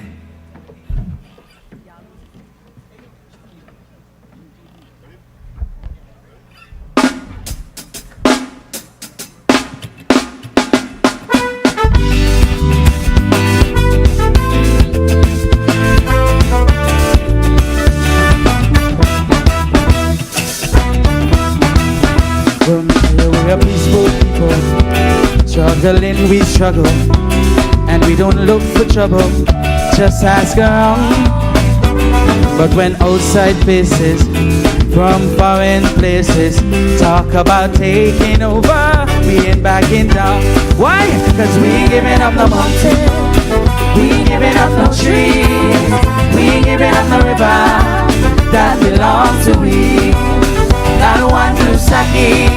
Struggling, we struggle, and we don't look for trouble, just ask around. But when outside faces from foreign places talk about taking over, we ain't backing down. Why? Cause we ain't giving up no mountain, we ain't giving up no tree, we ain't giving up no river that belongs to we. Not one blue sake,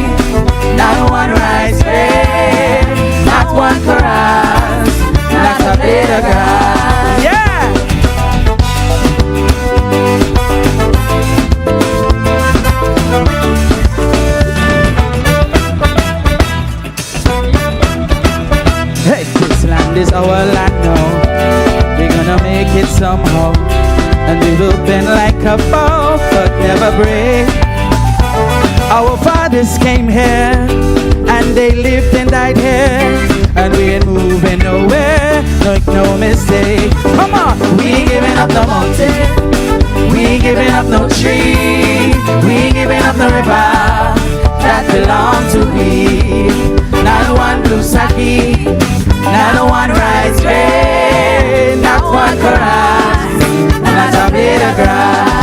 not one rice bread, not one chorus, not a blade of grass. Yeah! Hey, this land is our land now. We're gonna make it somehow, and we will bend like a bow, but never break. Our fathers came here, and they lived and died here, and we ain't moving nowhere, make no mistake. Come on! We ain't giving up no mountain, we ain't giving up no tree, we ain't giving up no river that belongs to we. Not one blue sake, not one rice grain, not one chorus, not a blade of grass.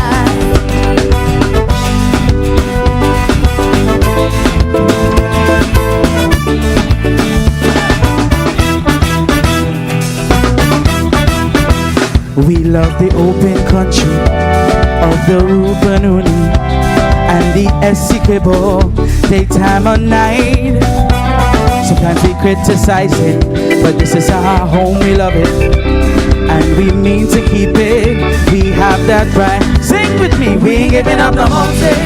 We love the open country of the Rubenuni and the Essequibo, daytime or night. Sometimes we criticize it, but this is our home, we love it, and we mean to keep it. We have that right. Sing with me. We ain't giving up no mountain,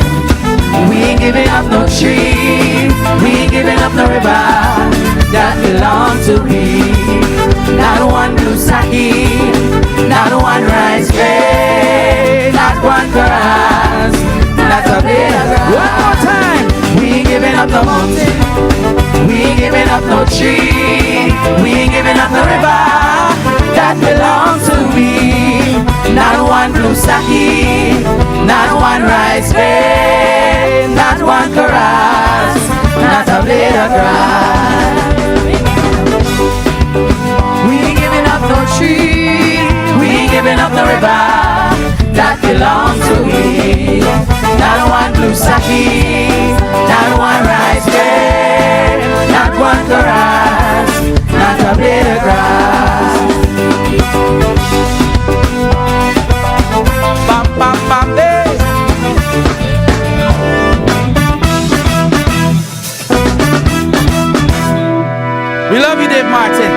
we ain't giving up no tree, we ain't giving up no river that belongs to we. Not one blue sake, not one rice grain, not one chorus, not a blade of grass. One more time. We ain't giving up no mountain, we ain't giving up no tree, we ain't giving up no river that belongs to we. Not one blue sake, not one rice grain, not one chorus, not a blade of grass. We ain't giving up no tree, we ain't giving up no river that belongs to we. Not one blue sake, not one rice grain, not one chorus, not a blade of grass. Bam, bam, bam, We love you, Dave Martin.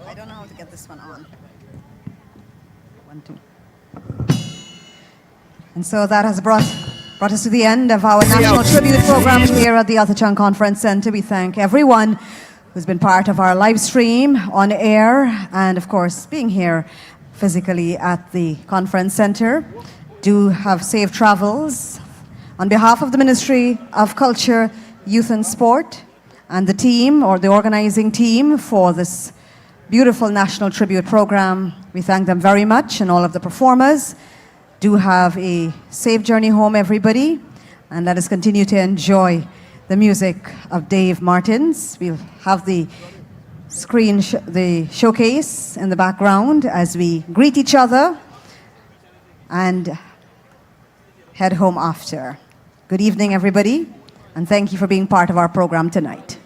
I don't know how to get this one on. 1, 2. And so that has brought us to the end of our National Tribute Program here at the Atherton Conference Center. We thank everyone who's been part of our live stream on air and, of course, being here physically at the conference center. Do have safe travels. On behalf of the Ministry of Culture, Youth and Sport and the team, or the organizing team for this beautiful National Tribute Program, we thank them very much, and all of the performers. Do have a safe journey home, everybody, and let us continue to enjoy the music of Dave Martins. We'll have the the showcase in the background as we greet each other and head home after. Good evening, everybody, and thank you for being part of our program tonight.